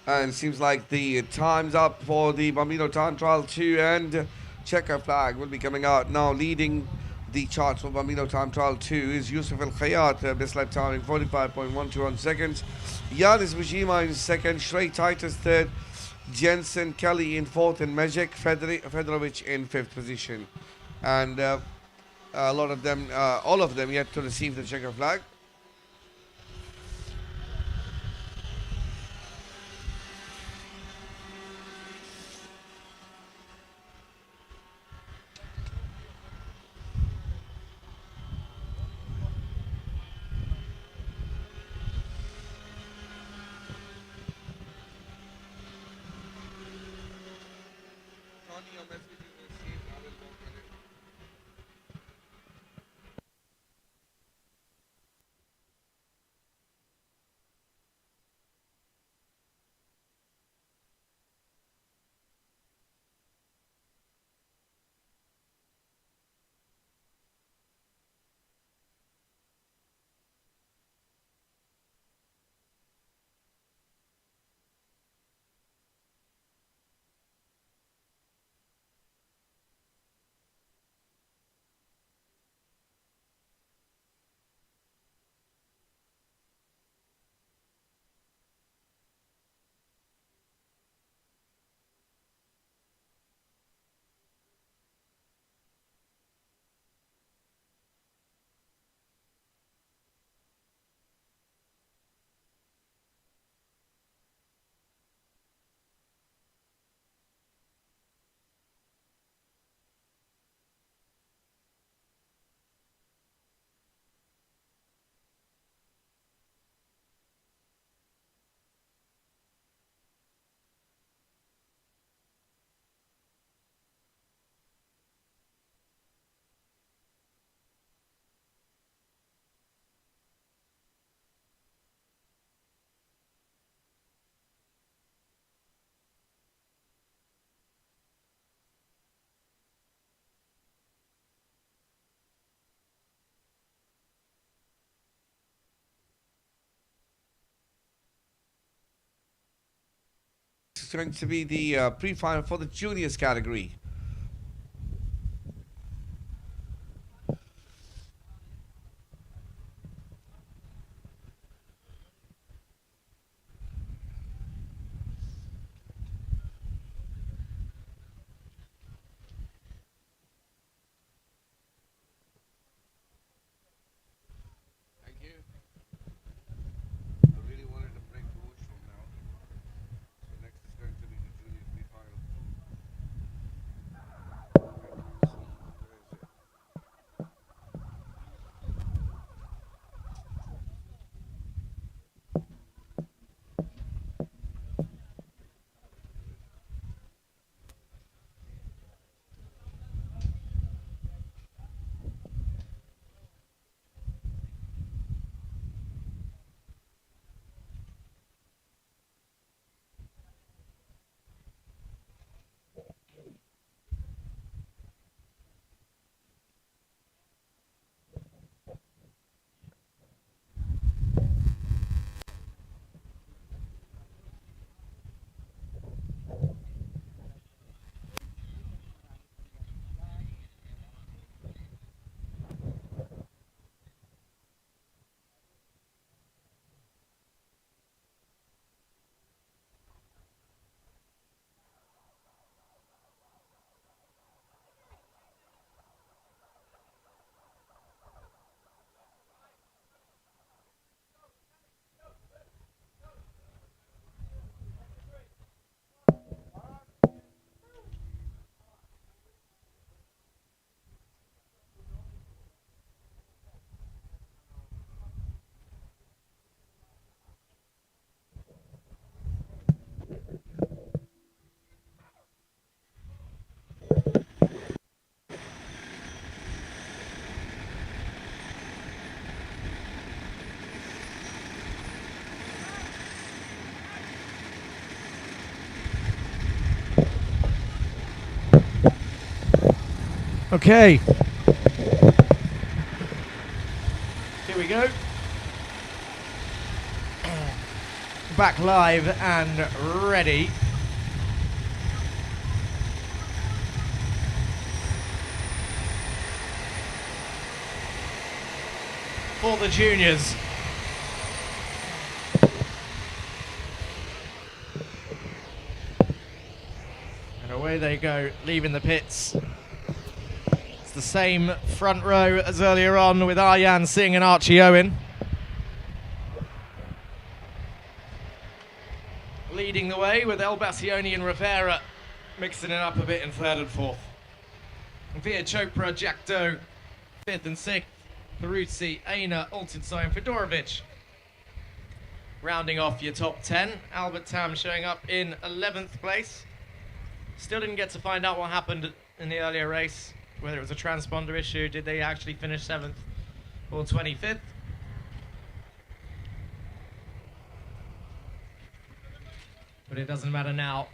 And it seems like the time's up for the Bambino Time Trial 2, and checker flag will be coming out now. Leading the charts for Bambino Time Trial 2 is Yusuf Al Khayyat, best lap time in 45.121 seconds. Yanis Mujima in second, Shrey Titus third, Jensen Kelly in fourth, and Mejek Fedorovich in fifth position. And a lot of them, all of them yet to receive the checker flag. is going to be the pre-final for the juniors category. Okay. Here we go. Back live and ready. For the juniors. And away they go, leaving the pits. It's the same front row as earlier on with Aryan Singh and Archie Owen. Leading the way with El Bassioni and Rivera mixing it up a bit in third and fourth. Via Chopra, Jack Doe, fifth and sixth. Peruzzi, Aina, Oltinsoy and Fedorovic. Rounding off your top 10. Albert Tam showing up in 11th place. Still didn't get to find out what happened in the earlier race. Whether it was a transponder issue, did they actually finish 7th or 25th? But it doesn't matter now.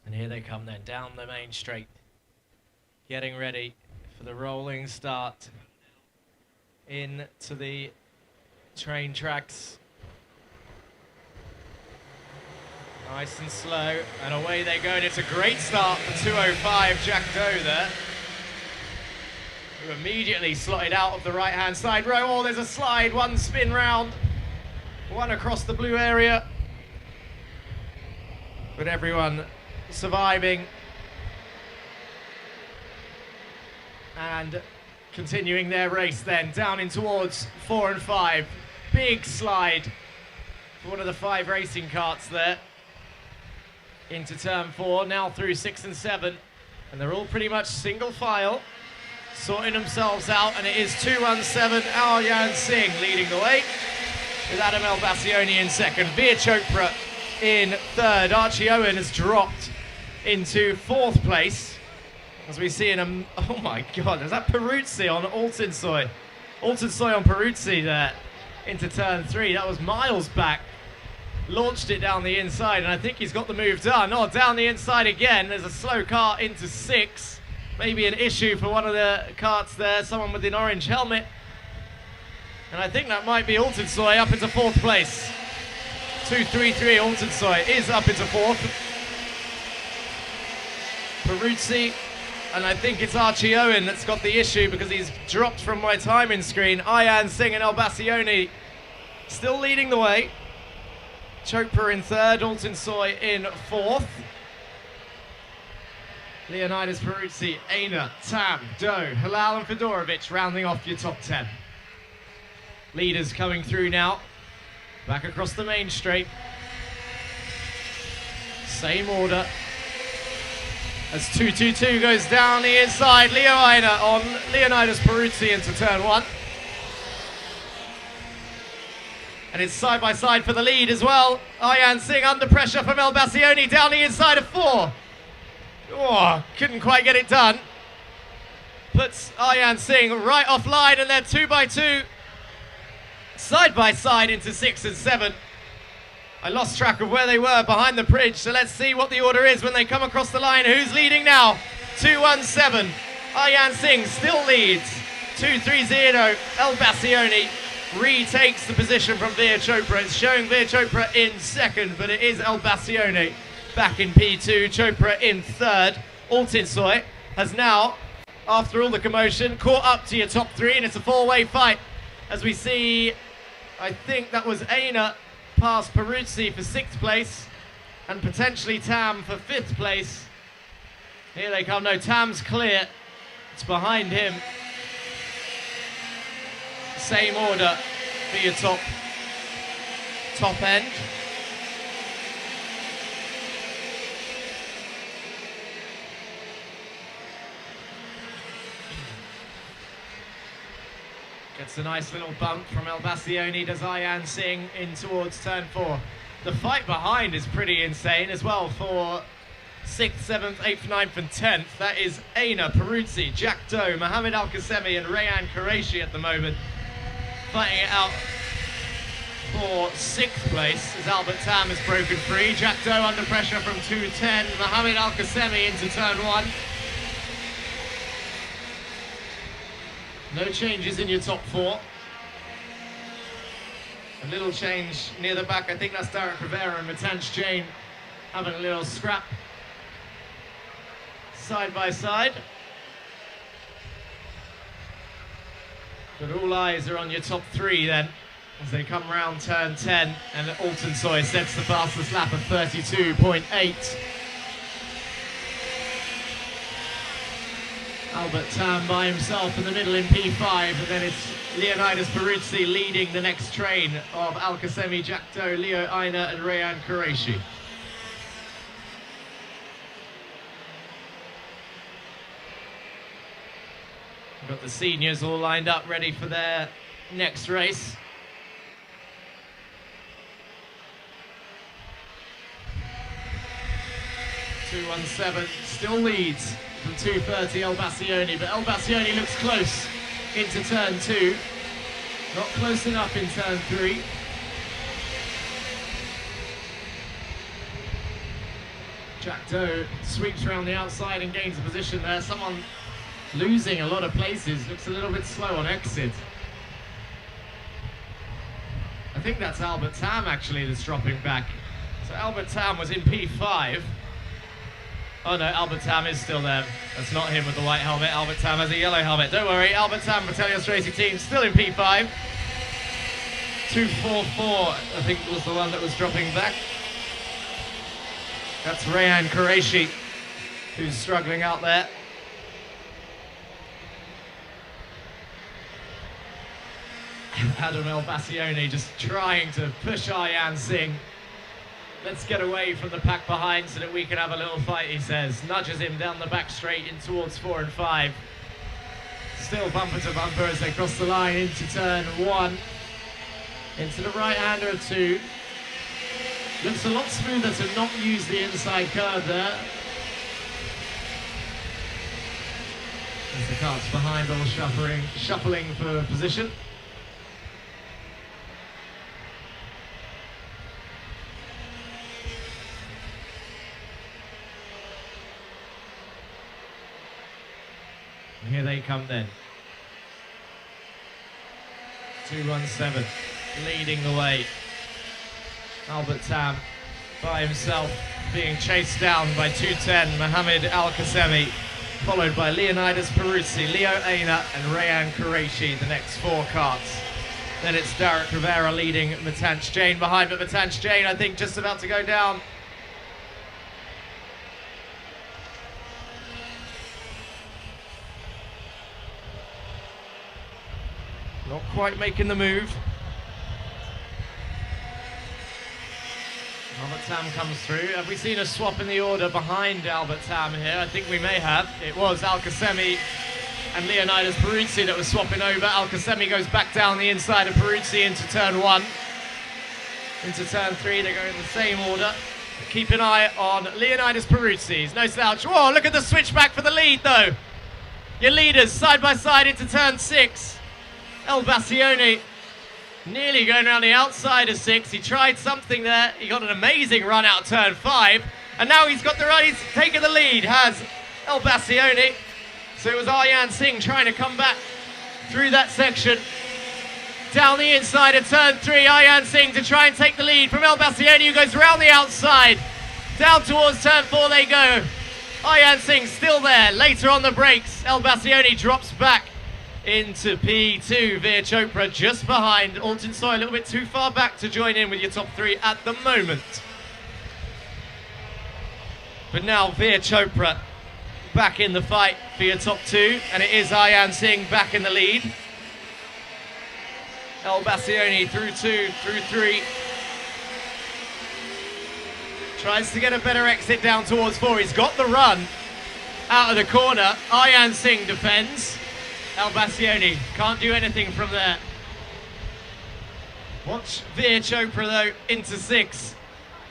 And here they come then, down the main straight. Getting ready for the rolling start into the train tracks. Nice and slow, and away they go, and it's a great start for 205, Jack Doe there. Who immediately slotted out of the right-hand side row. Oh, there's a slide, one spin round, one across the blue area. But everyone surviving and continuing their race then down in towards 4 and 5. Big slide for one of the 5 racing carts there into turn 4, now through 6 and 7, and they're all pretty much single file sorting themselves out, and it is 217 Aryan Singh leading the way with Adam El Bassioni in second, Veer Chopra in third. Archie Owen has dropped into 4th place, as we see in a, oh my god, is that Peruzzi on Oltinsoy? Oltinsoy on Peruzzi there into turn 3. That was miles back. Launched it down the inside, and I think he's got the move done. Oh, down the inside again. There's a slow kart into 6. Maybe an issue for one of the karts there, someone with an orange helmet. And I think that might be Altensoy up into 4th place. 2-3-3, Altensoy is up into 4th. Peruzzi, and I think it's Archie Owen that's got the issue because he's dropped from my timing screen. Ayan Singh and El Bassioni still leading the way. Chopra in 3rd, Altensoy in 4th. Leonidas Peruzzi, Aina, Tam, Doe, Halal and Fedorovic rounding off your top 10. Leaders coming through now. Back across the main straight. Same order. As 2-2-2 goes down the inside, Leo Aina on Leonidas Peruzzi into turn 1. And it's side by side for the lead as well. Ayan Singh under pressure from El Bassioni down the inside of 4. Oh, couldn't quite get it done. Puts Ayan Singh right offline, and then 2x2 side by side into 6 and 7. I lost track of where they were behind the bridge, so let's see what the order is when they come across the line. Who's leading now? 2-1-7. Ayan Singh still leads. 2-3-0. El Bassioni retakes the position from Veer Chopra. It's showing Veer Chopra in 2nd, but it is El Bassioni back in P2. Chopra in 3rd. Altensoy has now, after all the commotion, caught up to your top 3, and it's a 4-way fight. As we see, I think that was Aina past Peruzzi for 6th place, and potentially Tam for 5th place. Here they come. No, Tam's clear. It's behind him. Same order for your top end. Gets a nice little bump from El Bassioni, does Ayan Singh in towards turn 4. The fight behind is pretty insane as well for 6th, 7th, 8th, 9th and 10th. That is Aina, Peruzzi, Jack Doe, Mohamed Al-Qasemi and Rayan Qureshi at the moment. Fighting it out for 6th place as Albert Tam has broken free. Jack Doe under pressure from 210. Mohamed Al-Qasemi into turn 1. No changes in your top 4. A little change near the back. I think that's Derek Rivera and Matanch Jain having a little scrap. Side by side. But all eyes are on your top 3 then, as they come round turn 10, and Altensoy sets the fastest lap of 32.8. Albert Tam by himself in the middle in P5, and then it's Leonidas Peruzzi leading the next train of Al-Qasemi, Jack Doe, Leo Aina and Rayan Qureshi. We've got the seniors all lined up ready for their next race. .217 still leads from 2:30 El Bassioni, but El Bassioni looks close into turn 2. Not close enough in turn 3. Jack Doe sweeps around the outside and gains a position there. Someone losing a lot of places, looks a little bit slow on exit. I think that's Albert Tam actually that's dropping back. So Albert Tam was in P5. Oh no, Albert Tam is still there. That's not him with the white helmet. Albert Tam has a yellow helmet. Don't worry, Albert Tam, Battalios Racing Team, still in P5. 244, I think was the one that was dropping back. That's Rayan Qureshi, who's struggling out there. Adam El Bassioni just trying to push Ayan Singh. Let's get away from the pack behind so that we can have a little fight, he says. Nudges him down the back straight in towards 4 and 5. Still bumper to bumper as they cross the line into turn 1. Into the right-hander of 2. Looks a lot smoother to not use the inside curve there. As the carts behind all shuffling for position. Here they come then. 217 leading the way. Albert Tam by himself being chased down by 210 Mohamed Al-Qasemi, followed by Leonidas Peruzzi, Leo Aina and Rayan Qureshi, the next 4 carts. Then it's Derek Rivera leading Matanch Jain behind, but Matanch Jain I think just about to go down. Not quite making the move. Albert Tam comes through. Have we seen a swap in the order behind Albert Tam here? I think we may have. It was Al-Qasemi and Leonidas Peruzzi that was swapping over. Al-Qasemi goes back down the inside of Peruzzi into turn 1. Into turn 3, they go in the same order. Keep an eye on Leonidas Peruzzi. He's no slouch. Whoa, look at the switchback for the lead though. Your leaders side by side into turn 6. El Bassioni nearly going around the outside of 6. He tried something there. He got an amazing run out turn 5. And now he's got the run. He's taken the lead, has El Bassioni. So it was Aryan Singh trying to come back through that section. Down the inside of turn 3, Aryan Singh to try and take the lead from El Bassioni, who goes round the outside. Down towards turn 4 they go. Aryan Singh still there. Later on the brakes, El Bassioni drops back into P2. Veer Chopra just behind. Alton Soy a little bit too far back to join in with your top 3 at the moment. But now Veer Chopra back in the fight for your top 2, and it is Aryan Singh back in the lead. El Bassioni through 2, through 3. Tries to get a better exit down towards 4. He's got the run out of the corner. Aryan Singh defends. El Bassioni can't do anything from there. Watch Veer Chopra though into 6.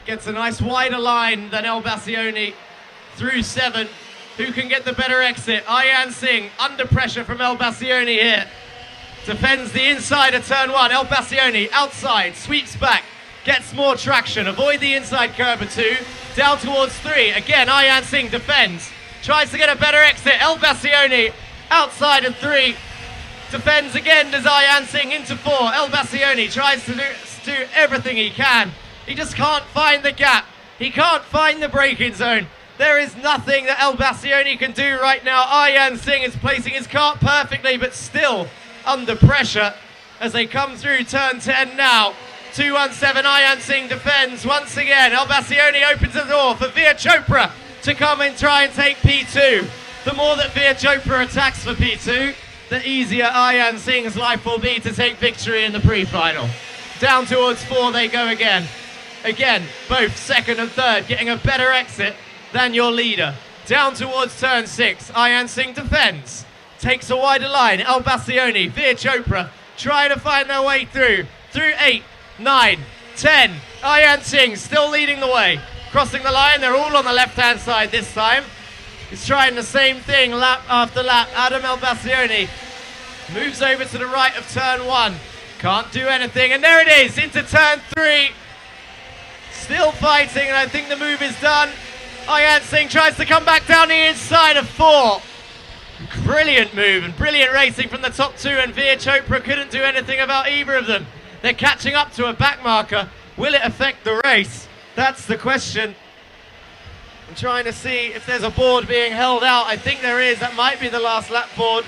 Gets a nice wider line than El Bassioni through 7. Who can get the better exit? Aryan Singh under pressure from El Bassioni here. Defends the inside of turn 1. El Bassioni outside, sweeps back, gets more traction. Avoid the inside curve of 2. Down towards 3. Again, Aryan Singh defends. Tries to get a better exit. El Bassioni outside of 3. Defends again, does Aryan Singh into 4. El Bassioni tries to do everything he can. He just can't find the gap. He can't find the braking zone. There is nothing that El Bassioni can do right now. Aryan Singh is placing his cart perfectly, but still under pressure as they come through turn 10 now. 217, Aryan Singh defends once again. El Bassioni opens the door for Veer Chopra to come and try and take P2. The more that Veer Chopra attacks for P2, the easier Aryan Singh's life will be to take victory in the pre-final. Down towards 4 they go again. Again, both second and third getting a better exit than your leader. Down towards turn 6, Aryan Singh defends. Takes a wider line, El Bassioni, Veer Chopra trying to find their way through. Through 8, 9, 10. Aryan Singh still leading the way. Crossing the line, they're all on the left-hand side this time. He's trying the same thing lap after lap. Adam El Bassioni moves over to the right of turn 1. Can't do anything, and there it is, into turn 3. Still fighting, and I think the move is done. Aryan Singh tries to come back down the inside of 4. Brilliant move and brilliant racing from the top 2, and Veer Chopra couldn't do anything about either of them. They're catching up to a back marker. Will it affect the race? That's the question. I'm trying to see if there's a board being held out. I think there is. That might be the last lap board.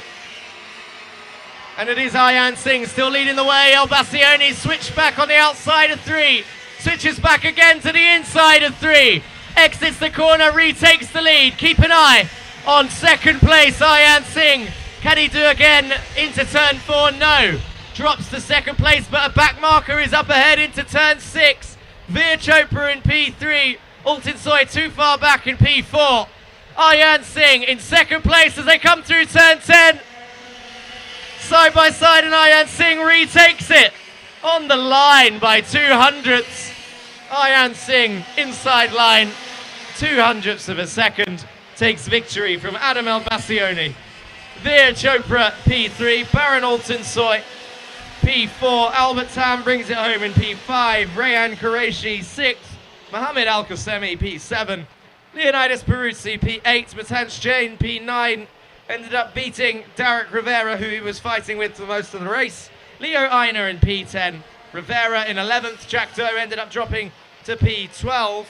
And it is Aryan Singh still leading the way. El Bassioni switched back on the outside of 3. Switches back again to the inside of 3. Exits the corner, retakes the lead. Keep an eye on second place, Aryan Singh. Can he do again into turn 4? No. Drops to second place, but a back marker is up ahead into turn 6. Veer Chopra in P3. Alton Soy too far back in P4. Aryan Singh in second place as they come through turn 10. Side by side, and Aryan Singh retakes it on the line by 200ths. Aryan Singh inside line, 200ths of a second, takes victory from Adam El Bassioni. Veer Chopra P3, Baron Alton Soy P4, Albert Tam brings it home in P5, Rayan Qureshi 6th, Mohamed Al-Qasemi P7, Leonidas Peruzzi P8, Matanch Jain P9, ended up beating Derek Rivera, who he was fighting with for most of the race. Leo Einer in P10, Rivera in 11th. Jack Doe ended up dropping to P12.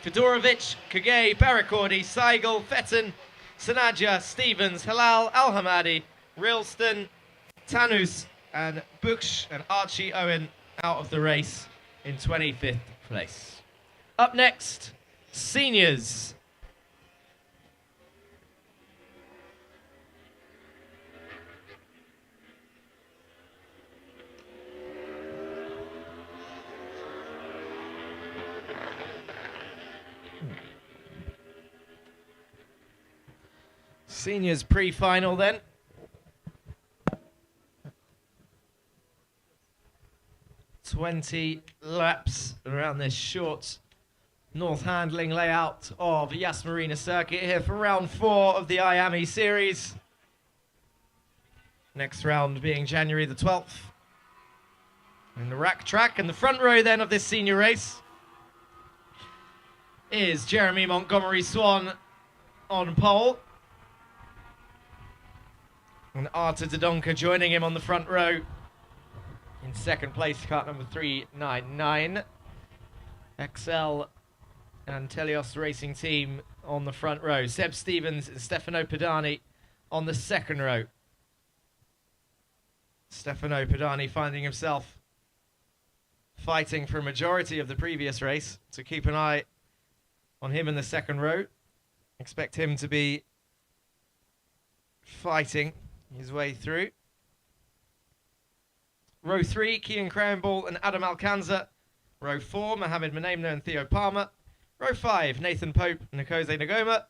Fedorovic, Kage, Barakordi, Seigel, Fetton, Sanaja, Stevens, Halal, Al-Hamadi, Rilston, Tanus, and Bush and Archie Owen out of the race in 25th place. Up next, seniors. Seniors pre-final then. Laps around this short north handling layout of Yas Marina circuit here for round 4 of the IAME series. Next round being January the 12th. In the rack track, and the front row then of this senior race is Jeremy Montgomery Swan on pole. And Arta Dodonka joining him on the front row. In second place, cart number 399. XL and Telios Racing Team on the front row. Seb Stevens and Stefano Padani on the second row. Stefano Padani finding himself fighting for a majority of the previous race, so keep an eye on him in the second row. Expect him to be fighting his way through. Row 3, Kian Cranball and Adam Alcanza. Row 4, Mohamed Menaimna and Theo Palmer. Row 5, Nathan Pope and Nikose Nagoma.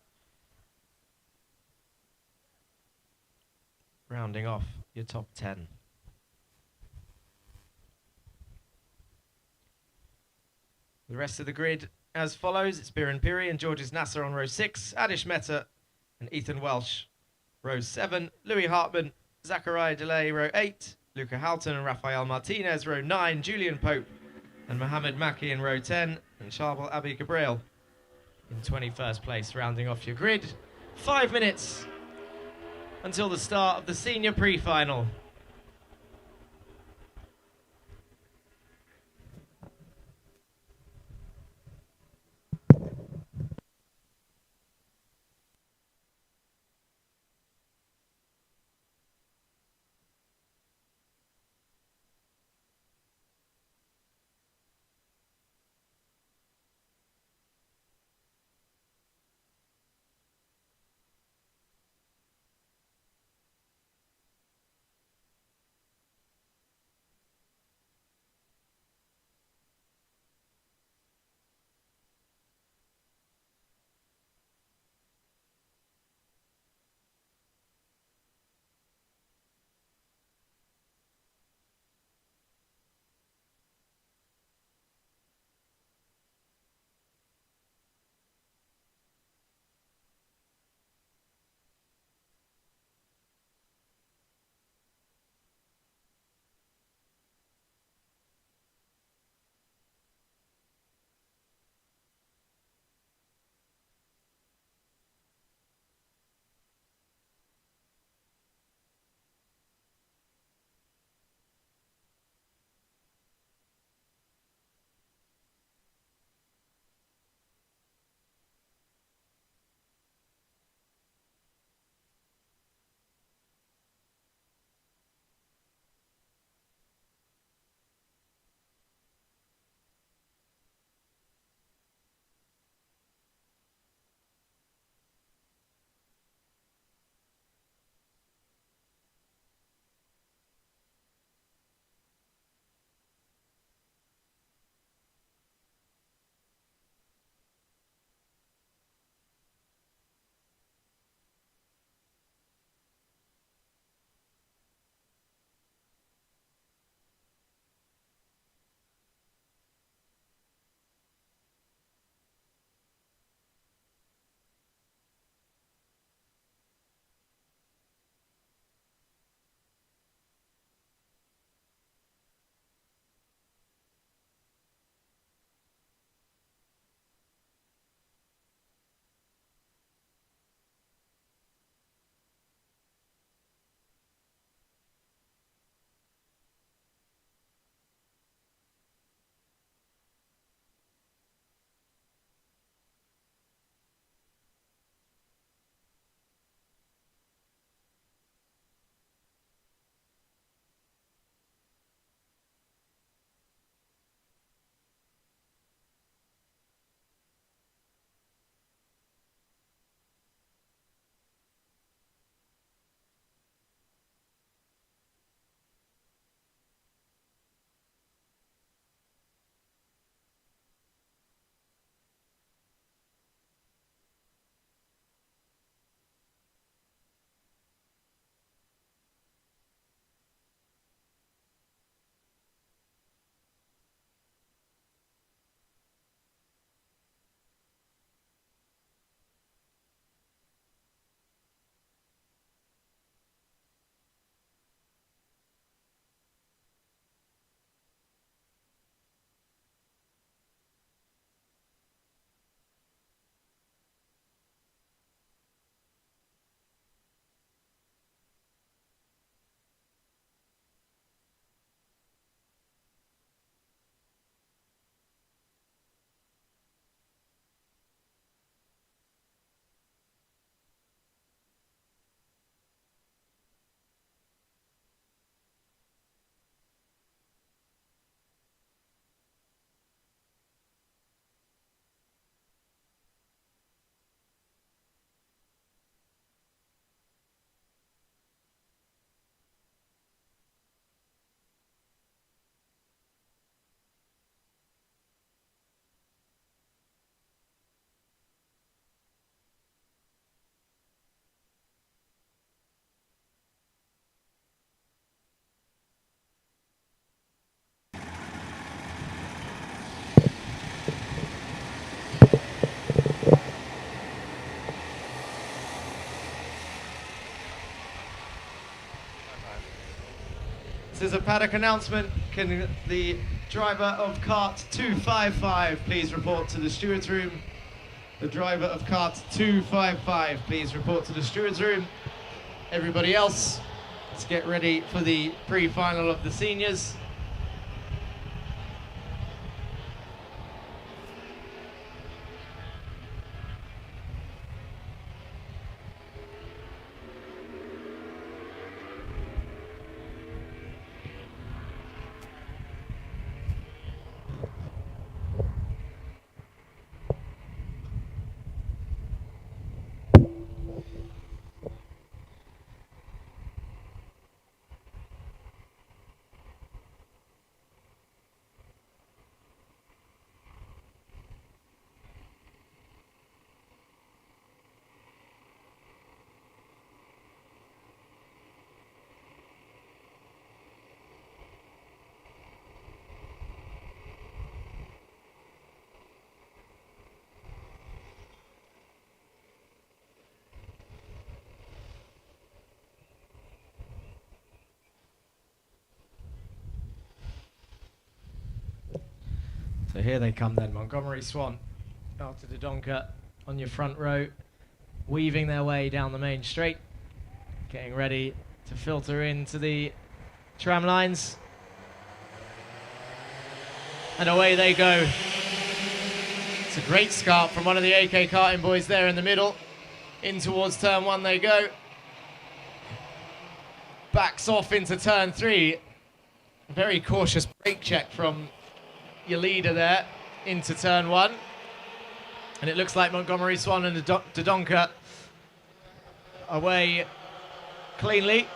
Rounding off your top 10. The rest of the grid as follows. It's Biren Piri and Georges Nasser on row 6. Adish Mehta and Ethan Welsh, row 7. Louis Hartman, Zachariah Delay, row 8. Luca Houghton and Rafael Martinez, row 9. Julian Pope and Mohamed Maki in row 10. And Charbel Abi Gabriel in 21st place, rounding off your grid. 5 minutes until the start of the senior pre-final. a paddock announcement. Can the driver of cart 255 please report to the stewards room? The driver of cart 255 please report to the stewards room. Everybody else, let's get ready for the pre-final of the seniors. So here they come then, Montgomery Swan, after Dodonka on your front row, weaving their way down the main straight, getting ready to filter into the tram lines. And away they go. It's a great start from one of the AK karting boys there in the middle. In towards turn 1 they go. Backs off into turn 3. Very cautious brake check from your leader there into turn 1. And it looks like Montgomery Swan and Dodonka away cleanly,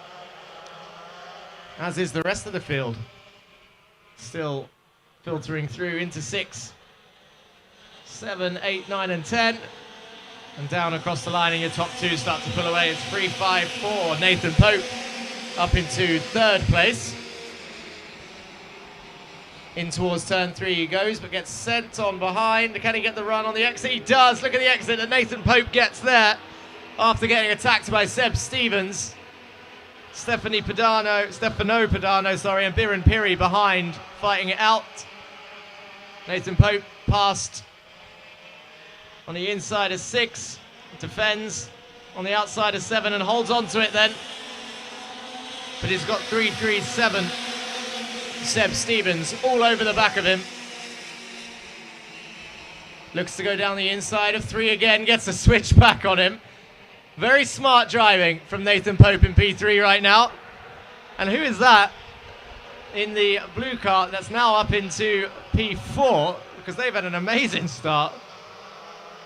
as is the rest of the field. Still filtering through into 6, 7, 8, 9 and 10. And down across the line and your top 2 start to pull away. It's 3, 5, 4. Nathan Pope up into 3rd place. In towards turn 3 he goes, but gets sent on behind. Can he get the run on the exit? He does. Look at the exit that Nathan Pope gets there after getting attacked by Seb Stevens. Stefano Padano, and Biren Piri behind, fighting it out. Nathan Pope passed on the inside of 6, defends on the outside of 7 and holds on to it then. But he's got 3-3-7. Seb Stevens all over the back of him. Looks to go down the inside of 3 again, gets a switch back on him. Very smart driving from Nathan Pope in P3 right now. And who is that in the blue cart that's now up into P4? Because they've had an amazing start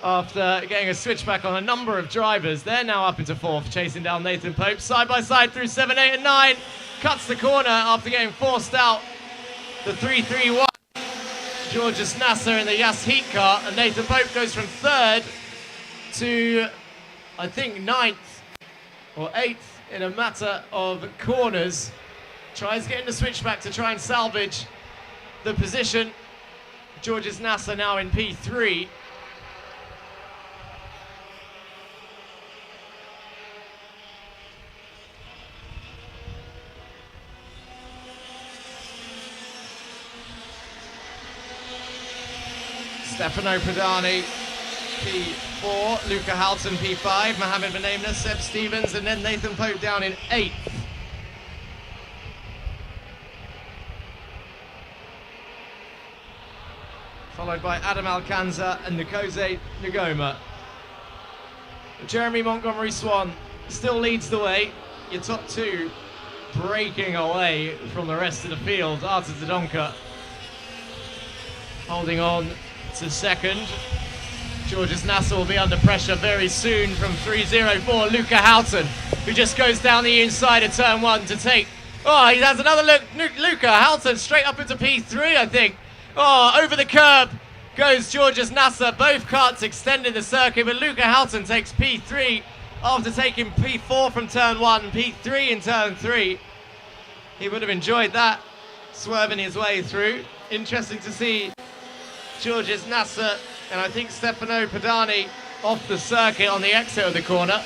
after getting a switch back on a number of drivers. They're now up into 4th, chasing down Nathan Pope. Side by side through 7, 8 and 9. Cuts the corner after getting forced out. The 3-3-1. Georges Nasser in the Yas Heat car, and Nathan Pope goes from 3rd to, I think, 9th or 8th in a matter of corners. Tries getting the switchback to try and salvage the position. Georges Nasser now in P3. Stefano Pradani, P4, Luca Halton, P5, Mohamed Benamna, Seb Stevens, and then Nathan Pope down in 8th. Followed by Adam Alcanza and Nkosi Ngoma. Jeremy Montgomery Swan still leads the way. Your top 2 breaking away from the rest of the field. Arthur Dodonka holding on to 2nd. Georges Nasser will be under pressure very soon from 3-0-4. Luca Houghton, who just goes down the inside of turn 1 to take. Oh, he has another look. Luca Houghton straight up into P3, I think. Oh, over the curb goes Georges Nasser. Both carts extending the circuit, but Luca Houghton takes P3 after taking P4 from turn 1, P3 in turn 3. He would have enjoyed that, swerving his way through. Interesting to see Georges Nasser and I think Stefano Padani off the circuit on the exit of the corner.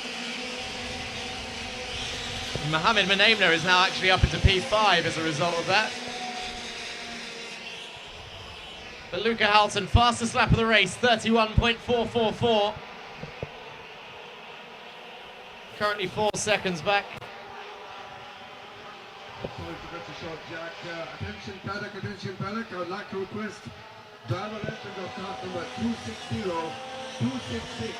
Mohammed Menaimna is now actually up into P5 as a result of that. But Luca Halton, fastest lap of the race, 31.444. Currently 4 seconds back. Sorry to cut you short, Jack. Attention paddock. I would like to request driver entrance of car number 260, 266,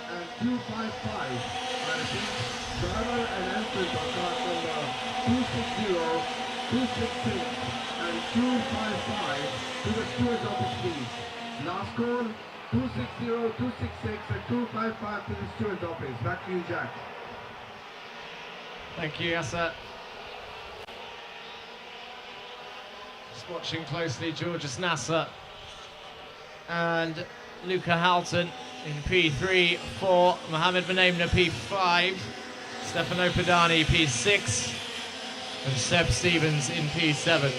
and 255. I repeat, driver and entrance of car number 260, 266, and 255 to the stewards office, please. Last call, 260, 266, and 255 to the stewards office. Back to you, Jack. Thank you, Yasser. Just watching closely Georges Nasser and Luca Halton in P3, 4, Mohammed Menaimna P5, Stefano Pedani P6, and Seb Stevens in P7.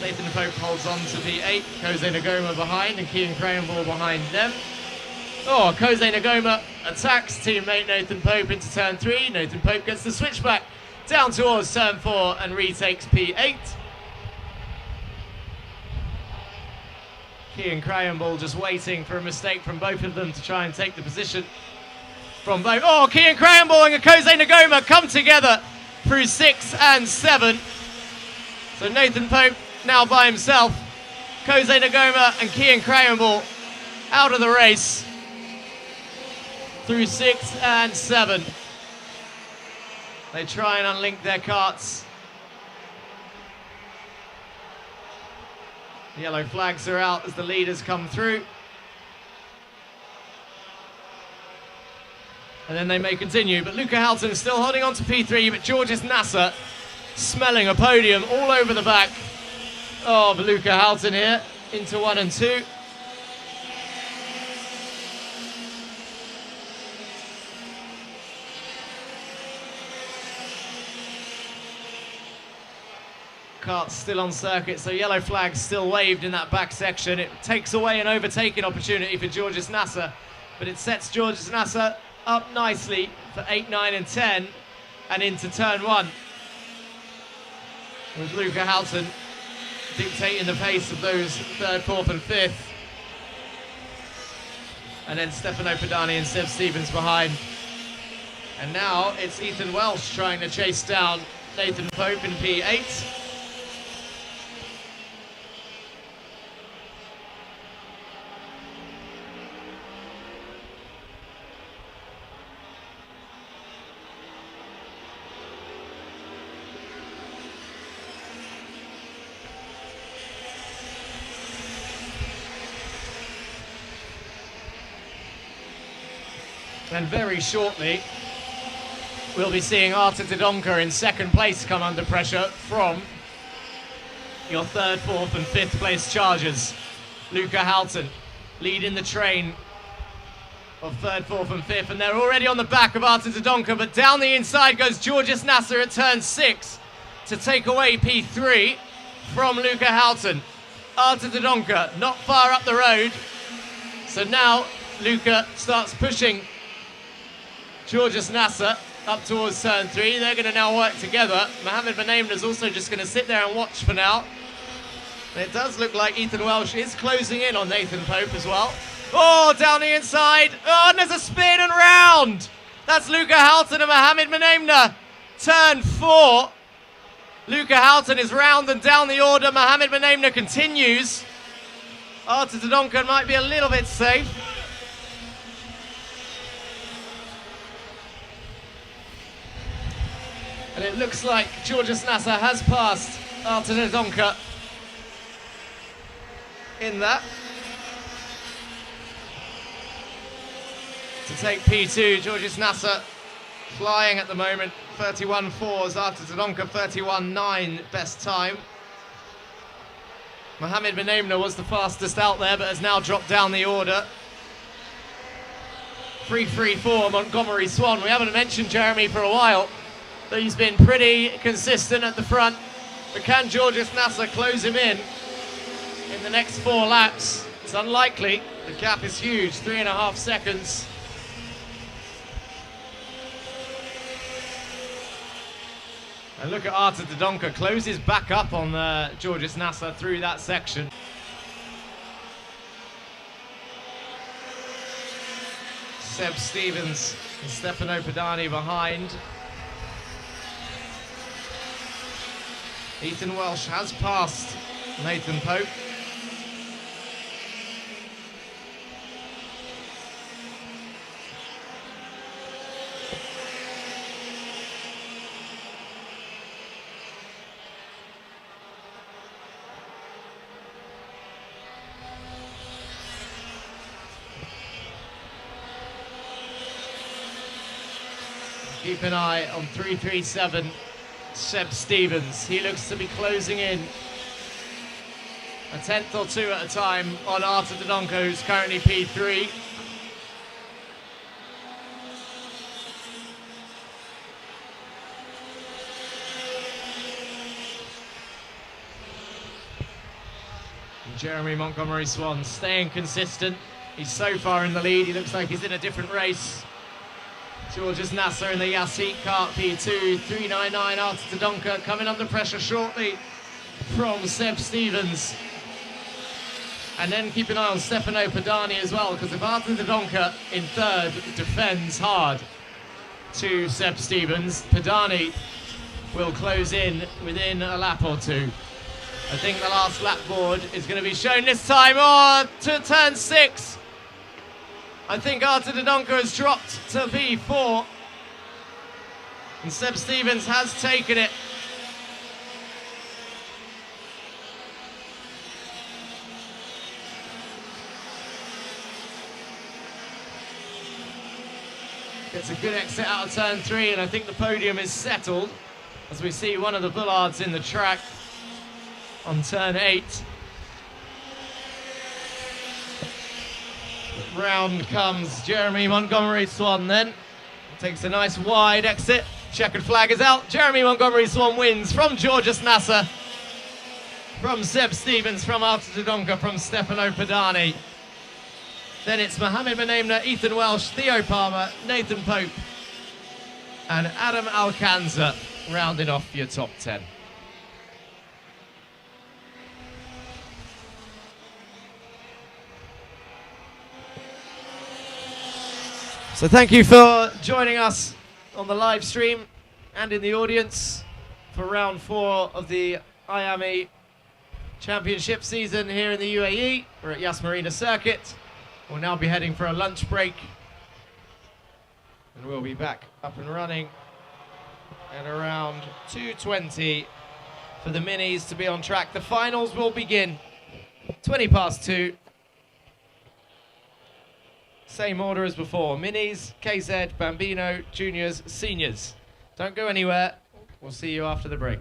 Nathan Pope holds on to P8, Kose Nagoma behind, and Kean Cranball behind them. Oh, Kose Nagoma attacks teammate Nathan Pope into turn 3. Nathan Pope gets the switchback down towards turn 4 and retakes P8. Kean Cranball just waiting for a mistake from both of them to try and take the position from both. Oh, Kean Cranball and Kose Nagoma come together through 6 and 7. So Nathan Pope now by himself. Kose Nagoma and Kean Cranball out of the race through 6 and 7. They try and unlink their carts. The yellow flags are out as the leaders come through. And then they may continue, but Luca Halton is still holding on to P3, but Georges Nasser smelling a podium all over the back of Luca Halton here into 1 and 2. Kart's still on circuit, so yellow flags still waved in that back section. It takes away an overtaking opportunity for Georges Nasser, but it sets Georges Nasser up nicely for 8, 9 and 10 and into turn 1. With Luca Halton dictating the pace of those 3rd, 4th and 5th. And then Stefano Pedani and Seb Stevens behind. And now it's Ethan Welsh trying to chase down Nathan Pope in P8. And very shortly, we'll be seeing Arta Dodonka in 2nd place come under pressure from your 3rd, 4th and 5th place chargers. Luca Halton leading the train of 3rd, 4th and 5th, and they're already on the back of Arta Dodonka, but down the inside goes Georges Nasser at turn 6 to take away P3 from Luca Halton. Arta Dodonka not far up the road, so now Luca starts pushing Georges Nasser up towards turn 3. They're going to now work together. Mohammed Menaimna is also just going to sit there and watch for now. And it does look like Ethan Welsh is closing in on Nathan Pope as well. Oh, down the inside. Oh, and there's a spin and round. That's Luca Halton and Mohammed Menaimna. Turn 4. Luca Halton is round and down the order. Mohammed Menaimna continues. Arta Dodonka might be a little bit safe. And it looks like Georges Nasser has passed Arta Dodonka in that. To take P2, Georges Nasser flying at the moment, 31.4, Arta Dodonka 31.9 best time. Mohammed Menaimna was the fastest out there, but has now dropped down the order. 3.34 Montgomery Swan. We haven't mentioned Jeremy for a while, but he's been pretty consistent at the front. But can Georges Nasser close him in the next 4 laps? It's unlikely. The gap is huge, 3.5 seconds. And look at Arta Dodonka, closes back up on Georges Nasser through that section. Seb Stevens and Stefano Padani behind. Ethan Welsh has passed Nathan Pope. Keep an eye on 337, Seb Stevens. He looks to be closing in a tenth or two at a time on Arta Dodonka, who's currently P3. And Jeremy Montgomery Swan staying consistent. He's so far in the lead, he looks like he's in a different race. Georges Nasser in the Yasik kart P2, 399 Arta Dodonka coming under pressure shortly from Seb Stevens. And then keep an eye on Stefano Padani as well, because if Arta Dodonka in third defends hard to Seb Stevens, Padani will close in within a lap or two. I think the last lap board is going to be shown this time. Oh, to turn 6. I think Arta Dodonka has dropped to P4. And Seb Stevens has taken it. Gets a good exit out of turn 3, and I think the podium is settled as we see one of the bollards in the track on turn 8. Round comes Jeremy Montgomery Swan then. Takes a nice wide exit. Checkered flag is out. Jeremy Montgomery Swan wins from Georges Nasser, from Seb Stevens, from Arta Dodonka, from Stefano Padani. Then it's Mohamed Menemna, Ethan Welsh, Theo Palmer, Nathan Pope, and Adam Alcanza rounding off your top 10. So thank you for joining us on the live stream and in the audience for round 4 of the IAME Championship season here in the UAE. We're at Yas Marina circuit. We'll now be heading for a lunch break, and we'll be back up and running at around 2:20 for the minis to be on track. The finals will begin 20 past 2. Same order as before: minis, KZ, Bambino, juniors, seniors. Don't go anywhere. We'll see you after the break.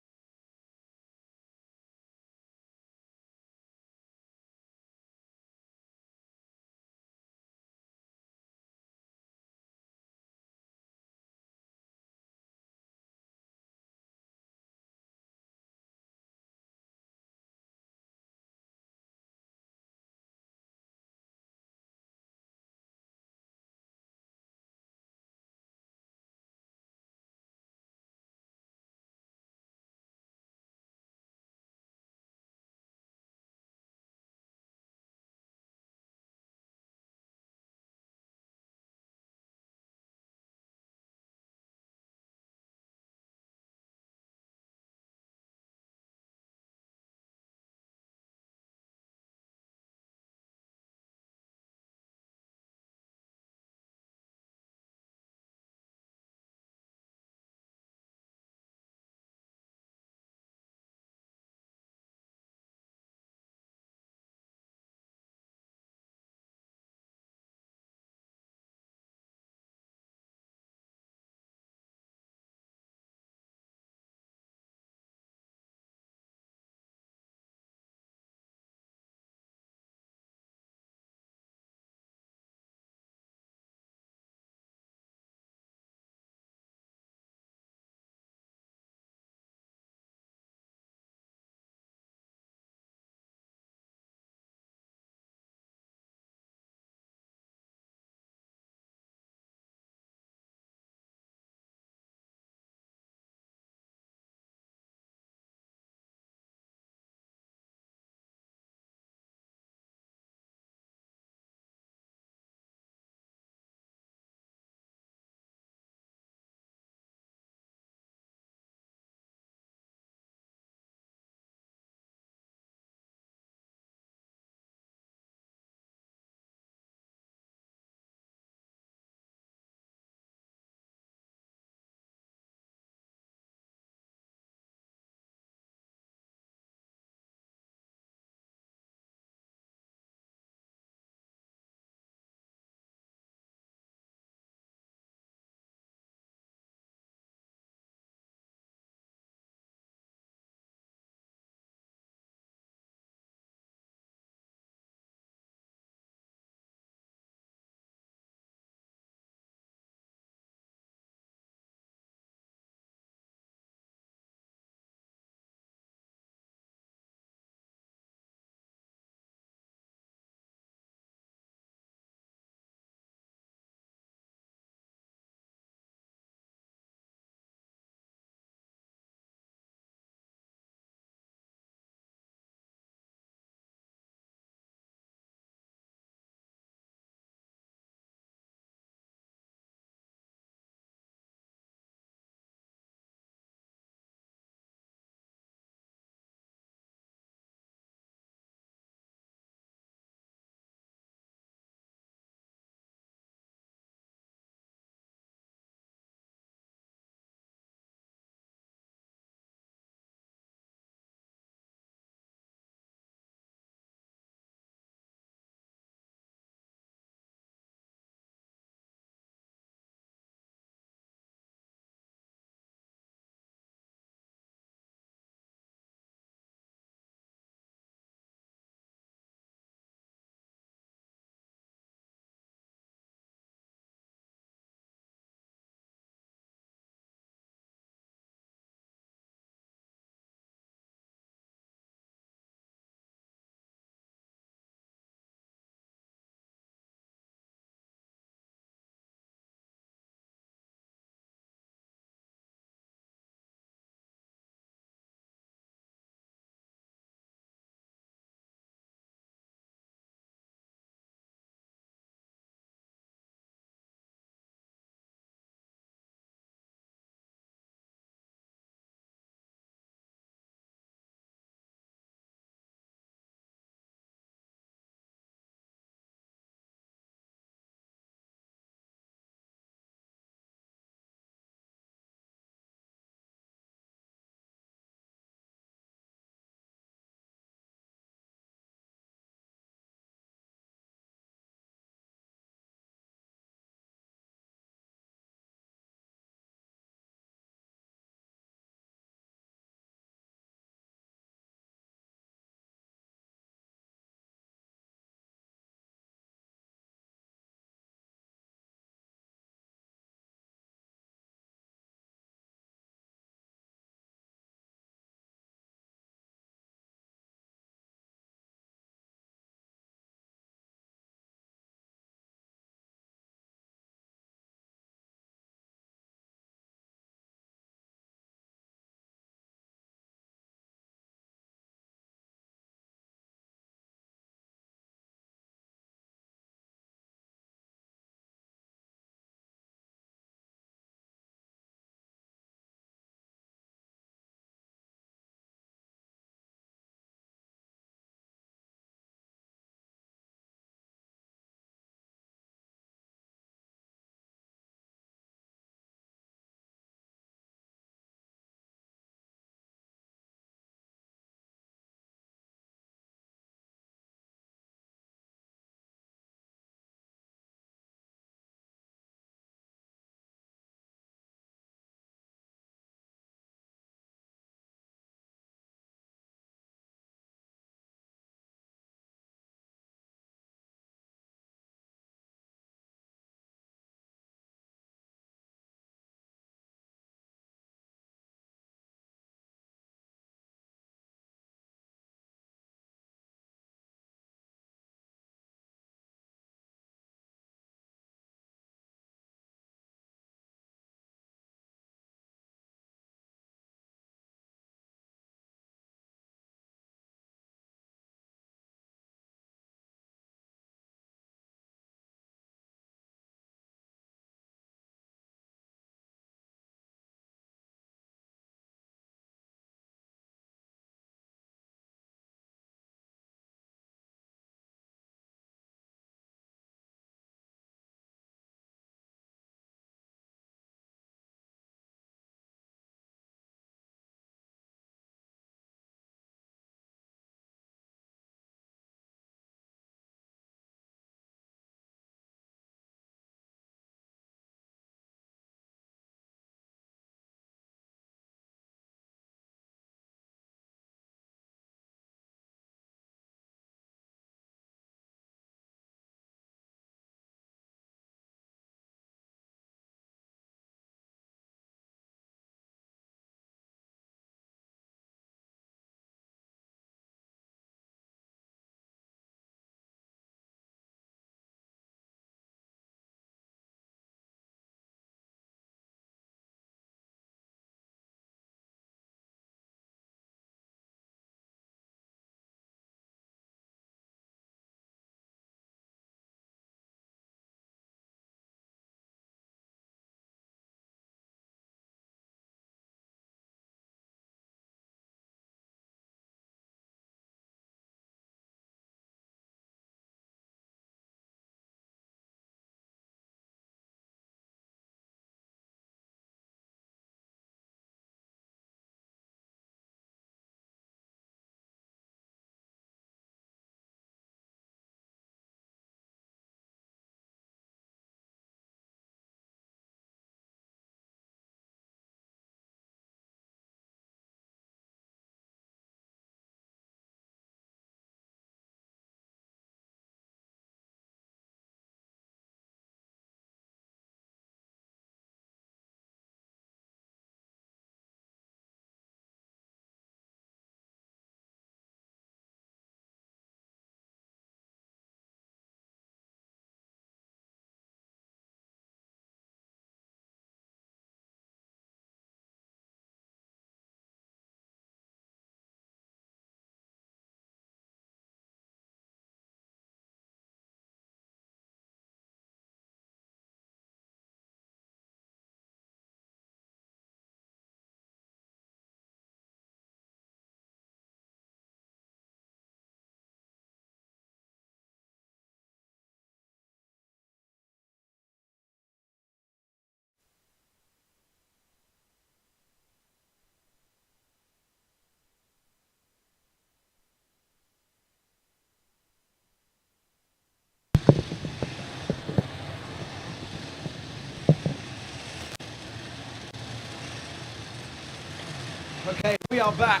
We are back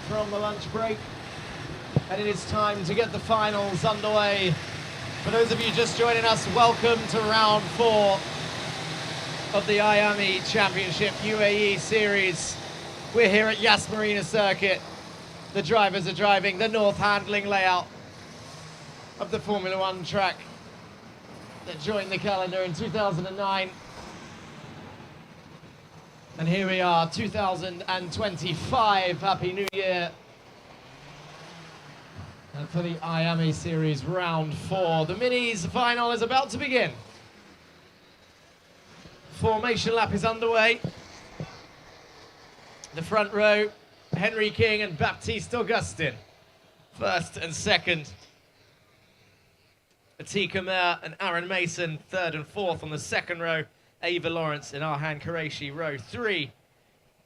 from the lunch break, and it is time to get the finals underway. For those of you just joining us, welcome to round 4 of the IAME Championship UAE Series. We're here at Yas Marina circuit. The drivers are driving the north handling layout of the Formula One track that joined the calendar in 2009. And here we are, 2025. Happy New Year. And for the IAME Series round 4, the minis final is about to begin. Formation lap is underway. The front row, Henry King and Baptiste Augustin, first and second. Atika Mer and Aaron Mason, third and fourth on the second row. Ava Lawrence and Arhan Qureshi, row 3.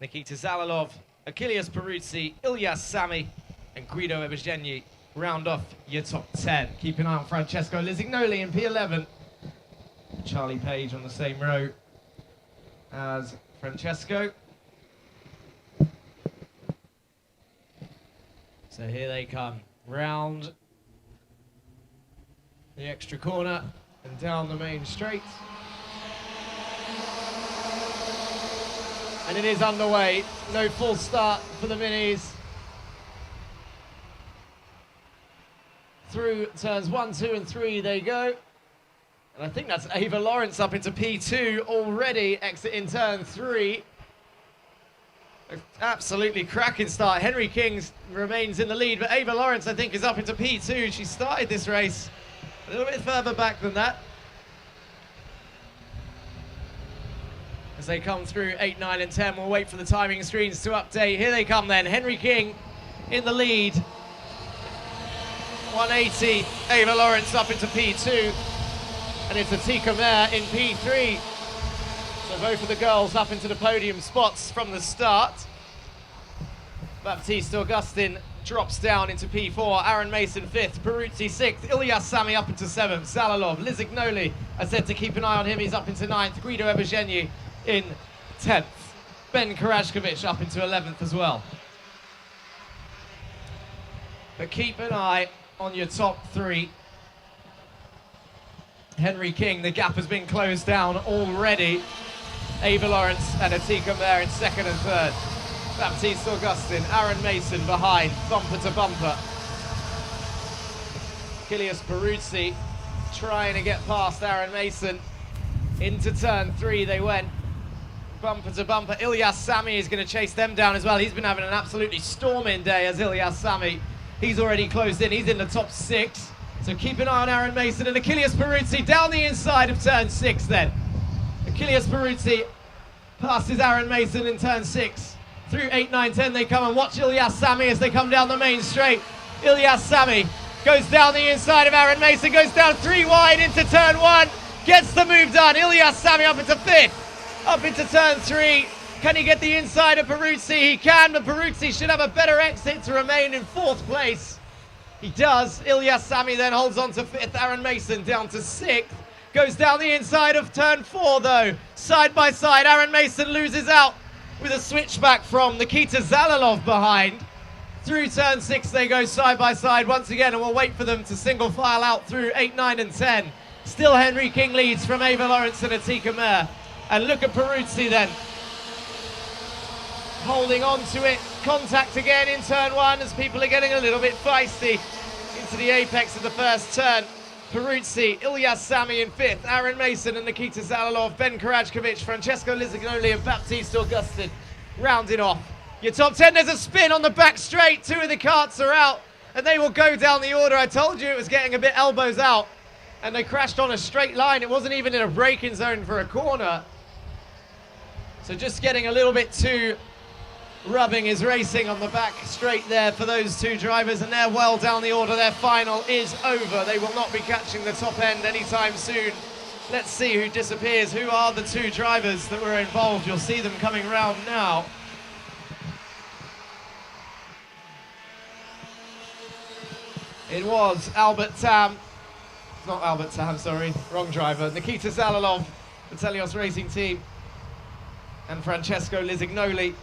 Nikita Zalalov, Achilles Peruzzi, Ilyas Sami, and Guido Ebergenyi round off your top 10. Keep an eye on Francesco Lisignoli in P11. Charlie Page on the same row as Francesco. So here they come, round the extra corner and down the main straight. And it is underway, no full start for the minis. Through turns 1, 2 and 3 they go. And I think that's Ava Lawrence up into P2 already, exiting turn 3. Absolutely cracking start. Henry King remains in the lead, but Ava Lawrence, I think, is up into P2. She started this race a little bit further back than that. As they come through 8, 9 and 10, we'll wait for the timing screens to update. Here they come then. Henry King in the lead. 180. Ava Lawrence up into P2. And it's Atika Mer in P3. So both of the girls up into the podium spots from the start. Baptiste Augustin drops down into P4. Aaron Mason 5th. Peruzzi 6th. Ilyas Sami up into 7th. Zalalov, Lisignoli, I said to keep an eye on him. He's up into 9th. Guido Ebergenyi in 10th. Ben Karajkovic up into 11th as well. But keep an eye on your top 3. Henry King, the gap has been closed down already. Ava Lawrence and Atika Mer in 2nd and 3rd. Baptiste Augustin, Aaron Mason behind, bumper to bumper. Achilles Peruzzi trying to get past Aaron Mason. Into turn 3 they went, bumper to bumper. Ilyas Sami is going to chase them down as well. He's been having an absolutely storming day as Ilyas Sami. He's already closed in, he's in the top 6. So keep an eye on Aaron Mason and Achilles Peruzzi down the inside of turn 6 then. Achilles Peruzzi passes Aaron Mason in turn 6. Through 8, 9, 10 they come, and watch Ilyas Sami as they come down the main straight. Ilyas Sami goes down the inside of Aaron Mason, goes down 3 wide into turn 1, gets the move done. Ilyas Sami up into 5th, up into turn 3. Can he get the inside of Peruzzi? He can, but Peruzzi should have a better exit to remain in 4th place. He does. Ilyas Sami then holds on to 5th. Aaron Mason down to 6th. Goes down the inside of turn 4 though. Side by side, Aaron Mason loses out with a switchback from Nikita Zalalov behind. Through turn 6 they go side by side once again, and we'll wait for them to single file out through 8, 9 and 10. Still Henry King leads from Ava Lawrence and Atika Mer. And look at Peruzzi then. Holding on to it. Contact again in turn 1 as people are getting a little bit feisty into the apex of the first turn. Peruzzi, Ilyas Sami in 5th, Aaron Mason and Nikita Zalalov, Ben Karajkovic, Francesco Lisignoli and Baptiste Augustin rounding off your top 10. There's a spin on the back straight. 2 of the carts are out and they will go down the order. I told you it was getting a bit elbows out and they crashed on a straight line. It wasn't even in a braking zone for a corner. So just getting a little bit too rubbing his racing on the back straight there for those 2 drivers, and they're well down the order. Their final is over. They will not be catching the top end anytime soon. Let's see who disappears. Who are the 2 drivers that were involved? You'll see them coming round now. It was Albert Tam. Not Albert Tam, sorry. Wrong driver. Nikita Zalalov, the Telios Racing Team, and Francesco Lisignoli.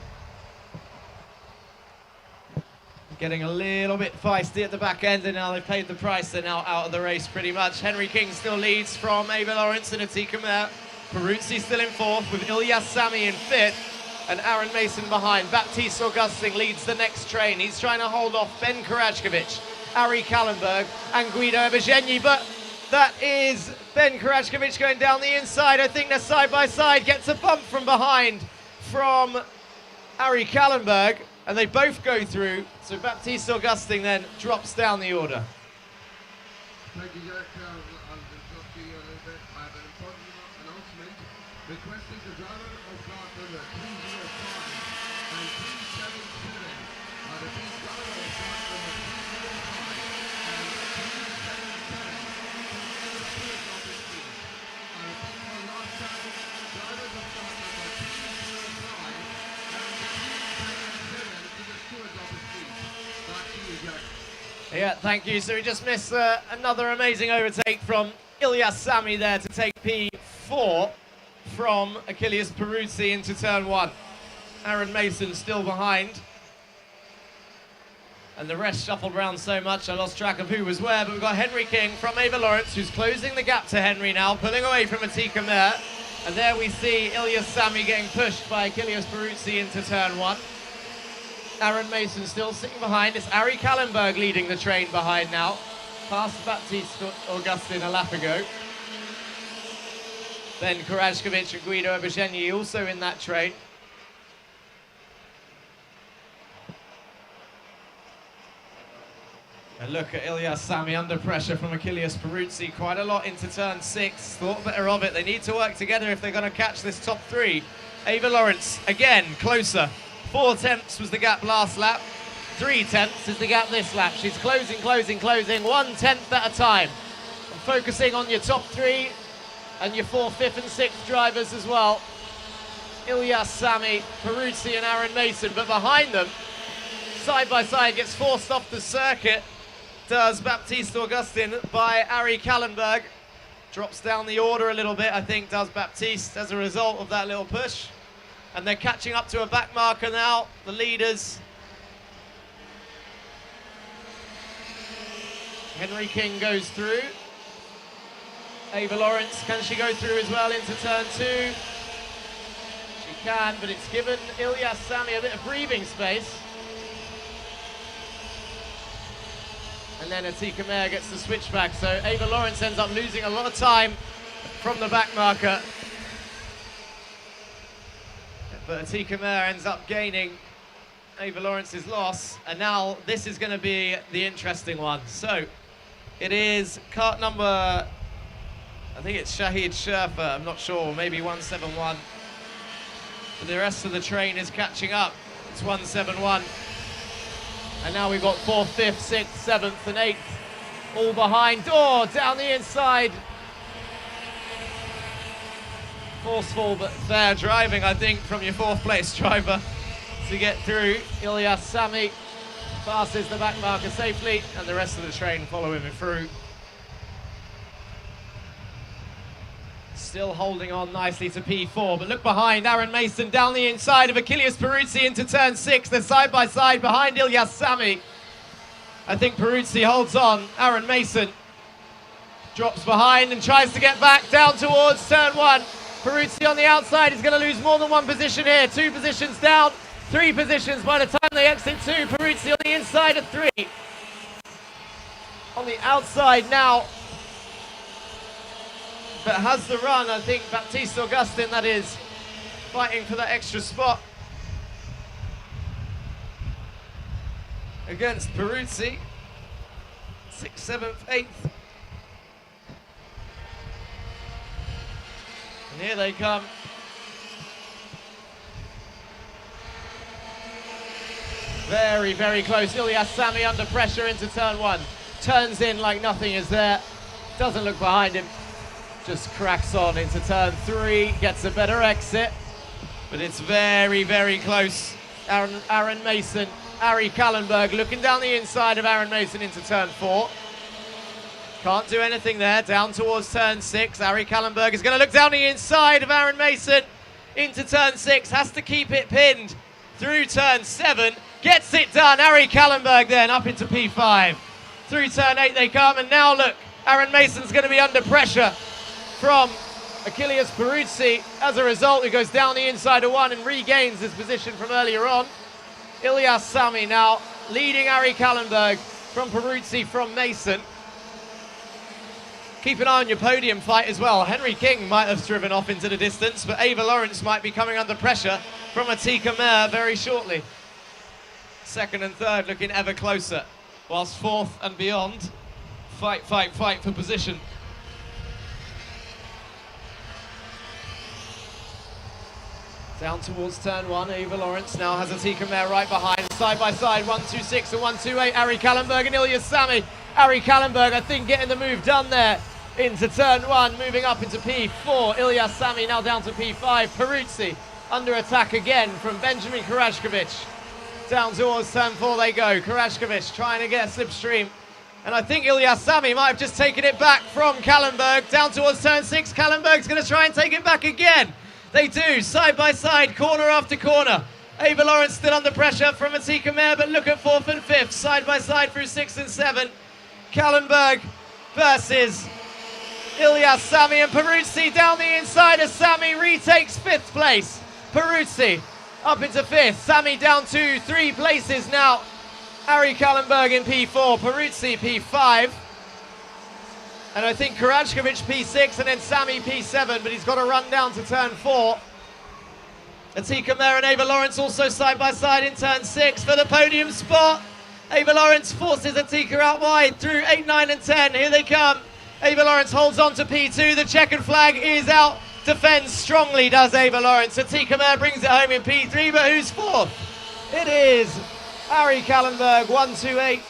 getting a little bit feisty at the back end, and now they've paid the price. They're now out of the race pretty much. Henry King still leads from Ava Lawrence and Atika Mer. Peruzzi still in fourth with Ilyas Sami in fifth and Aaron Mason behind. Baptiste Augustin leads the next train. He's trying to hold off Ben Karajkovic, Ari Kallenberg and Guido Ebergenyi, but that is Ben Karajkovic going down the inside. I think they're side by side, gets a bump from behind from Ari Kallenberg, and they both go through. So Baptiste Augustin then drops down the order. Thank you, Jack. I'll interrupt you a little bit. I have an important announcement requesting the driver of car number 305 and 377 are the two driver of car number 305 and 377 to the stewards office, please. I repeat for the last time, drivers of car number 305 and 377 to the stewards office, please. Back to you, Jack. Yeah, thank you. So we just missed another amazing overtake from Ilyas Sami there to take P4 from Achilles Peruzzi into turn one. Aaron Mason still behind. And the rest shuffled around so much I lost track of who was where, but we've got Henry King from Ava Lawrence who's closing the gap to Henry now, pulling away from Atika Mer. And there we see Ilyas Sami getting pushed by Achilles Peruzzi into turn one. Aaron Mason still sitting behind. It's Ari Kallenberg leading the train behind now. Past Baptiste Augustin a lap ago. Ben Karajkovic and Guido Ebergenyi also in that train. And look at Ilyas Sami under pressure from Achilles Peruzzi. Quite a lot into turn six. Thought better of it. They need to work together if they're going to catch this top three. Ava Lawrence again closer. 4 tenths was the gap last lap. 3 tenths is the gap this lap. She's closing, 1 tenth at a time. And focusing on your top three and your 4th, 5th and 6th drivers as well. Ilyas Sami, Peruzzi and Aaron Mason. But behind them, side by side, gets forced off the circuit, does Baptiste Augustin by Ari Kallenberg. Drops down the order a little bit, I think, does Baptiste as a result of that little push. And they're catching up to a back marker now, the leaders. Henry King goes through. Ava Lawrence, can she go through as well into turn two? She can, but it's given Ilyas Sami a bit of breathing space. And then Atika Mer gets the switchback, so Ava Lawrence ends up losing a lot of time from the back marker. But Atika Mer ends up gaining Ava Lawrence's loss, and now this is going to be the interesting one. So it is cart number, I think it's Shahid Sherfa, I'm not sure, maybe 171. But the rest of the train is catching up. It's 171. And now we've got 4th, 5th, 6th, 7th and 8th all behind. Oh, down the inside. Forceful but fair driving, I think, from your 4th place driver to get through. Ilyas Sami passes the back marker safely, and the rest of the train following him through. Still holding on nicely to P4, but look behind, Aaron Mason down the inside of Achilles Peruzzi into turn 6. They're side by side behind Ilyas Sami. I think Peruzzi holds on. Aaron Mason drops behind and tries to get back down towards turn 1. Peruzzi on the outside is going to lose more than 1 position here. 2 positions down, 3 positions by the time they exit 2. Peruzzi on the inside of 3. On the outside now, but has the run, I think, Baptiste Augustin, that is, fighting for that extra spot against Peruzzi. 6th, 7th, 8th. And here they come. Very, very close. Ilyas Sami under pressure into turn 1. Turns in like nothing is there. Doesn't look behind him. Just cracks on into turn 3. Gets a better exit. But it's very, very close. Aaron Mason, Ari Kallenberg looking down the inside of Aaron Mason into turn 4. Can't do anything there, down towards turn 6. Ari Kallenberg is going to look down the inside of Aaron Mason into turn 6. Has to keep it pinned through turn 7. Gets it done. Ari Kallenberg then up into P5. Through turn 8 they come, and now look, Aaron Mason's going to be under pressure from Achilles Peruzzi. As a result, he goes down the inside of 1 and regains his position from earlier on. Ilyas Sami now leading Ari Kallenberg from Peruzzi from Mason. Keep an eye on your podium fight as well. Henry King might have driven off into the distance, but Ava Lawrence might be coming under pressure from Atika Mer very shortly. Second and third looking ever closer, whilst fourth and beyond fight for position. Down towards turn 1, Ava Lawrence now has Atika Mer right behind, side by side, 1-2-6 and 1-2-8, Ari Kallenberg and Ilyas Sami. Ari Kallenberg, I think, getting the move done there into turn 1, moving up into P4. Ilyas Sami now down to P5. Peruzzi under attack again from Benjamin Karashkovic. Down towards turn 4 they go. Karashkovic trying to get slipstream. And I think Ilyas Sami might have just taken it back from Kallenberg. Down towards turn 6, Kallenberg's going to try and take it back again. They do, side by side, corner after corner. Ava Lawrence still under pressure from Atika Mer, but look at 4th and 5th, side by side through 6 and 7. Kallenberg versus Ilyas Sami, and Peruzzi down the inside as Sami retakes 5th place. Peruzzi up into 5th, Sami down to 3 places now. Ari Kallenberg in P4, Peruzzi P5. And I think Karashkovic P6 and then Sami P7, but he's got to run down to turn 4. Atika Mer and Ava Lawrence also side by side in turn 6 for the podium spot. Ava Lawrence forces Atika out wide through 8, 9 and 10. Here they come. Ava Lawrence holds on to P2. The checkered flag is out. Defends strongly, does Ava Lawrence. Atika Mer brings it home in P3, but who's 4th? It is Ari Kallenberg, 1-2-8.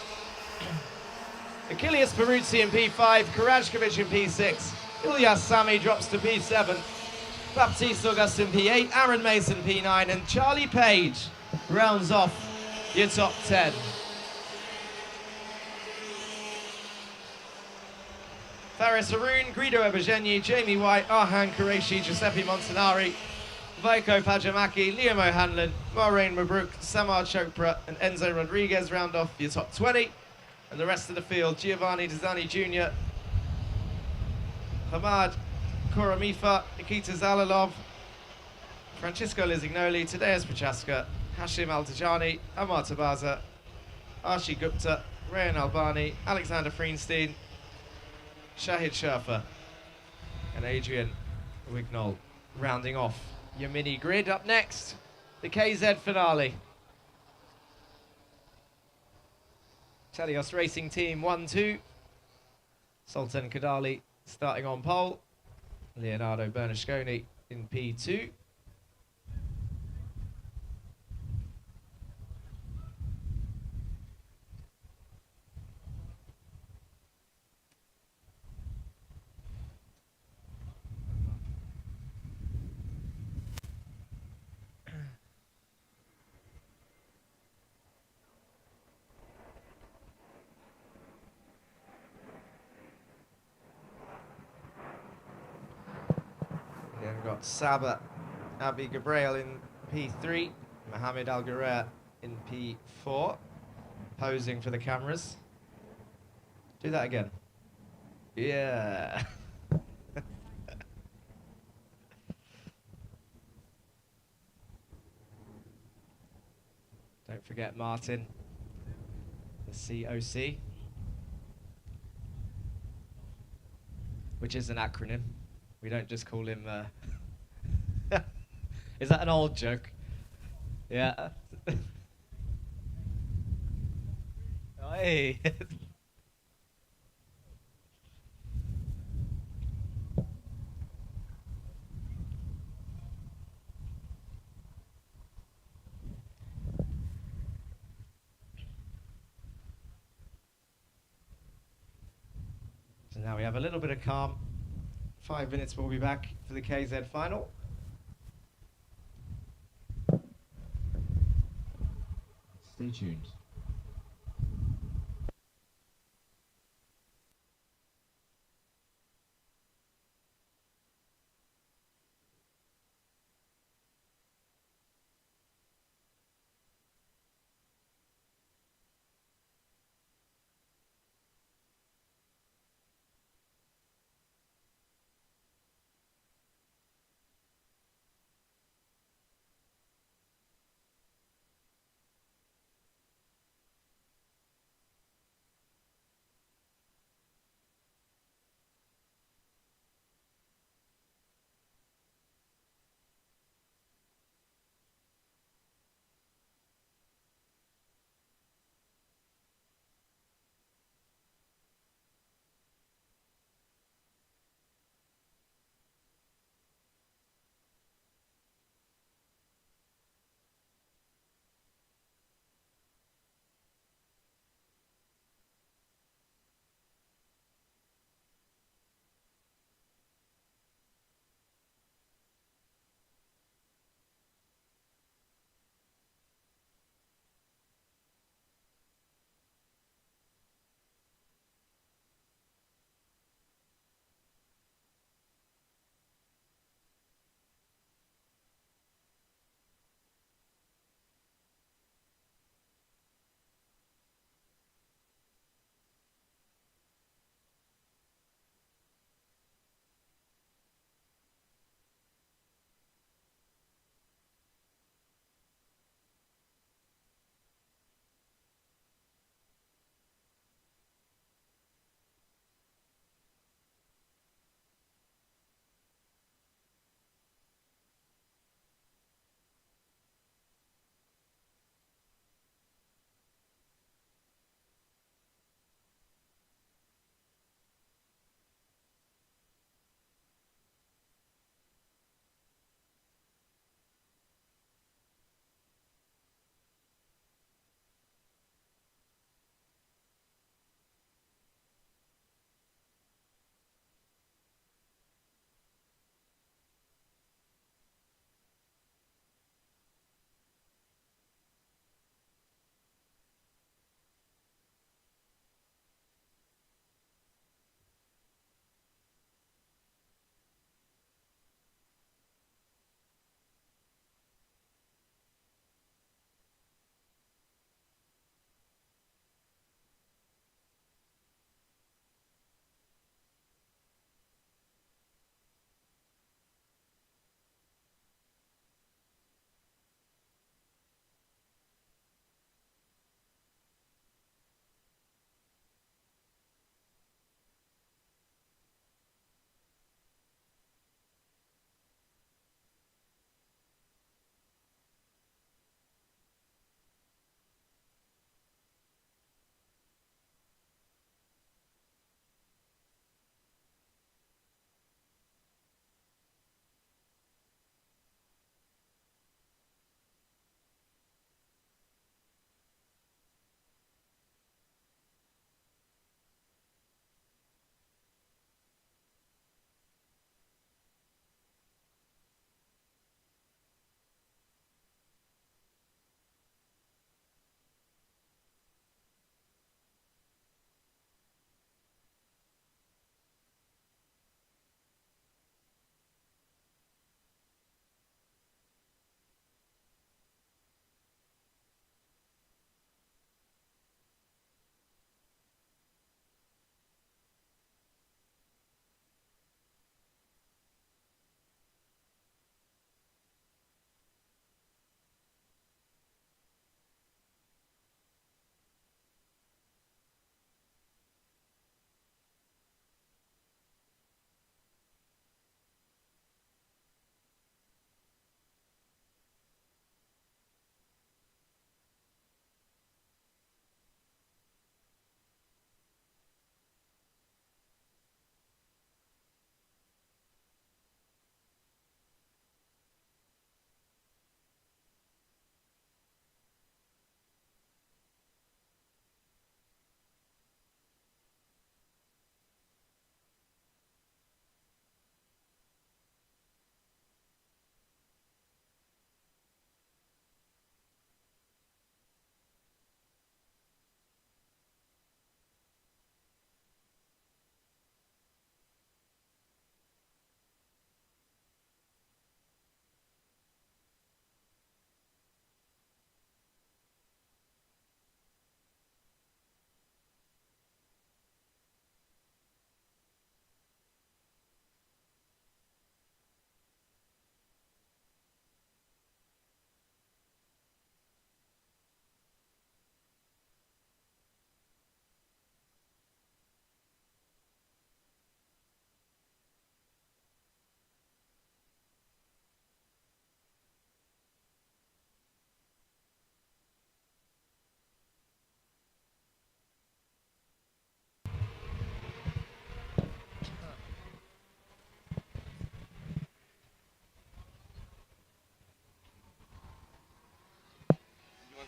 Achilles Peruzzi in P5, Karashkovic in P6, Ilyas Sami drops to P7, Baptiste Auguste in P8, Aaron Mason P9, and Charlie Page rounds off your top 10. Faris Haroun, Guido Ebergenyi, Jamie White, Arhan Qureshi, Giuseppe Montanari, Vaiko Pajamaki, Liam O'Hanlon, Maureen Mabruk, Samar Chopra, and Enzo Rodriguez round off your top 20. And the rest of the field, Giovanni Dezani Jr., Hamad Koramifa, Nikita Zalalov, Francisco Lisignoli, Tadeusz Prochaska, Hashim Al-Tajani, Amar Tabaza, Archie Gupta, Rayan Albani, Alexander Freenstein, Shahid Sherfa, and Adrian Wignall rounding off your mini grid. Up next, the KZ finale. Telios Racing Team 1-2. Sultan Kadali starting on pole. Leonardo Bernasconi in P2. Then we've got Saba Abi Gabriel in P3, Mohamed Al Ghurair in P4, posing for the cameras. Do that again. Yeah. Don't forget Martin, the COC, which is an acronym. We don't just call him... Is that an old joke? Yeah. Hey. So now we have a little bit of calm. 5 minutes, we'll be back for the KZ final. Stay tuned.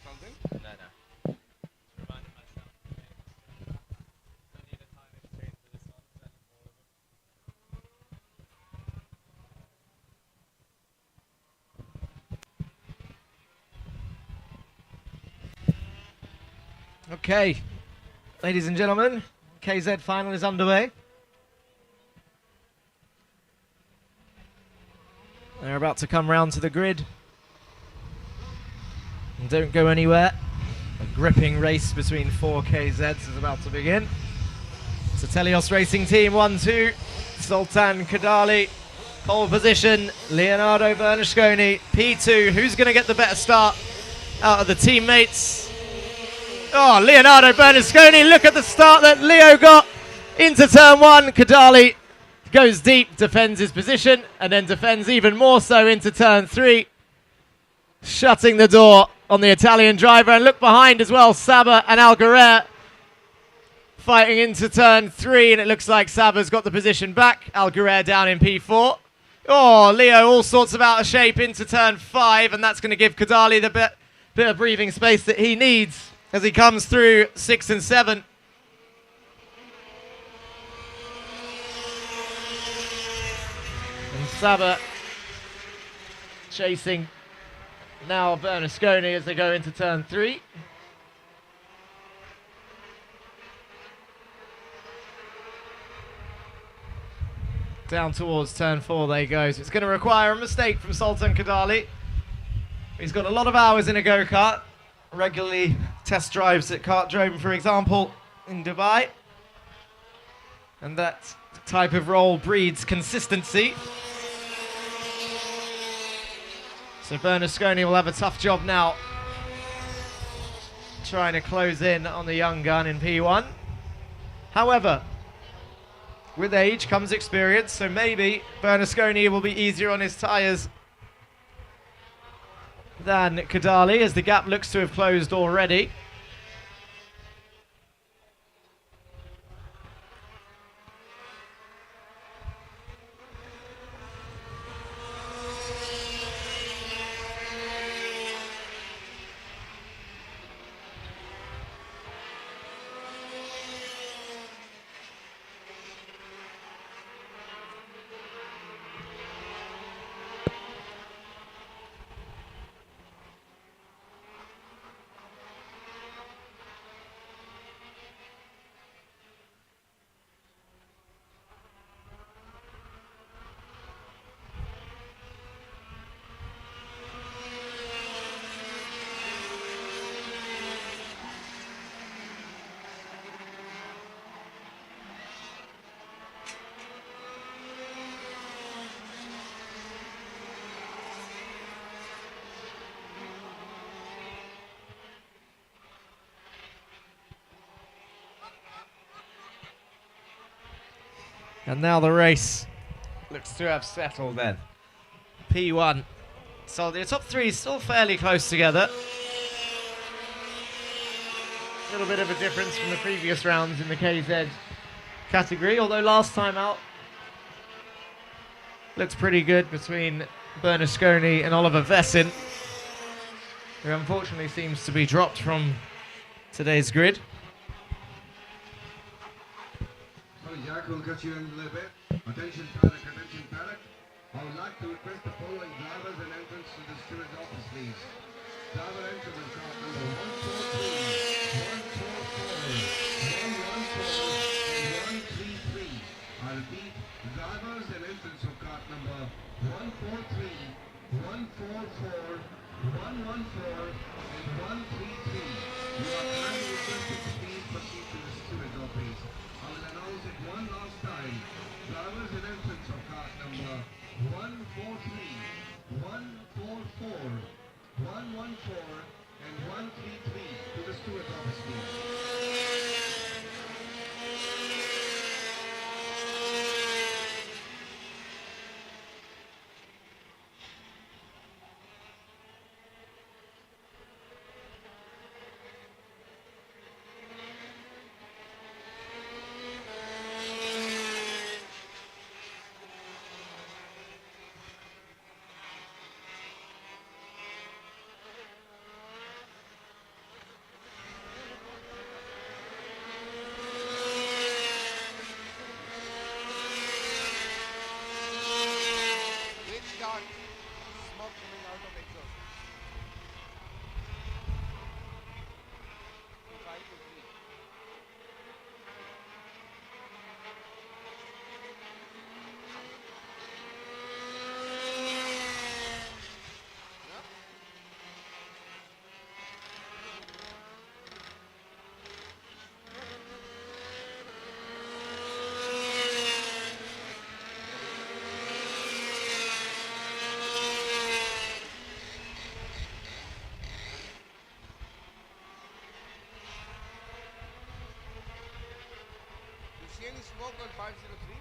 No, no. Reminded myself. Don't need a time exchange for this one. Send all of them. Okay, ladies and gentlemen, KZ final is underway. They're about to come round to the grid. And don't go anywhere. A gripping race between 4 KZs is about to begin. It's a Telios Racing Team 1-2. Sultan Kadali, pole position. Leonardo Bernasconi, P2. Who's going to get the better start out of the teammates? Oh, Leonardo Bernasconi, look at the start that Leo got into turn 1. Kadali goes deep, defends his position, and then defends even more so into turn 3. Shutting the door on the Italian driver, and look behind as well, Saba and Algarer fighting into turn 3, and it looks like Saba's got the position back. Algarer down in P4. Oh, Leo all sorts of out of shape into turn 5, and that's going to give Kadali the bit of breathing space that he needs as he comes through 6 and 7. And Saba chasing now Bernasconi as they go into turn 3. Down towards turn 4 they go. So it's going to require a mistake from Sultan Kadali. He's got a lot of hours in a go-kart. Regularly test drives at Kartdrome, for example, in Dubai. And that type of role breeds consistency. So Bernasconi will have a tough job now trying to close in on the young gun in P1. However, with age comes experience, so maybe Bernasconi will be easier on his tyres than Kadali, as the gap looks to have closed already. And now the race looks to have settled then. P1. So the top 3 is still fairly close together. A little bit of a difference from the previous rounds in the KZ category, although last time out looks pretty good between Bernasconi and Oliver Vessin, who unfortunately seems to be dropped from today's grid. Jack will get you in a little bit. Attention paddock, attention paddock. I would like to request the following drivers and entrance to the steward's office, please. Driver entrance is car number 143, 144, 114, and 133. I repeat, drivers and entrance of car number 143, 144, 114, and 133. You are kindly requested to please proceed to the steward's office. I will announce it one last time. Drivers and entrance of car number 143, 144, 114, and 133 to the steward's office, please. see any smoke on 503?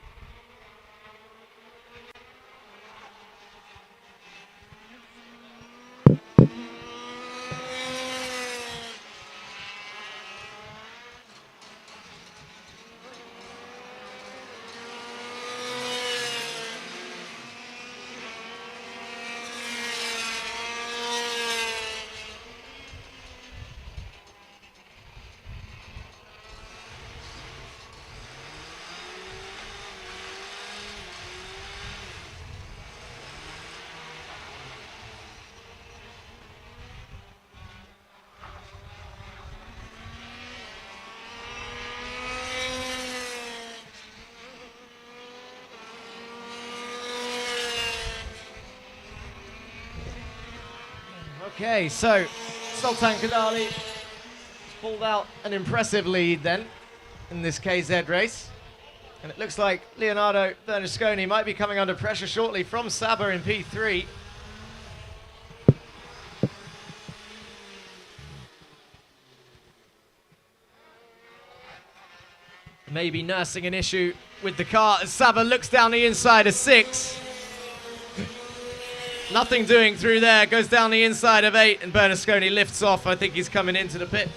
Okay, so Sultan Kadali pulled out an impressive lead then in this KZ race. And it looks like Leonardo Bernasconi might be coming under pressure shortly from Saba in P3. Maybe nursing an issue with the car as Saba looks down the inside of 6. Nothing doing through there, goes down the inside of 8 and Bernasconi lifts off. I think he's coming into the pit.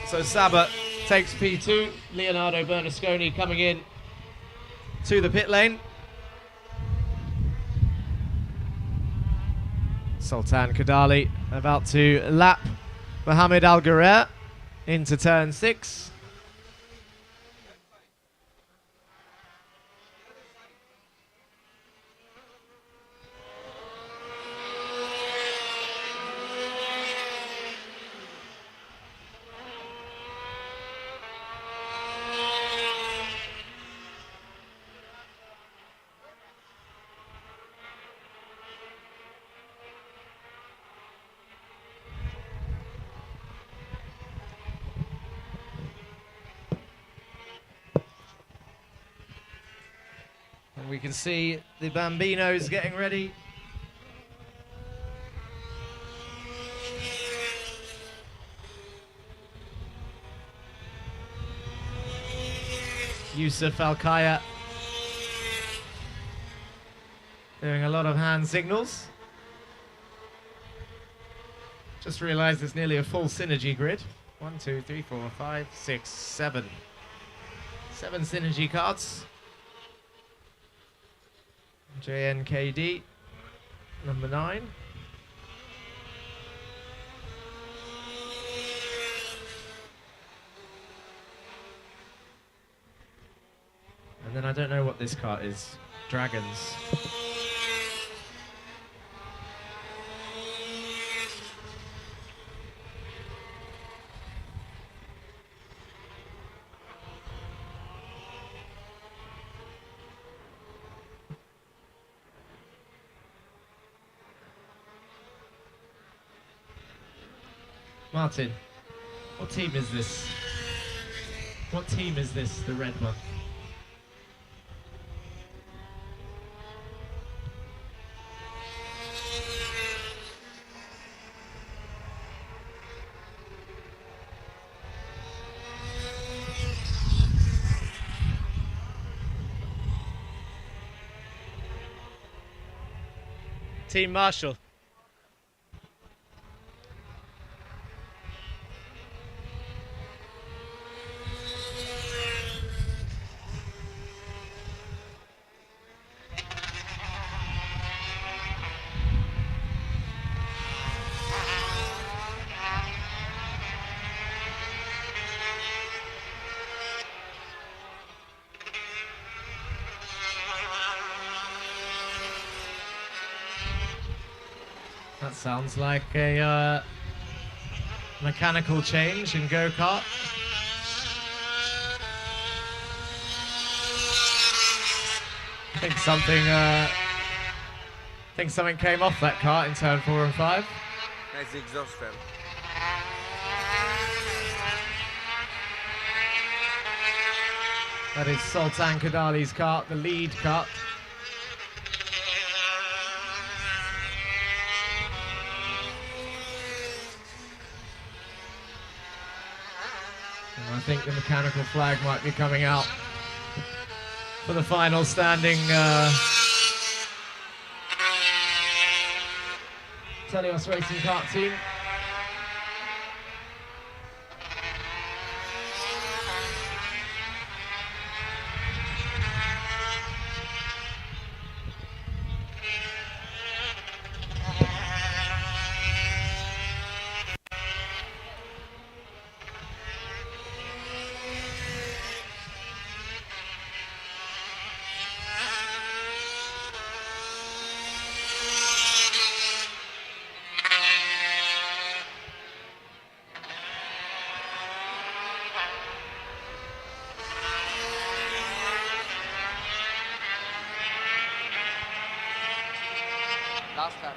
So Saba takes P2, Leonardo Bernasconi coming in to the pit lane. Sultan Kadali about to lap Mohamed Al Gharer into turn 6. And we can see the Bambinos getting ready. Yusuf Al-Kaya doing a lot of hand signals. Just realized there's nearly a full synergy grid. 1, 2, 3, 4, 5, 6, 7. 7 synergy cards. JNKD, number 9. And then I don't know what this card is. Dragons. Martin, what team is this? What team is this, the red one? Team Marshall. That sounds like a mechanical change in go-kart. I think something came off that kart in turn 4 and 5. That's the exhaust fan. That is Sultan Kadali's kart, the lead kart. And I think the mechanical flag might be coming out for the final standing Telios Racing Kart team. Last time.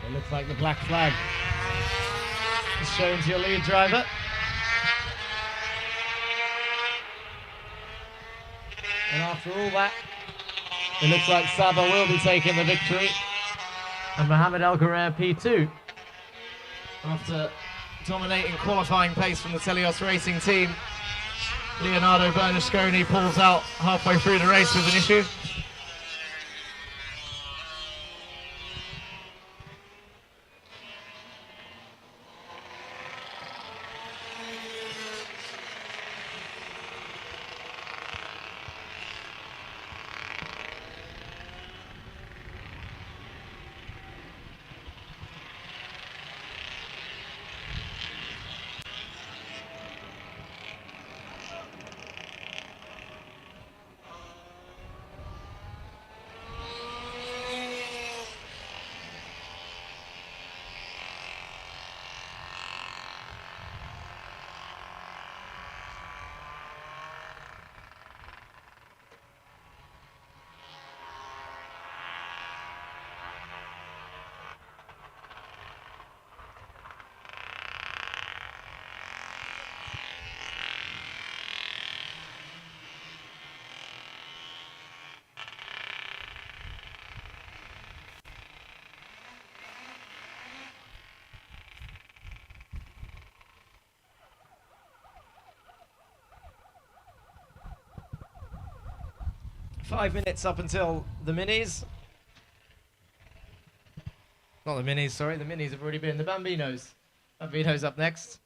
It looks like the black flag is shown to your lead driver. And after all that, it looks like Saba will be taking the victory. And Mohamed El Guerrer P2, after dominating qualifying pace from the Telios Racing team, Leonardo Bernasconi pulls out halfway through the race with an issue. Five minutes up until the minis. Not the minis, sorry. The minis have already been. The Bambinos. Bambinos up next.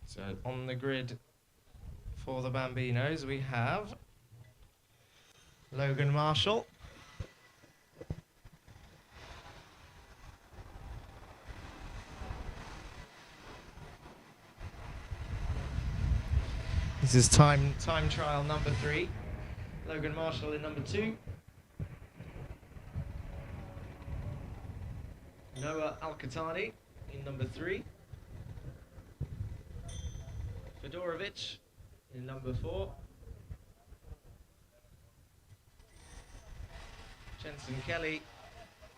So on the grid for the Bambinos, we have Logan Marshall. This is time trial number 3. Logan Marshall in number 2. Noah Alcatani in number 3. Fedorovic in number 4. Jensen Kelly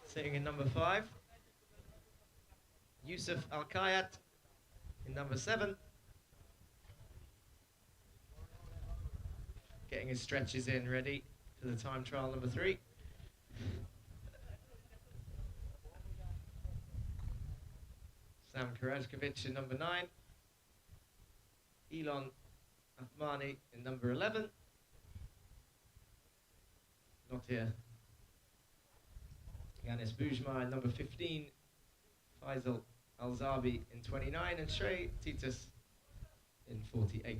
sitting in number 5. Yusuf Al-Kayat in number 7. Getting his stretches in ready for the time trial number 3. Sam Karajkovic in number 9. Elon Athmani in number 11. Not here. Yanis Bujma in number 15. Faisal Alzabi in 29. And Shrey Titus in 48.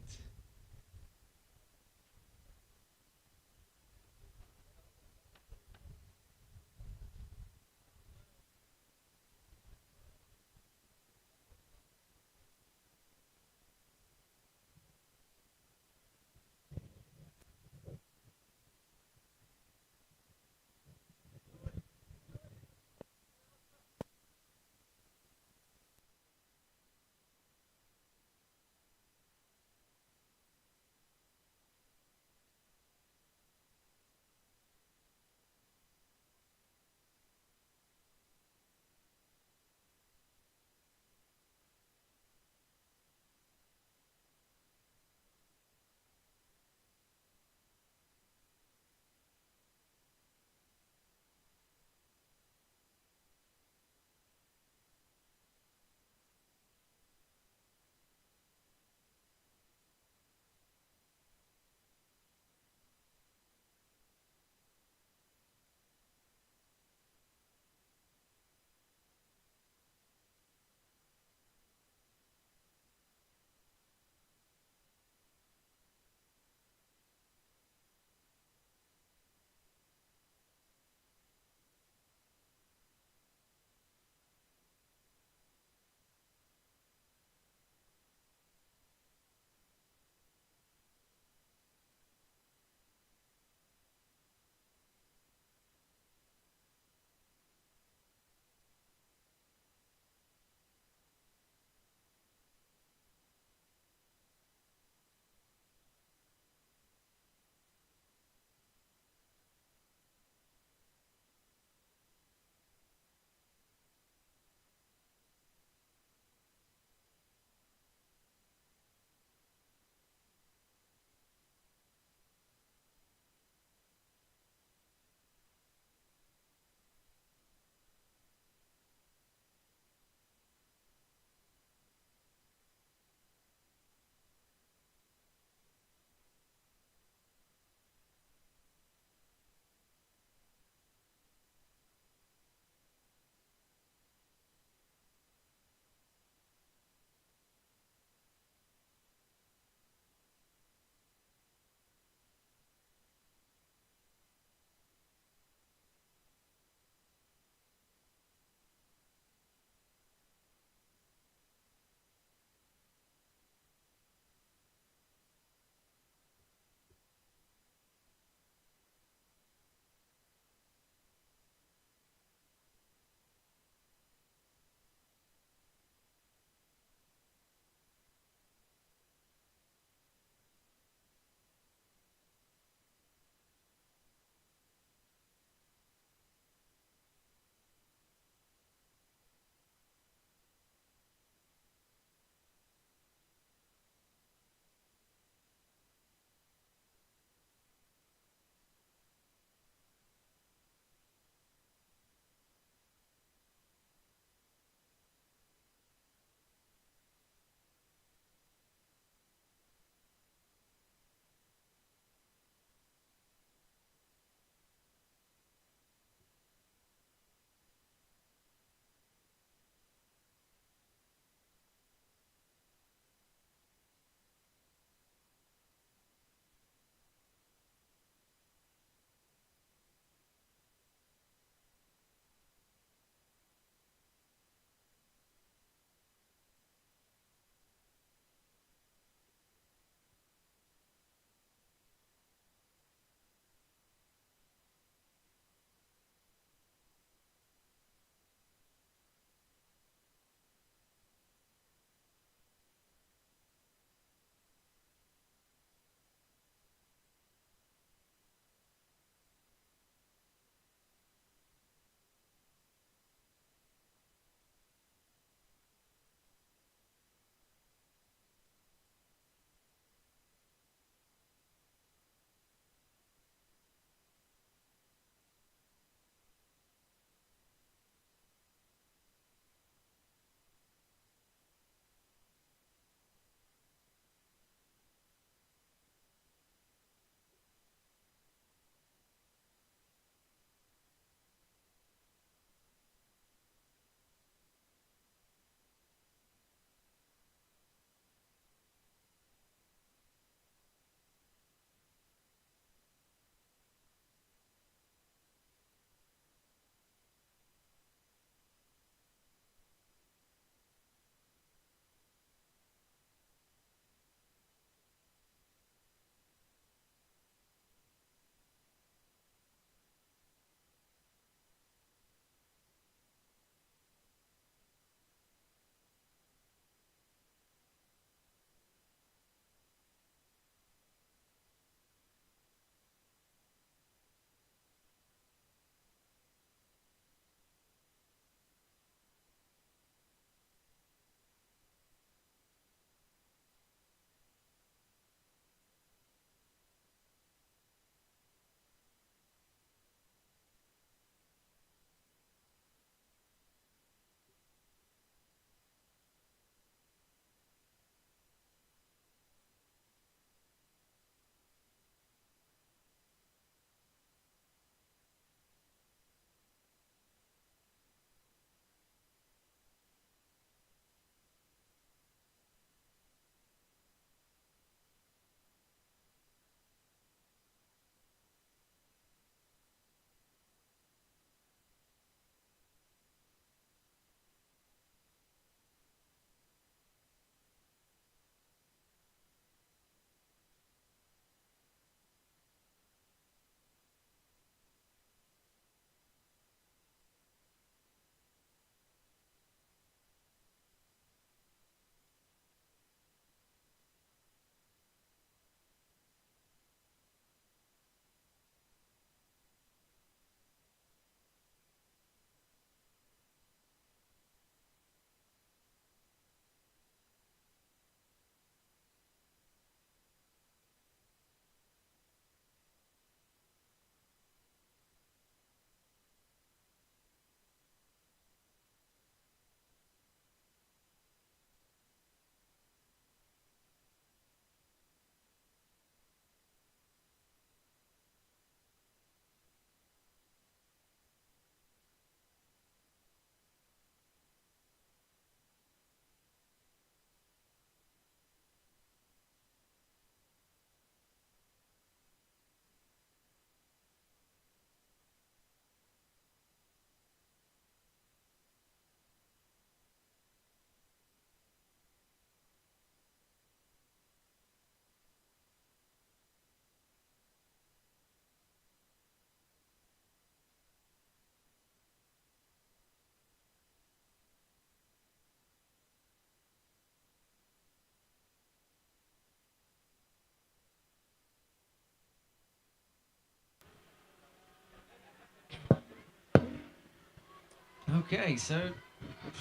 Okay, so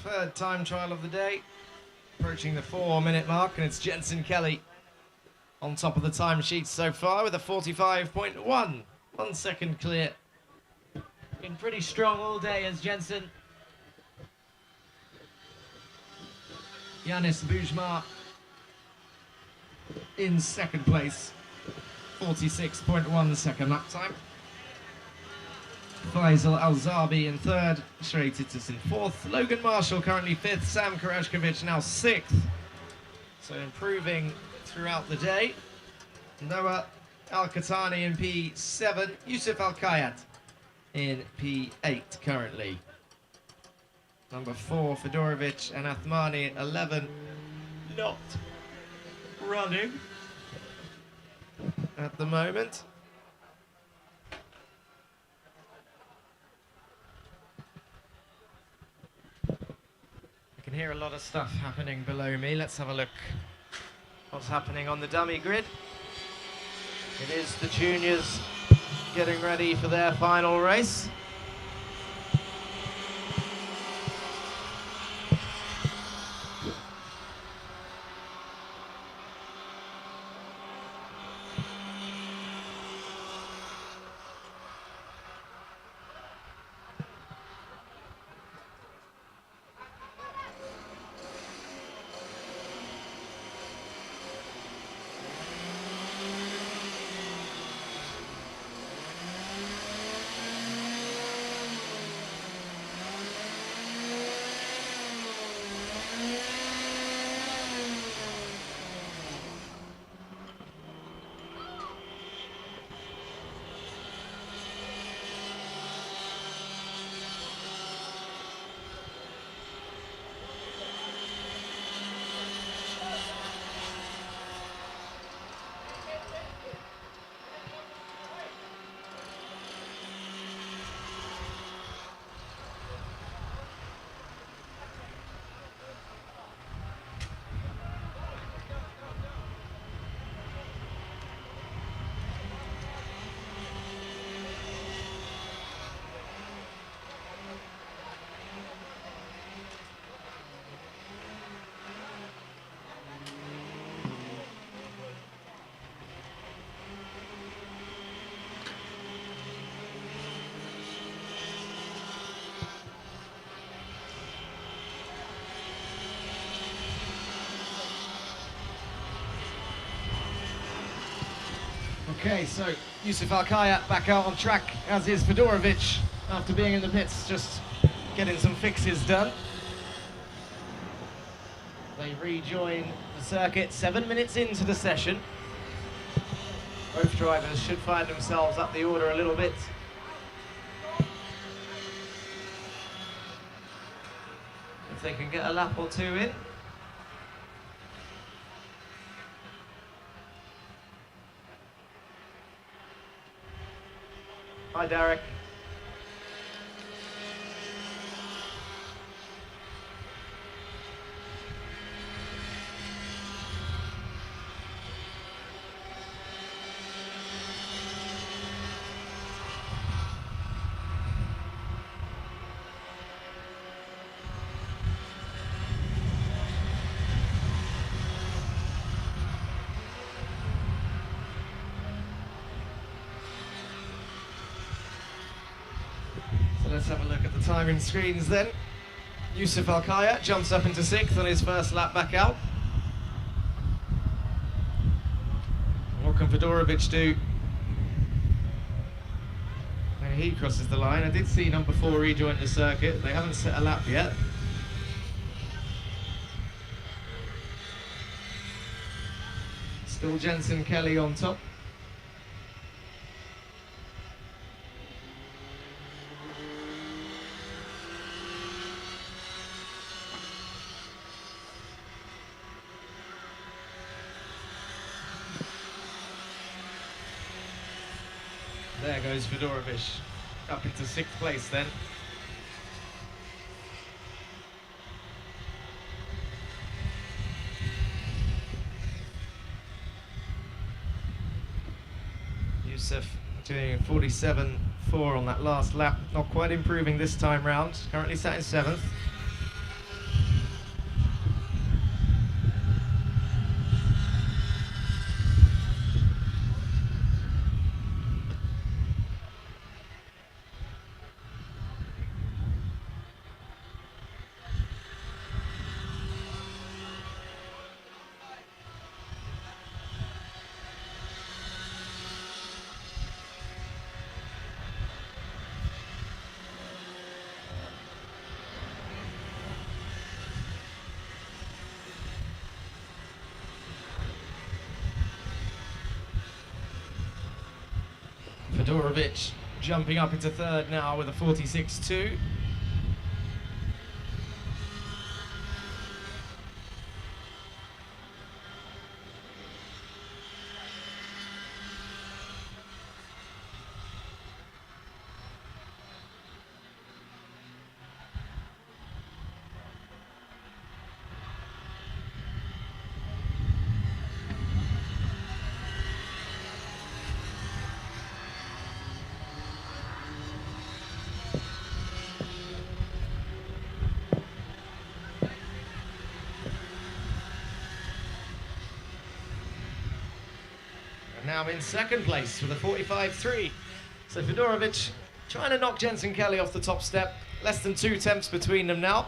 third time trial of the day, approaching the 4-minute mark, and it's Jensen Kelly on top of the timesheet so far with a 45.1. 1 second clear. Been pretty strong all day as Jensen. Yanis Bujma in second place, 46.1 second lap time. Faisal Al-Zabi in third, Shrey Titus in fourth, Logan Marshall currently fifth, Sam Karashkovich now sixth. So improving throughout the day. Noah Al-Khatani in P7, Yusuf Al-Kayat in P8 currently. Number 4, Fedorovic and Athmani 11, not running at the moment. I can hear a lot of stuff happening below me. Let's have a look what's happening on the dummy grid. It is the juniors getting ready for their final race. Okay, so Yusuf Al-Kayat back out on track, as is Fedorovic, after being in the pits, just getting some fixes done. They rejoin the circuit 7 minutes into the session. Both drivers should find themselves up the order a little bit. If they can get a lap or two in. Hi, Derek. Let's have a look at the timing screens then. Yusuf Al-Kayat jumps up into 6th on his first lap back out. What can Fedorovic do when he crosses the line? I did see number 4 rejoin the circuit. They haven't set a lap yet. Still Jensen Kelly on top. There goes Fedorovic up into 6th place then. Yusuf doing 47.4. Round-4 on that last lap. Not quite improving this time round. Currently sat in 7th. Fedorovic jumping up into 3rd now with a 46.2. Now in 2nd place with a 45.3. So Fedorovic trying to knock Jensen Kelly off the top step. Less than 2 attempts between them now.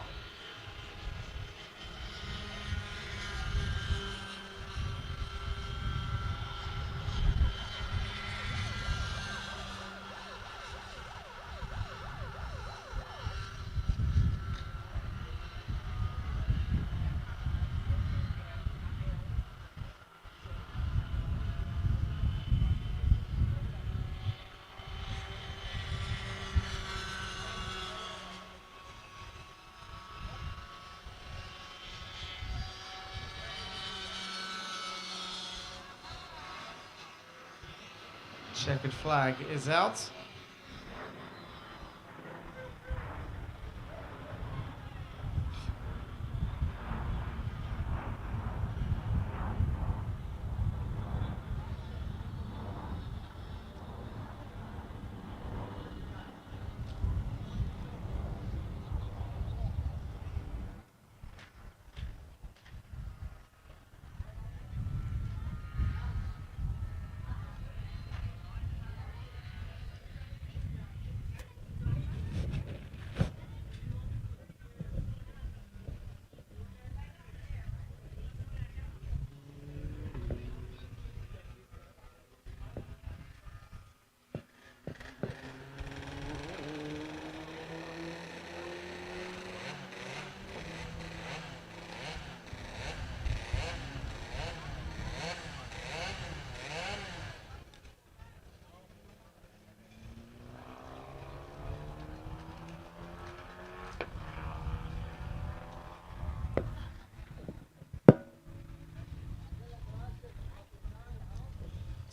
Checkered flag is out.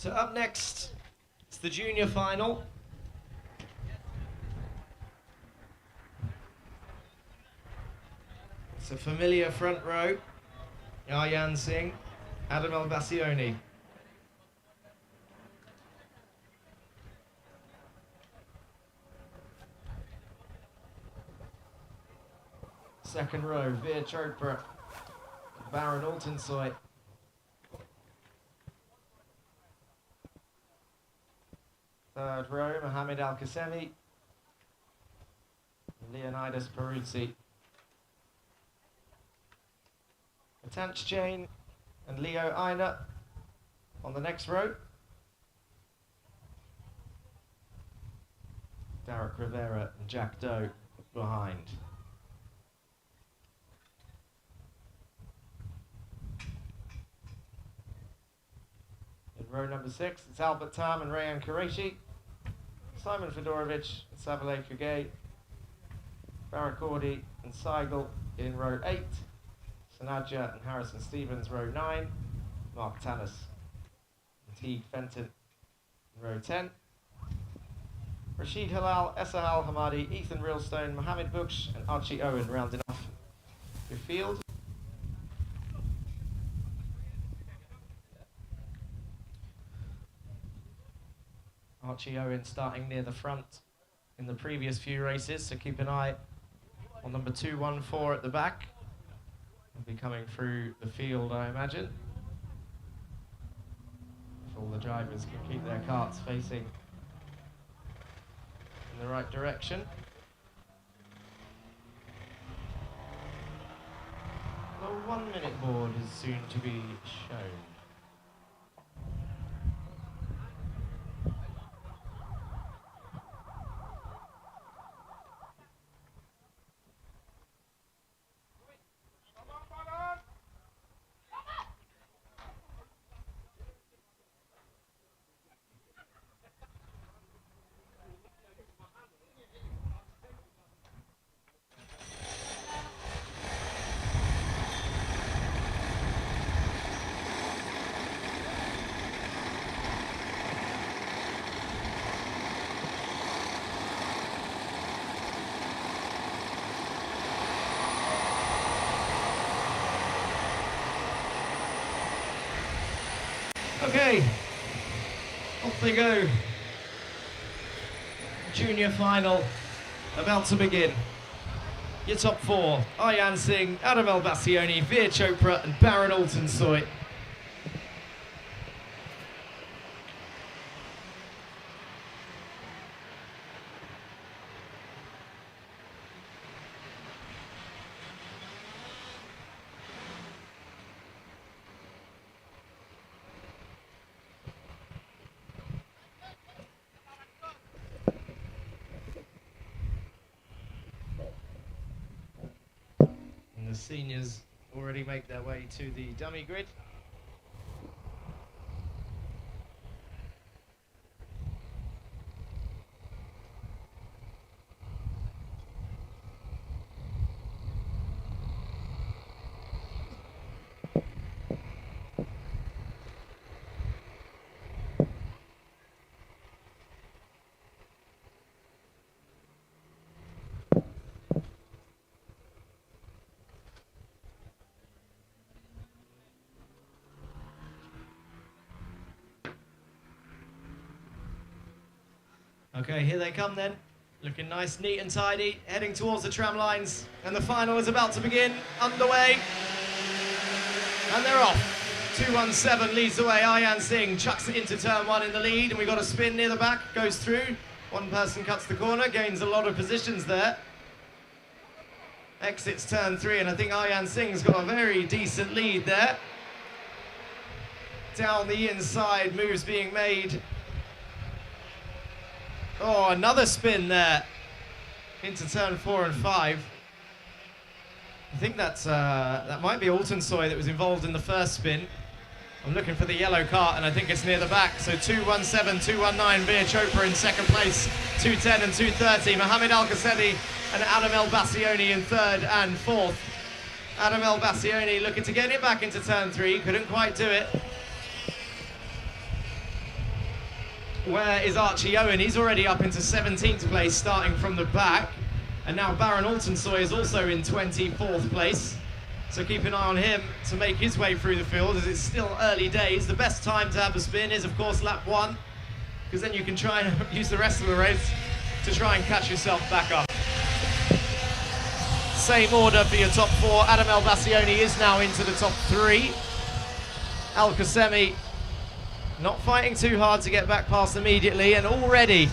So up next, it's the junior final. It's a familiar front row. Aryan Singh, Adam El-Bassioni. Second row, Veer Chopra, Baron Altensoy. Third row, Mohamed Al-Qasemi, Leonidas Peruzzi. Matanch Jain and Leo Aina on the next row. Derek Rivera and Jack Doe behind. In row number 6, it's Albert Tam and Rayan Qureshi, Simon Fedorovic and Savile Kugay, Barakordi and Seigel in row 8, Sanadja and Harrison Stevens row 9, Mark Tannis and Teague Fenton in row 10, Rashid Halal, Esahal Hamadi, Ethan Realstone, Mohamed Buksh and Archie Owen rounding off your field. Archie Owen starting near the front in the previous few races, so keep an eye on number 214 at the back. He'll be coming through the field, I imagine. If all the drivers can keep their carts facing in the right direction. The 1 minute board is soon to be shown. Okay, off they go. Junior final about to begin. Your top four: Aryan Singh, Adam El Bassioni, Veer Chopra and Baron Altonsoy. The seniors already make their way to the dummy grid. Okay, here they come then. Looking nice, neat and tidy, heading towards the tram lines. And the final is about to begin, underway. And they're off. 217 leads the way. Aryan Singh chucks it into turn one in the lead. And we've got a spin near the back, goes through. One person cuts the corner, gains a lot of positions there. Exits turn three, and I think Aryan Singh's got a very decent lead there. Down the inside, moves being made. Oh, another spin there into turn 4 and 5. I think that's that might be Altonsoy that was involved in the first spin. I'm looking for the yellow cart, and I think it's near the back. So 217, 219, Veer Chopra in second place, 210 and 230. Mohammed Al-Qasedi and Adam El Bassioni in third and fourth. Adam El Bassioni looking to get it back into turn 3, couldn't quite do it. Where is Archie Owen? He's already up into 17th place, starting from the back. And now Baron Altonsoy is also in 24th place. So keep an eye on him to make his way through the field, as it's still early days. The best time to have a spin is, of course, lap 1, because then you can try and use the rest of the race to try and catch yourself back up. Same order for your top 4. Adam El Bassioni is now into the top 3. Al-Qasemi not fighting too hard to get back past immediately, and already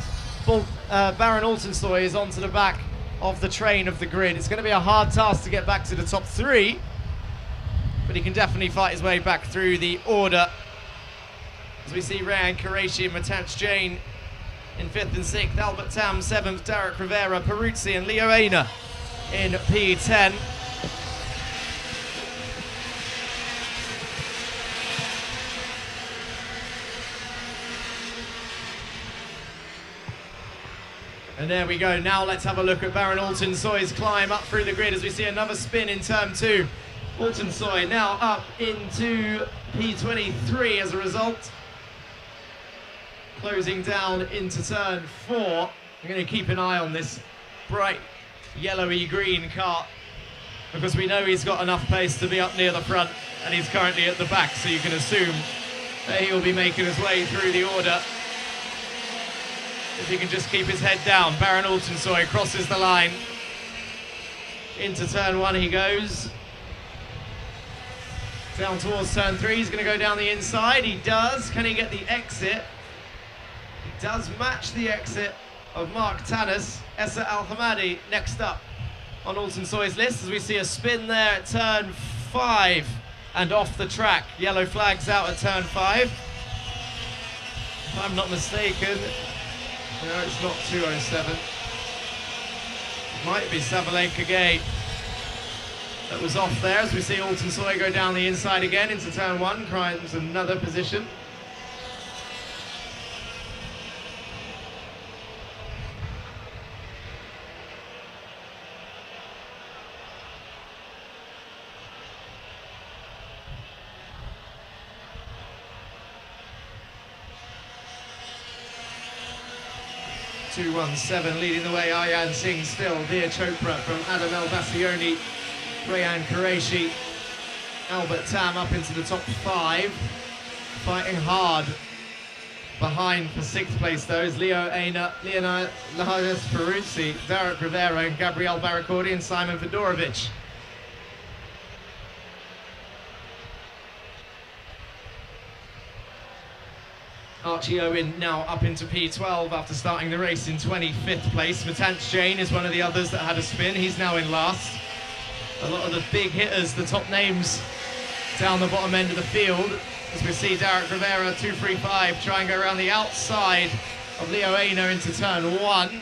Baron Altonsoy is onto the back of the train of the grid. It's going to be a hard task to get back to the top 3, but he can definitely fight his way back through the order. As we see Rayan Qureshi and Matanch Jain in 5th and 6th, Albert Tam 7th, Derek Rivera, Peruzzi and Leo Aina in P10. And there we go. Now let's have a look at Baron Altonsoy's climb up through the grid as we see another spin in turn 2. Altonsoy now up into P23 as a result. Closing down into turn 4. I'm going to keep an eye on this bright yellowy green cart, because we know he's got enough pace to be up near the front, and he's currently at the back, so you can assume that he will be making his way through the order. If he can just keep his head down. Baron Altensoy crosses the line. Into turn 1 he goes. Down towards turn 3, he's going to go down the inside. He does. Can he get the exit? He does match the exit of Mark Tanis. Essa Al-Hamadi next up on Altensoy's list as we see a spin there at turn 5 and off the track. Yellow flags out at turn 5. If I'm not mistaken, no, it's not 207. Might be Sabalenka Gay that was off there as we see Altensoy go down the inside again into turn 1, climbs another position. .217 leading the way, Aryan Singh still, Veer Chopra from Adam El Bassioni, Rayan Qureshi, Albert Tam up into the top 5, fighting hard. Behind for 6th place though is Leo Aina, Leonidas Peruzzi, Derek Rivera and Gabriel Barracordi and Simon Fedorovic. Archie Owen now up into P12 after starting the race in 25th place. Matanch Jain is one of the others that had a spin. He's now in last. A lot of the big hitters, the top names down the bottom end of the field. As we see Derek Rivera, 235, try and go around the outside of Leo Aina into turn 1.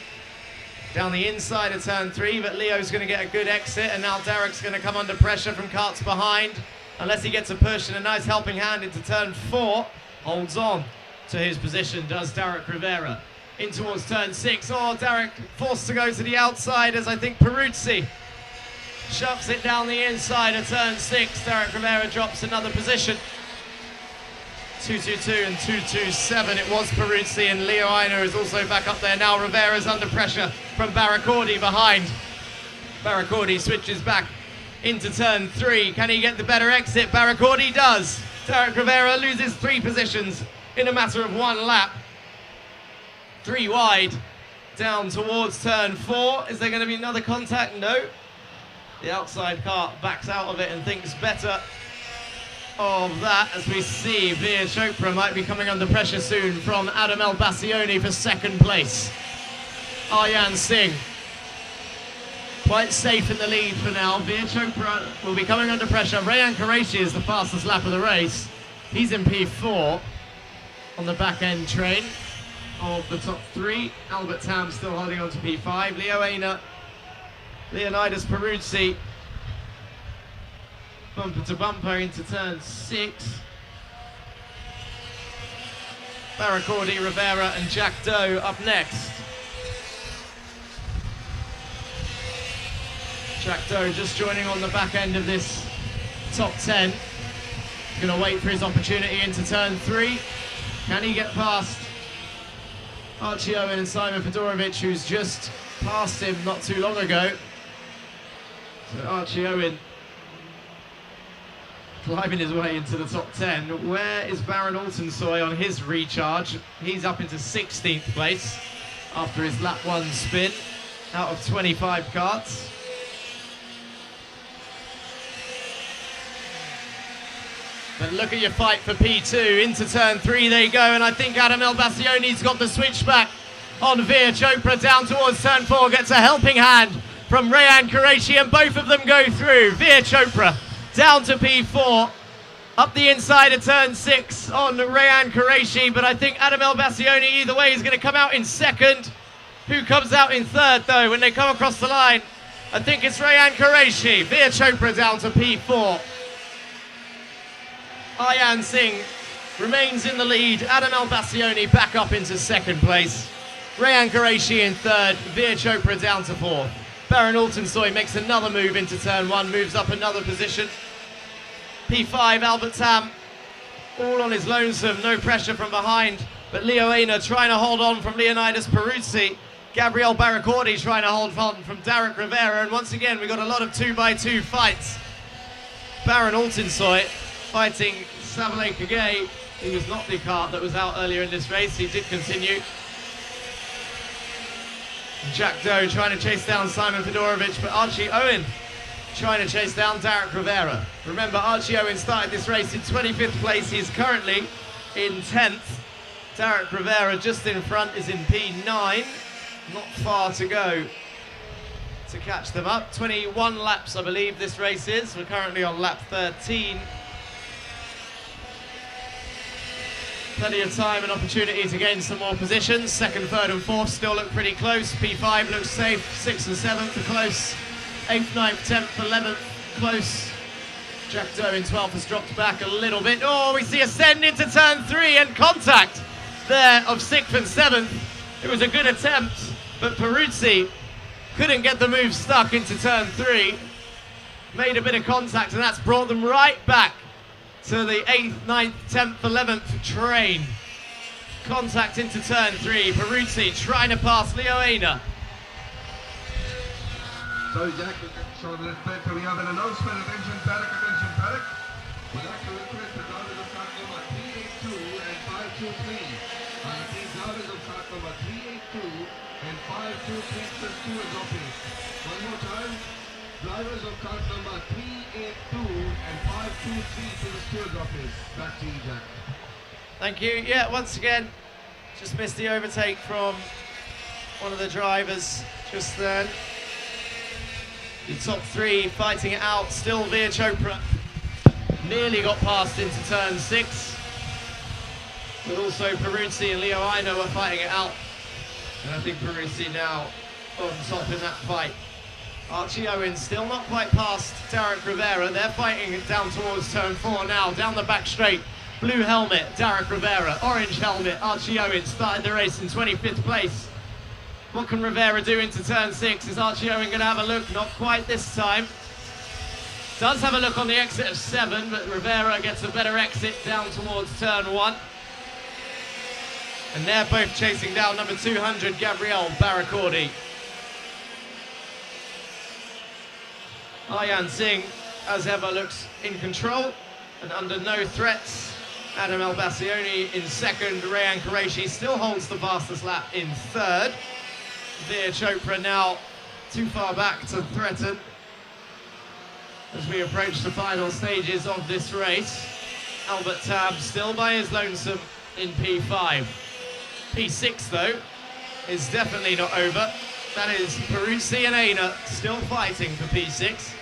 Down the inside of turn 3, but Leo's going to get a good exit, and now Derek's going to come under pressure from carts behind. Unless he gets a push and a nice helping hand into turn 4. Holds on to his position, does Derek Rivera. In towards turn 6. Oh, Derek forced to go to the outside as I think Peruzzi shoves it down the inside of turn 6. Derek Rivera drops another position. 222 and 227. It was Peruzzi, and Leo Aina is also back up there now. Rivera's under pressure from Barracordi behind. Barracordi switches back into turn 3. Can he get the better exit? Barracordi does. Derek Rivera loses 3 positions in a matter of 1 lap. 3 wide down towards turn 4. Is there going to be another contact? No. The outside cart backs out of it and thinks better of that as we see Veer Chopra might be coming under pressure soon from Adam El Bassioni for 2nd place. Aryan Singh quite safe in the lead for now. Veer Chopra will be coming under pressure. Rayan Qureshi is the fastest lap of the race. He's in P4 on the back end train of the top 3. Albert Tam still holding on to P5. Leo Aina, Leonidas Peruzzi, bumper to bumper into turn 6. Barracordi, Rivera and Jack Doe up next. Jack Doe just joining on the back end of this top 10. Going to wait for his opportunity into turn 3. Can he get past Archie Owen and Simon Fedorovic, who's just passed him not too long ago? So Archie Owen climbing his way into the top 10. Where is Baron Altensoy on his recharge? He's up into 16th place after his lap 1 spin out of 25 carts. But look at your fight for P2. Into turn 3 they go, and I think Adam El Bassioni's got the switchback on Veer Chopra down towards turn 4. Gets a helping hand from Rayan Qureshi, and both of them go through. Veer Chopra down to P4. Up the inside of turn 6 on Rayan Qureshi, but I think Adam El Bassioni either way is going to come out in 2nd. Who comes out in 3rd though when they come across the line? I think it's Rayan Qureshi. Veer Chopra down to P4. Aryan Singh remains in the lead. Adam El Bassioni back up into 2nd place. Rayan Qureshi in 3rd. Veer Chopra down to 4th. Baron Altensoy makes another move into turn 1, moves up another position. P5, Albert Tam, all on his lonesome, no pressure from behind. But Leo Aina trying to hold on from Leonidas Peruzzi. Gabriel Barracordi trying to hold on from Derek Rivera. And once again, we've got a lot of 2x2 fights. Baron Altensoy fighting Sabalenka Gay. He was not the cart that was out earlier in this race. He did continue. Jack Doe trying to chase down Simon Fedorovic, but Archie Owen trying to chase down Derek Rivera. Remember, Archie Owen started this race in 25th place. He's currently in 10th. Derek Rivera just in front is in P9. Not far to go to catch them up. 21 laps, I believe, this race is. We're currently on lap 13. Plenty of time and opportunity to gain some more positions. Second, third and fourth still look pretty close. P5 looks safe. 6th and 7th are close. 8th, 9th, 10th, 11th close. Jack Doe in 12th has dropped back a little bit. Oh, we see ascend into turn 3 and contact there of 6th and 7th. It was a good attempt, but Peruzzi couldn't get the move stuck into turn 3. Made a bit of contact, and that's brought them right back to the 8th, 9th, 10th, 11th train. Contact into turn 3. Peruzzi trying to pass Leo Aina. Sorry, Jack, so that we have an announcement. Attention, paddock, attention, paddock. We'd like to request the drivers of car number 382 and 523. These drivers of car number 382 and 523 plus 2 is open. One more time. Drivers of car number 382 and 523 to the stewards office. Back to you, Jack. Thank you. Yeah, once again, just missed the overtake from one of the drivers just then. The top 3 fighting it out. Still Veer Chopra nearly got past into turn 6. But also Peruzzi and Leo Aina were fighting it out. And I think Peruzzi now on top in that fight. Archie Owen still not quite past Derek Rivera. They're fighting it down towards turn 4 now. Down the back straight. Blue helmet, Derek Rivera. Orange helmet, Archie Owen started the race in 25th place. What can Rivera do into turn 6? Is Archie Owen going to have a look? Not quite this time. Does have a look on the exit of 7, but Rivera gets a better exit down towards turn 1. And they're both chasing down number 200, Gabrielle Baracordi. Aryan Singh, as ever, looks in control and under no threats. Adam El-Bassioni in second. Rayan Qureshi still holds the fastest lap in third. Veer Chopra now too far back to threaten as we approach the final stages of this race. Albert Tab still by his lonesome in P5. P6 though is definitely not over. That is Peruzzi and Aina still fighting for P6.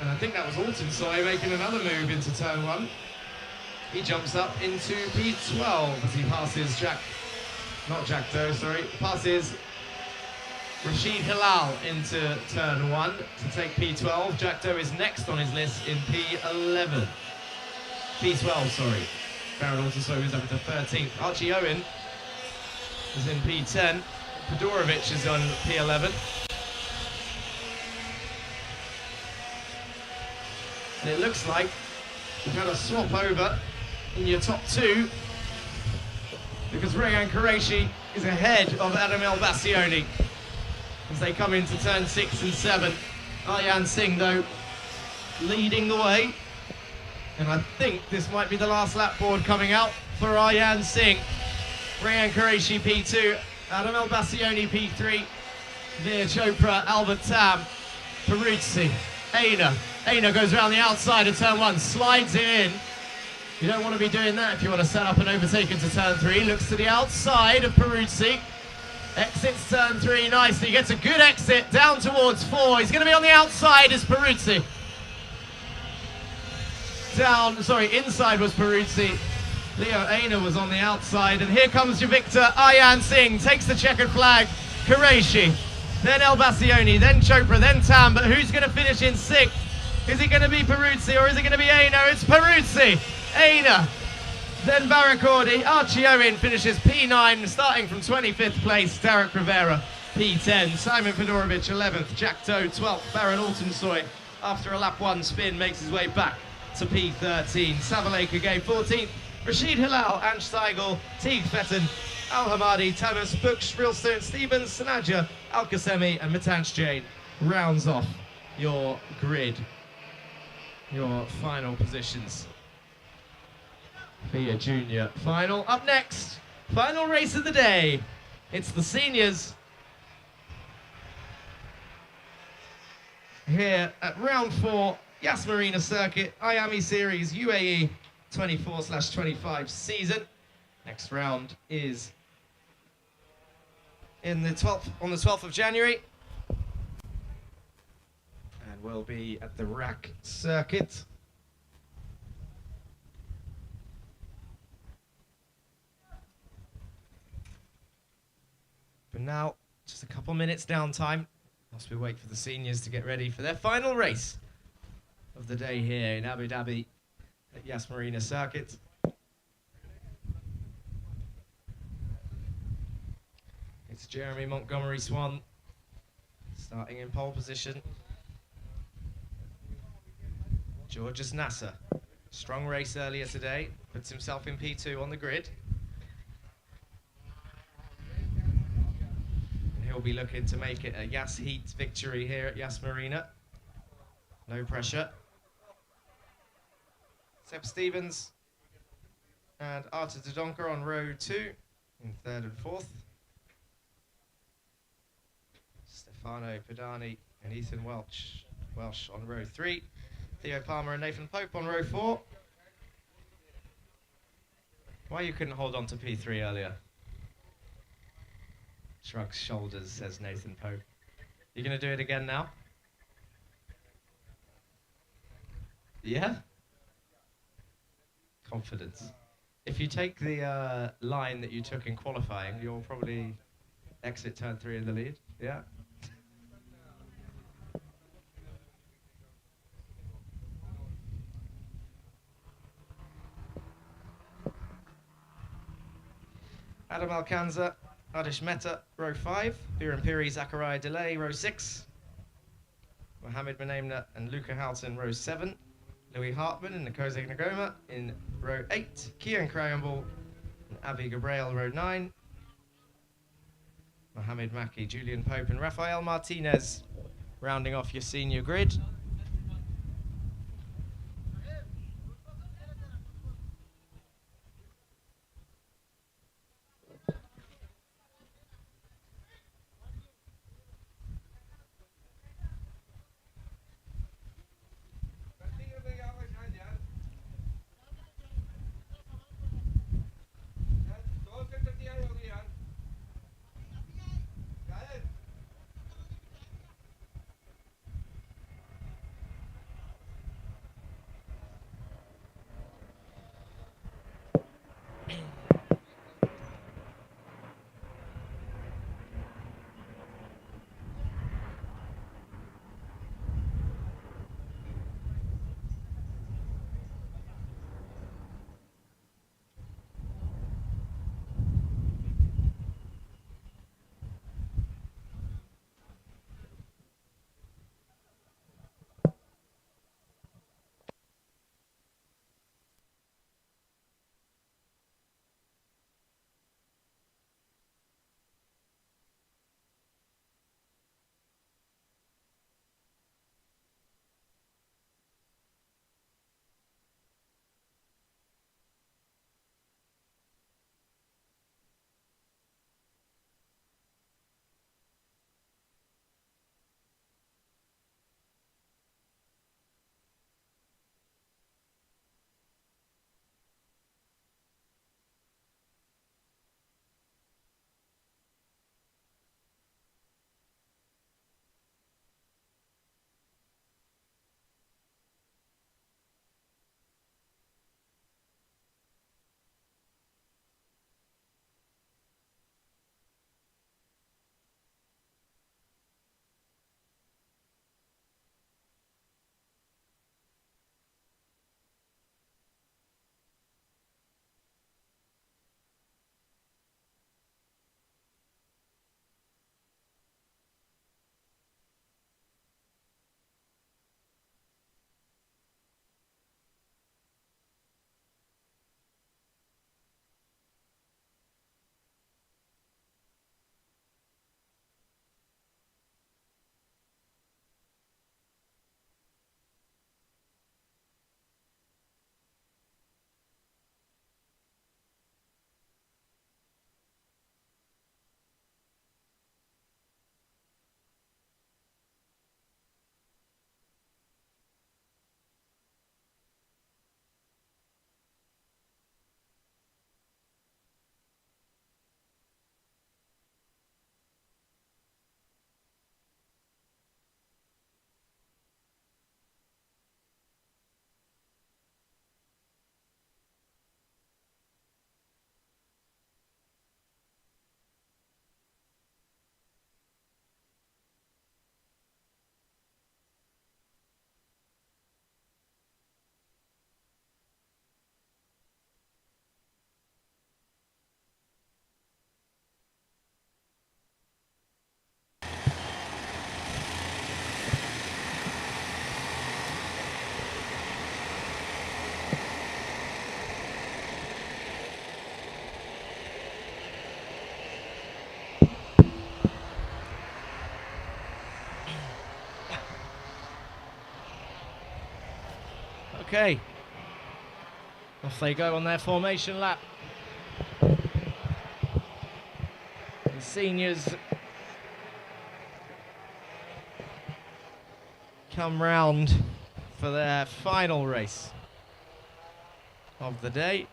And I think that was Altonsoy making another move into turn 1. He jumps up into P12 as he passes passes Rashid Hilal into turn 1 to take P12. Jack Doe is next on his list in P11. P12, sorry. Baron Altonsoy is up to 13th. Archie Owen is in P10. Fedorovic is on P11. And it looks like we've had a swap over in your top 2 because Rayan Qureshi is ahead of Adam El-Bassioni as they come into turn 6 and 7. Aryan Singh, though, leading the way. And I think this might be the last lap board coming out for Aryan Singh. Rayan Qureshi P2, Adam El-Bassioni P3, Veer Chopra, Albert Tam, Peruzzi, Aina. Aina goes around the outside of turn 1, slides it in. You don't want to be doing that if you want to set up an overtake into turn 3. Looks to the outside of Peruzzi. Exits turn 3 nicely. Gets a good exit down towards 4. He's going to be on the outside as Peruzzi. Inside was Peruzzi. Leo Aina was on the outside. And here comes your victor, Aryan Singh. Takes the checkered flag. Qureshi. Then El-Bassioni. Then Chopra. Then Tam. But who's going to finish in 6th? Is it going to be Peruzzi or is it going to be Aina? It's Peruzzi. Aina. Then Baracordi. Archie Owen finishes P9, starting from 25th place. Derek Rivera, P10. Simon Fedorovic, 11th. Jack Doe, 12th. Baron Altonsoy, after a lap 1 spin, makes his way back to P13. Savalay Kagay, 14th. Rashid Hilal, Ange Seigel, Teague Fetton, Al Hamadi, Tamas, Books, Realstone, Stevens, Sanaja, Al Qasemi, and Mitansh Jain rounds off your grid. Your final positions for your junior final. Up next, Final race of the day. It's the seniors here at round 4, Yas Marina Circuit, IAME Series UAE 24/25 season. Next round is on the 12th of January. And we'll be at the Rack Circuit. But now, just a couple minutes downtime whilst we wait for the seniors to get ready for their final race of the day here in Abu Dhabi at Yas Marina Circuit. It's Jeremy Montgomery Swan starting in pole position. Georges Nasser, strong race earlier today, puts himself in P2 on the grid. He'll be looking to make it a Yas Heat victory here at Yas Marina. No pressure. Seb Stevens and Arta Dodonka on row 2 in 3rd and 4th. Stefano Padani and Ethan Welsh on row 3. Theo Palmer and Nathan Pope on row 4. Why you couldn't hold on to P3 earlier? Shrugs shoulders, says Nathan Pope. You gonna do it again now? Yeah? Confidence. If you take the line that you took in qualifying, you'll probably exit turn 3 in the lead. Yeah? Adam Alcanza, Adish Mehta, row 5. Biran Piri, Zachariah Delay, row 6. Mohamed Menemna and Luca Houghton, row 7. Louis Hartman and Nkosi Ngoma in row 8. Kian Crayonball and Avi Gabriel, row 9. Mohamed Maki, Julian Pope and Rafael Martinez rounding off your senior grid. Okay. Off they go on their formation lap. The seniors come round for their final race of the day.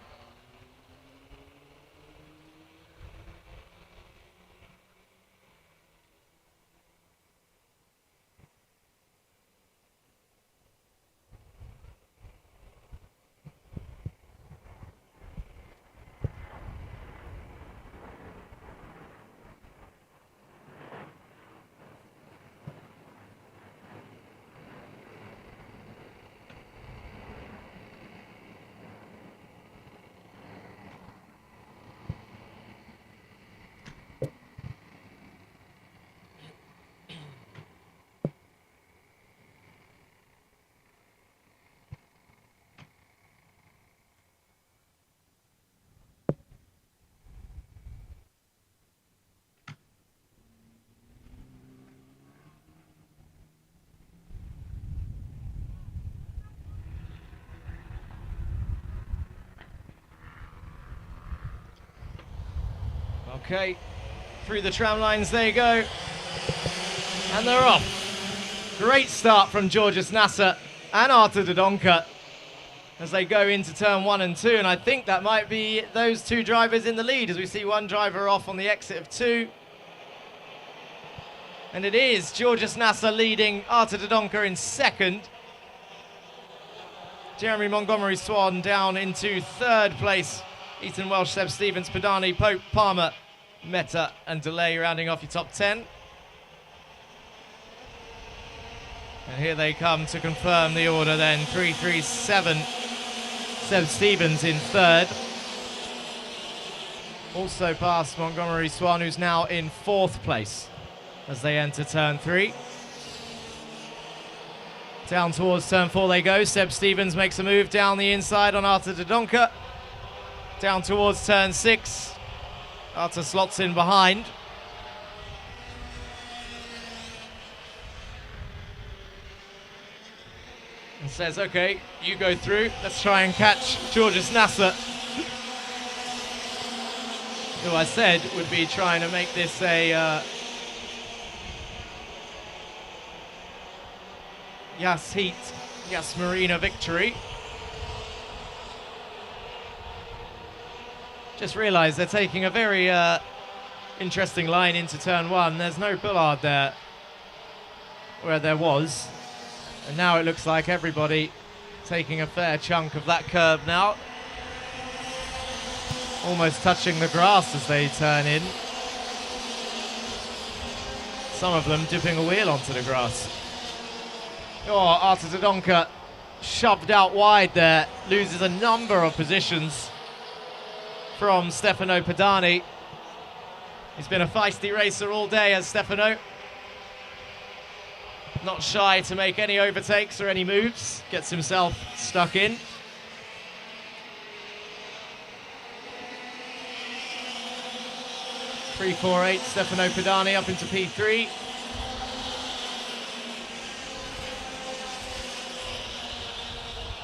Okay, through the tram lines they go, and they're off. Great start from Georges Nasser and Artur Dodonka as they go into turn 1 and 2, and I think that might be those two drivers in the lead as we see one driver off on the exit of 2. And it is Georges Nasser leading, Artur Dodonka in second. Jeremy Montgomery Swan down into third place. Eaton Welsh, Seb Stevens, Padani, Pope, Palmer, Meta and Delay rounding off your top 10. And here they come to confirm the order then. 337, Seb Stevens in third. Also past Montgomery Swan, who's now in fourth place as they enter turn 3. Down towards turn 4 they go. Seb Stevens makes a move down the inside on Artur Dodonka. Down towards turn 6. Artur slots in behind. And says, okay, you go through. Let's try and catch Georges Nasser, who I said would be trying to make this a Yas Marina victory. Just realised they're taking a very interesting line into turn 1. There's no bollard there where there was. And now it looks like everybody taking a fair chunk of that curb now. Almost touching the grass as they turn in. Some of them dipping a wheel onto the grass. Oh, Artur Dodonka shoved out wide there. Loses a number of positions from Stefano Padani. He's been a feisty racer all day as Stefano. Not shy to make any overtakes or any moves. Gets himself stuck in. .348, Stefano Padani up into P3.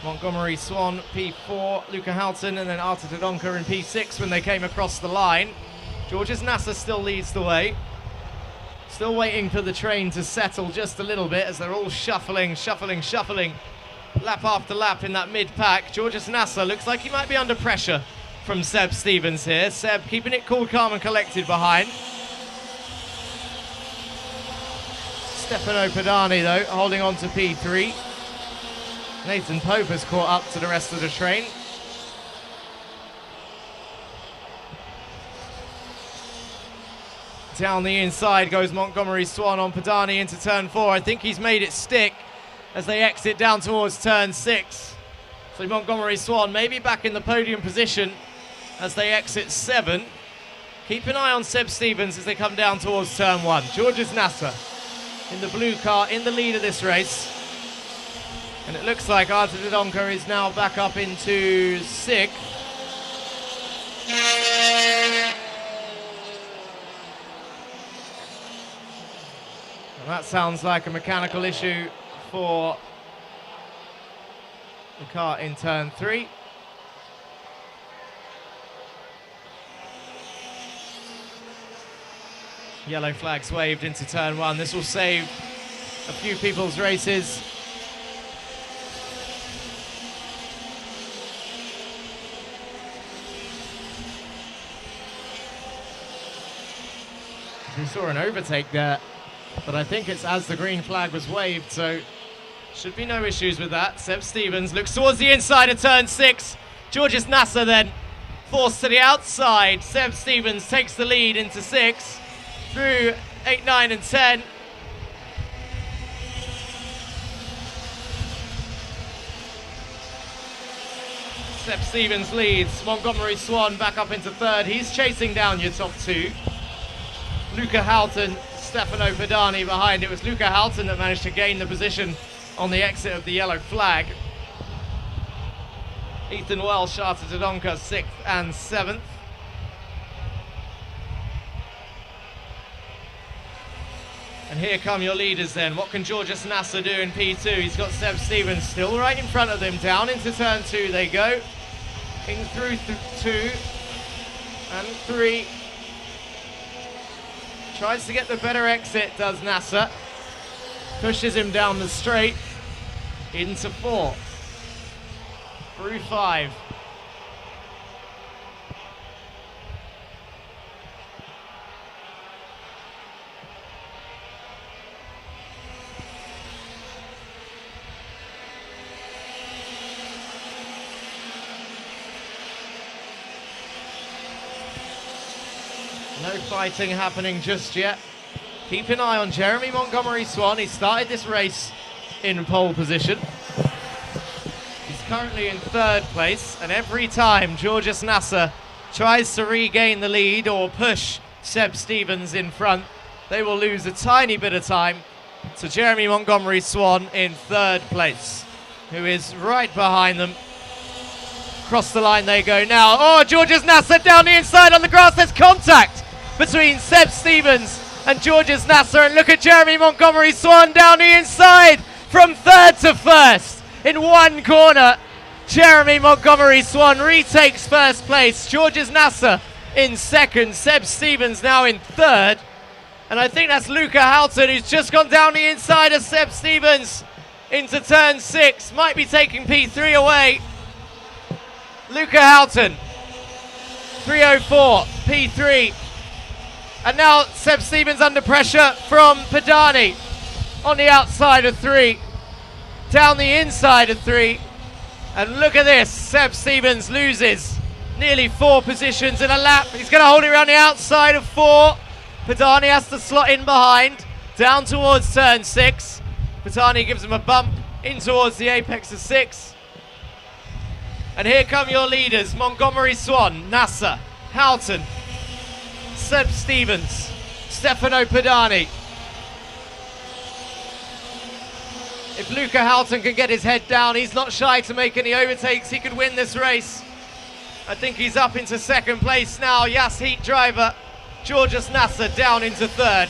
Montgomery Swan, P4, Luca Houghton, and then Artur Dodonka in P6 when they came across the line. Georges Nasser still leads the way. Still waiting for the train to settle just a little bit as they're all shuffling, lap after lap in that mid-pack. Georges Nasser looks like he might be under pressure from Seb Stevens here. Seb keeping it cool, calm and collected behind. Stefano Padani, though, holding on to P3. Nathan Pope has caught up to the rest of the train. Down the inside goes Montgomery Swan on Padani into turn 4. I think he's made it stick as they exit down towards turn 6. So Montgomery Swan maybe back in the podium position as they exit 7. Keep an eye on Seb Stevens as they come down towards turn 1. Georges Nasser in the blue car in the lead of this race. And it looks like Artur Dodonka is now back up into 6th. And that sounds like a mechanical issue for the car in turn 3. Yellow flags waved into turn 1. This will save a few people's races. We saw an overtake there, but I think it's as the green flag was waved, so should be no issues with that. Seb Stevens looks towards the inside of turn 6. Georges Nasser then forced to the outside. Seb Stevens takes the lead into 6, through 8, 9 and 10. Seb Stevens leads. Montgomery Swan back up into 3rd. He's chasing down your top 2. Luca Houghton, Stefano Pedani behind. It was Luca Houghton that managed to gain the position on the exit of the yellow flag. Ethan Welsh, Arthur Tadonka, 6th and 7th. And here come your leaders then. What can Georges Nasser do in P2? He's got Seb Stevens still right in front of them. Down into turn 2 they go. In through 2 and 3. Tries to get the better exit, does Nasser. Pushes him down the straight. Into 4. Through 5. No fighting happening just yet. Keep an eye on Jeremy Montgomery Swan. He started this race in pole position. He's currently in 3rd place, and every time Georges Nasser tries to regain the lead or push Seb Stevens in front, they will lose a tiny bit of time to Jeremy Montgomery Swan in 3rd place, who is right behind them. Across the line they go now. Oh, Georges Nasser down the inside on the grass. There's contact between Seb Stevens and Georges Nasser, and look at Jeremy Montgomery Swan down the inside from 3rd to 1st in one corner. Jeremy Montgomery Swan retakes 1st place. Georges Nasser in 2nd. Seb Stevens now in 3rd, and I think that's Luca Houghton who's just gone down the inside of Seb Stevens into turn 6. Might be taking P3 away. Luca Houghton, 3:04, P3. And now Seb Stevens under pressure from Pedani on the outside of 3, down the inside of 3. And look at this, Seb Stevens loses nearly 4 positions in a lap. He's going to hold it around the outside of 4. Pedani has to slot in behind, down towards turn 6. Pedani gives him a bump in towards the apex of 6. And here come your leaders, Montgomery Swan, Nasser, Houghton, Seb Stevens, Stefano Pedani. If Luca Houghton can get his head down, he's not shy to make any overtakes. He could win this race. I think he's up into 2nd place now. Yas Heat driver, Georges Nasser down into 3rd.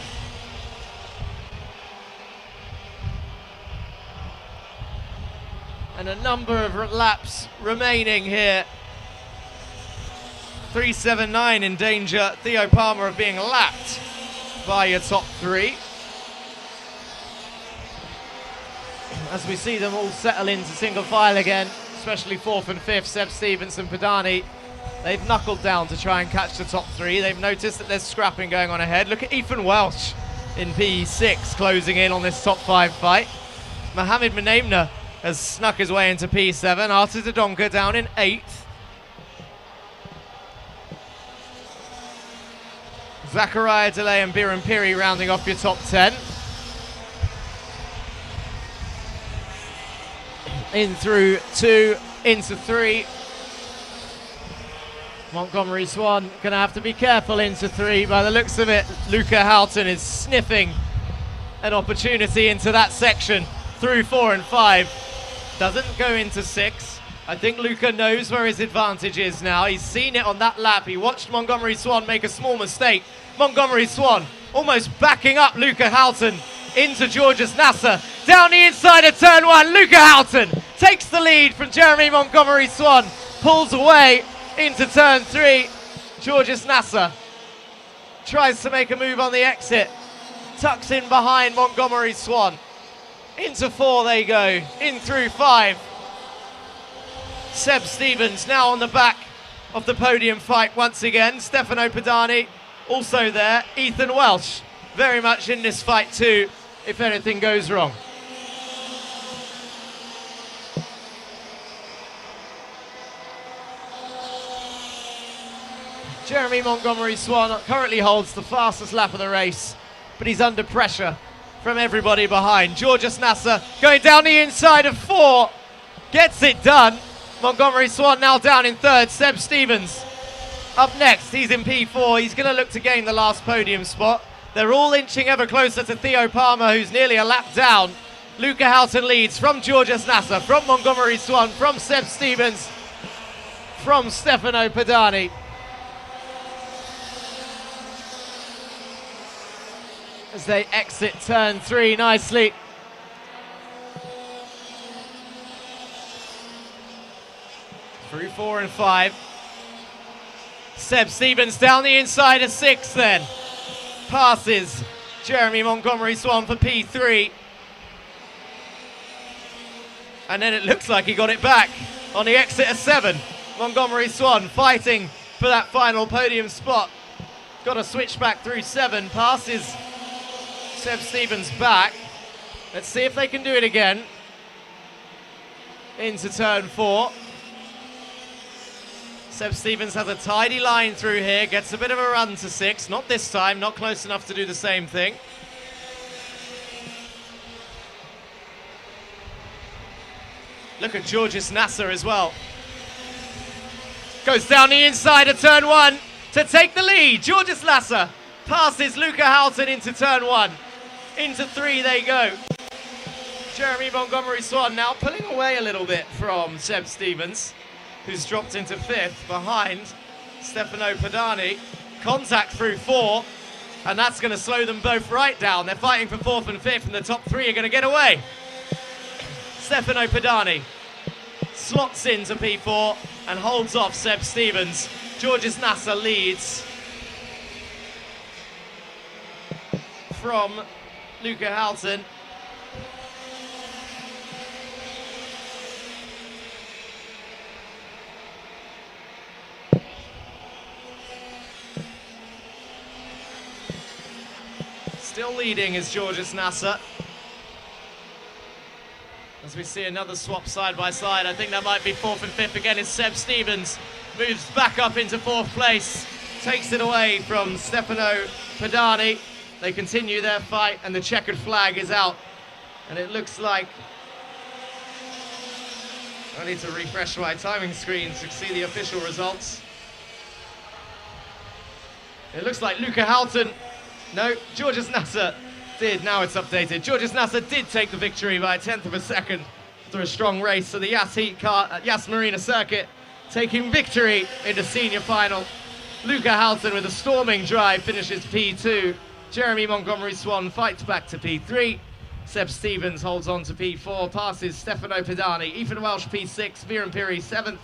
And a number of laps remaining here. 3:79 in danger. Theo Palmer of being lapped by your top 3. As we see them all settle into single file again, especially 4th and 5th, Seb Stevens and Pedani. They've knuckled down to try and catch the top 3. They've noticed that there's scrapping going on ahead. Look at Ethan Welsh in P6 closing in on this top 5 fight. Mohamed Menemna has snuck his way into P7. Arthur Tadonka down in 8th. Zachariah Delay and Biran Piri rounding off your top 10. In through 2, into 3. Montgomery Swan going to have to be careful into 3 by the looks of it. Luca Houghton is sniffing an opportunity into that section through 4 and 5. Doesn't go into 6. I think Luca knows where his advantage is now. He's seen it on that lap. He watched Montgomery Swan make a small mistake. Montgomery Swan almost backing up Luca Houghton into Georges Nasser. Down the inside of turn 1, Luca Houghton takes the lead from Jeremy Montgomery Swan, pulls away into turn 3. Georges Nasser tries to make a move on the exit, tucks in behind Montgomery Swan. Into 4 they go, in through 5. Seb Stevens now on the back of the podium fight once again. Stefano Padani also there. Ethan Welsh very much in this fight too, if anything goes wrong. Jeremy Montgomery Swan currently holds the fastest lap of the race, but he's under pressure from everybody behind. Georges Nasser going down the inside of 4, gets it done. Montgomery Swan now down in 3rd. Seb Stevens up next, he's in P4. He's going to look to gain the last podium spot. They're all inching ever closer to Theo Palmer, who's nearly a lap down. Luca Houghton leads from Georges Nasser, from Montgomery Swan, from Seb Stevens, from Stefano Padani. As they exit turn 3 nicely. Through 4 and 5. Seb Stevens down the inside of 6 then. Passes Jeremy Montgomery Swan for P3. And then it looks like he got it back on the exit of 7. Montgomery Swan fighting for that final podium spot. Got a switch back through 7. Passes Seb Stevens back. Let's see if they can do it again. Into turn 4. Seb Stevens has a tidy line through here, gets a bit of a run to 6. Not this time, not close enough to do the same thing. Look at Georges Nasser as well. Goes down the inside of turn 1 to take the lead. Georges Nasser passes Luca Houghton into turn 1. Into 3 they go. Jeremy Montgomery Swan now pulling away a little bit from Seb Stevens, who's dropped into 5th behind Stefano Padani. Contact through 4, and that's going to slow them both right down. They're fighting for 4th and 5th, and the top 3 are going to get away. Stefano Padani slots into P4 and holds off Seb Stevens. Georges Nasser leads from Luca Houghton. Still leading is Georges Nasser. As we see another swap side by side, I think that might be 4th and 5th again. Is Seb Stevens moves back up into 4th place, takes it away from Stefano Padani. They continue their fight, and the checkered flag is out. And it looks like I need to refresh my timing screen to see the official results. It looks like Luca Houghton. No, Georges Nasser did. Now it's updated. Georges Nasser did take the victory by a 10th of a second after a strong race. So the Yas Marina circuit taking victory in the senior final. Luca Houghton with a storming drive finishes P2. Jeremy Montgomery Swan fights back to P3. Seb Stevens holds on to P4, passes Stefano Padani. Ethan Welsh P6, Viren Piri 7th.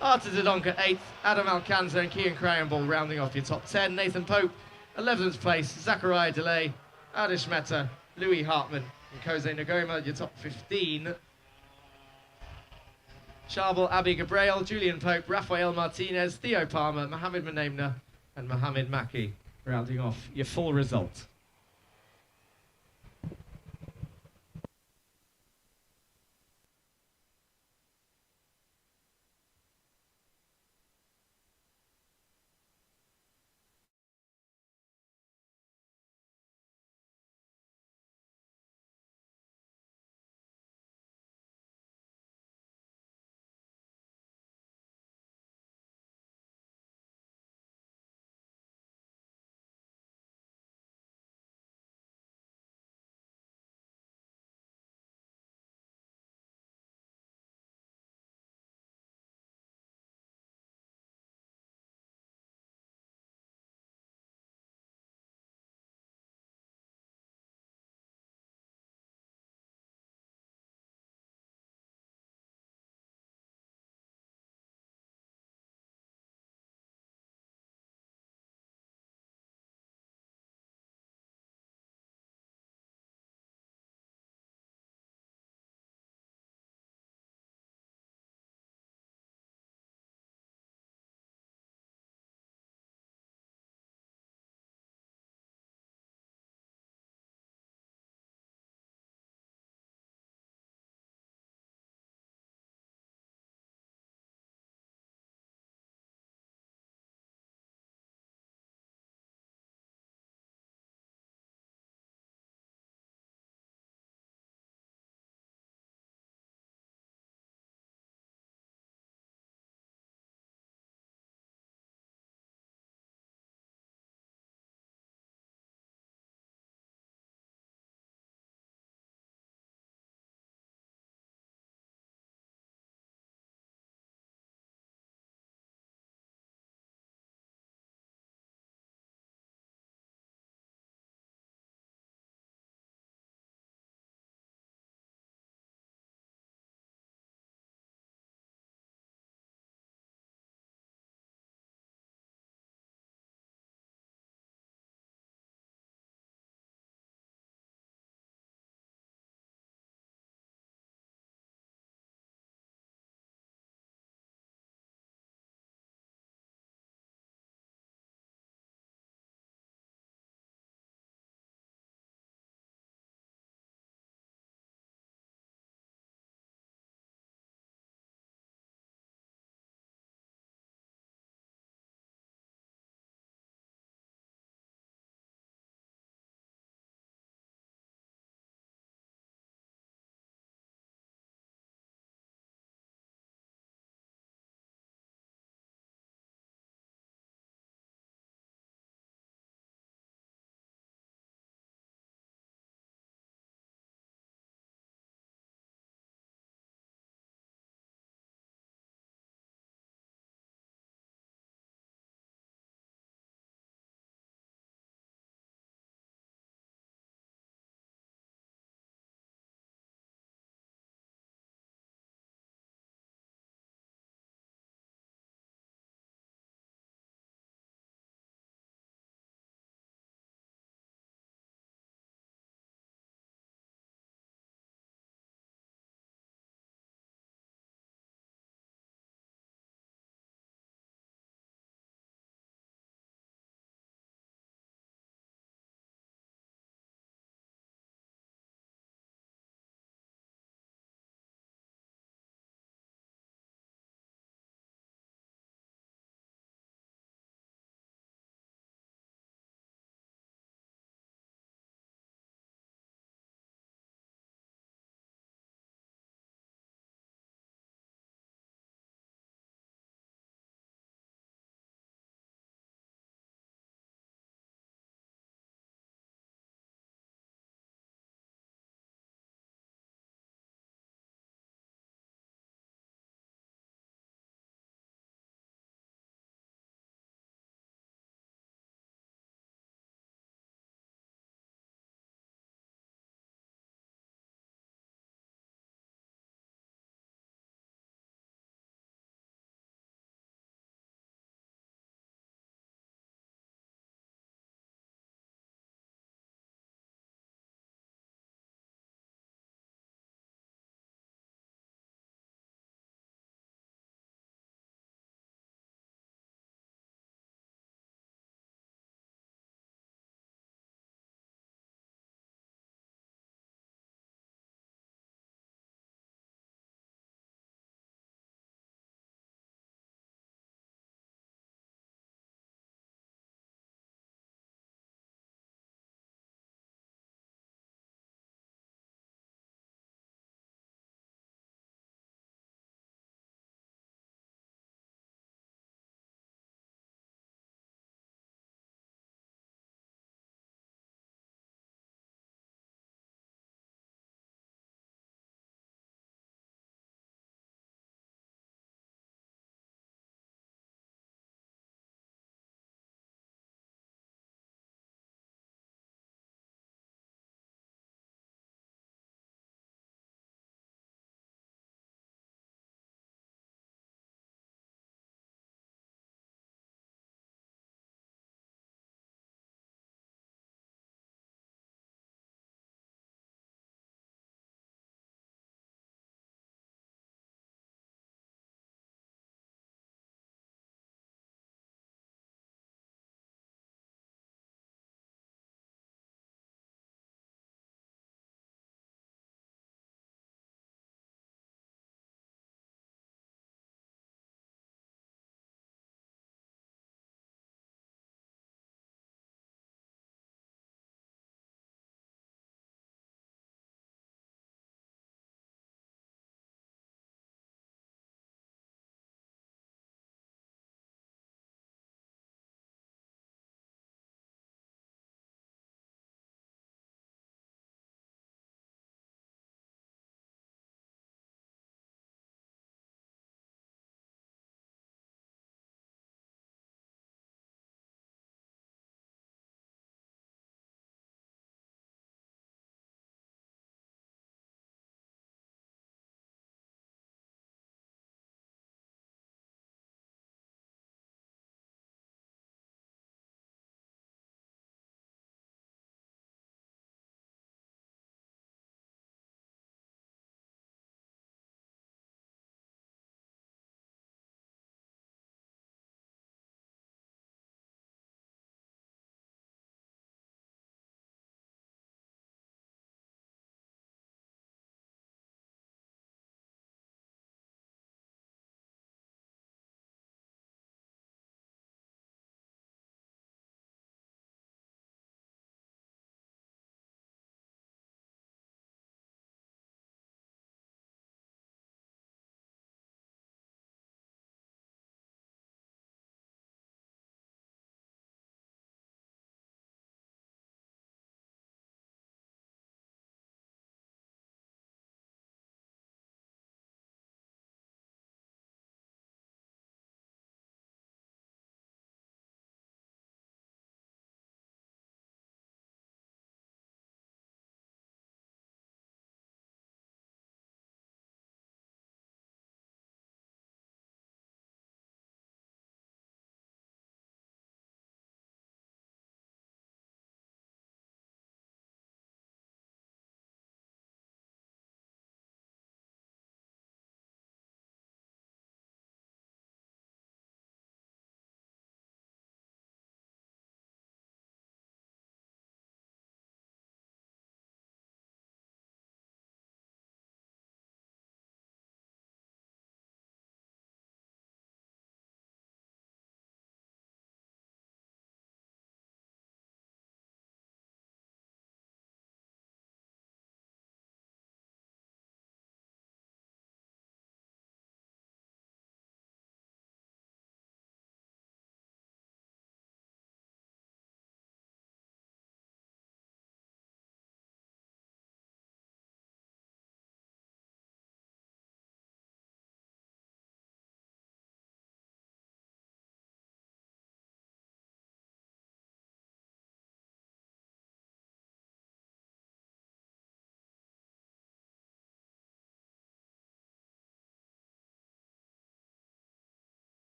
Arthur Dodonka 8th. Adam Alcanza and Kian Crayenball rounding off your top 10. Nathan Pope 11th place, Zachariah Delay, Adish Mehta, Louis Hartman, and Kose Nagoma, your top 15. Charbel Abi Gabriel, Julian Pope, Rafael Martinez, Theo Palmer, Mohamed Menemna, and Mohamed Maki rounding off your full result.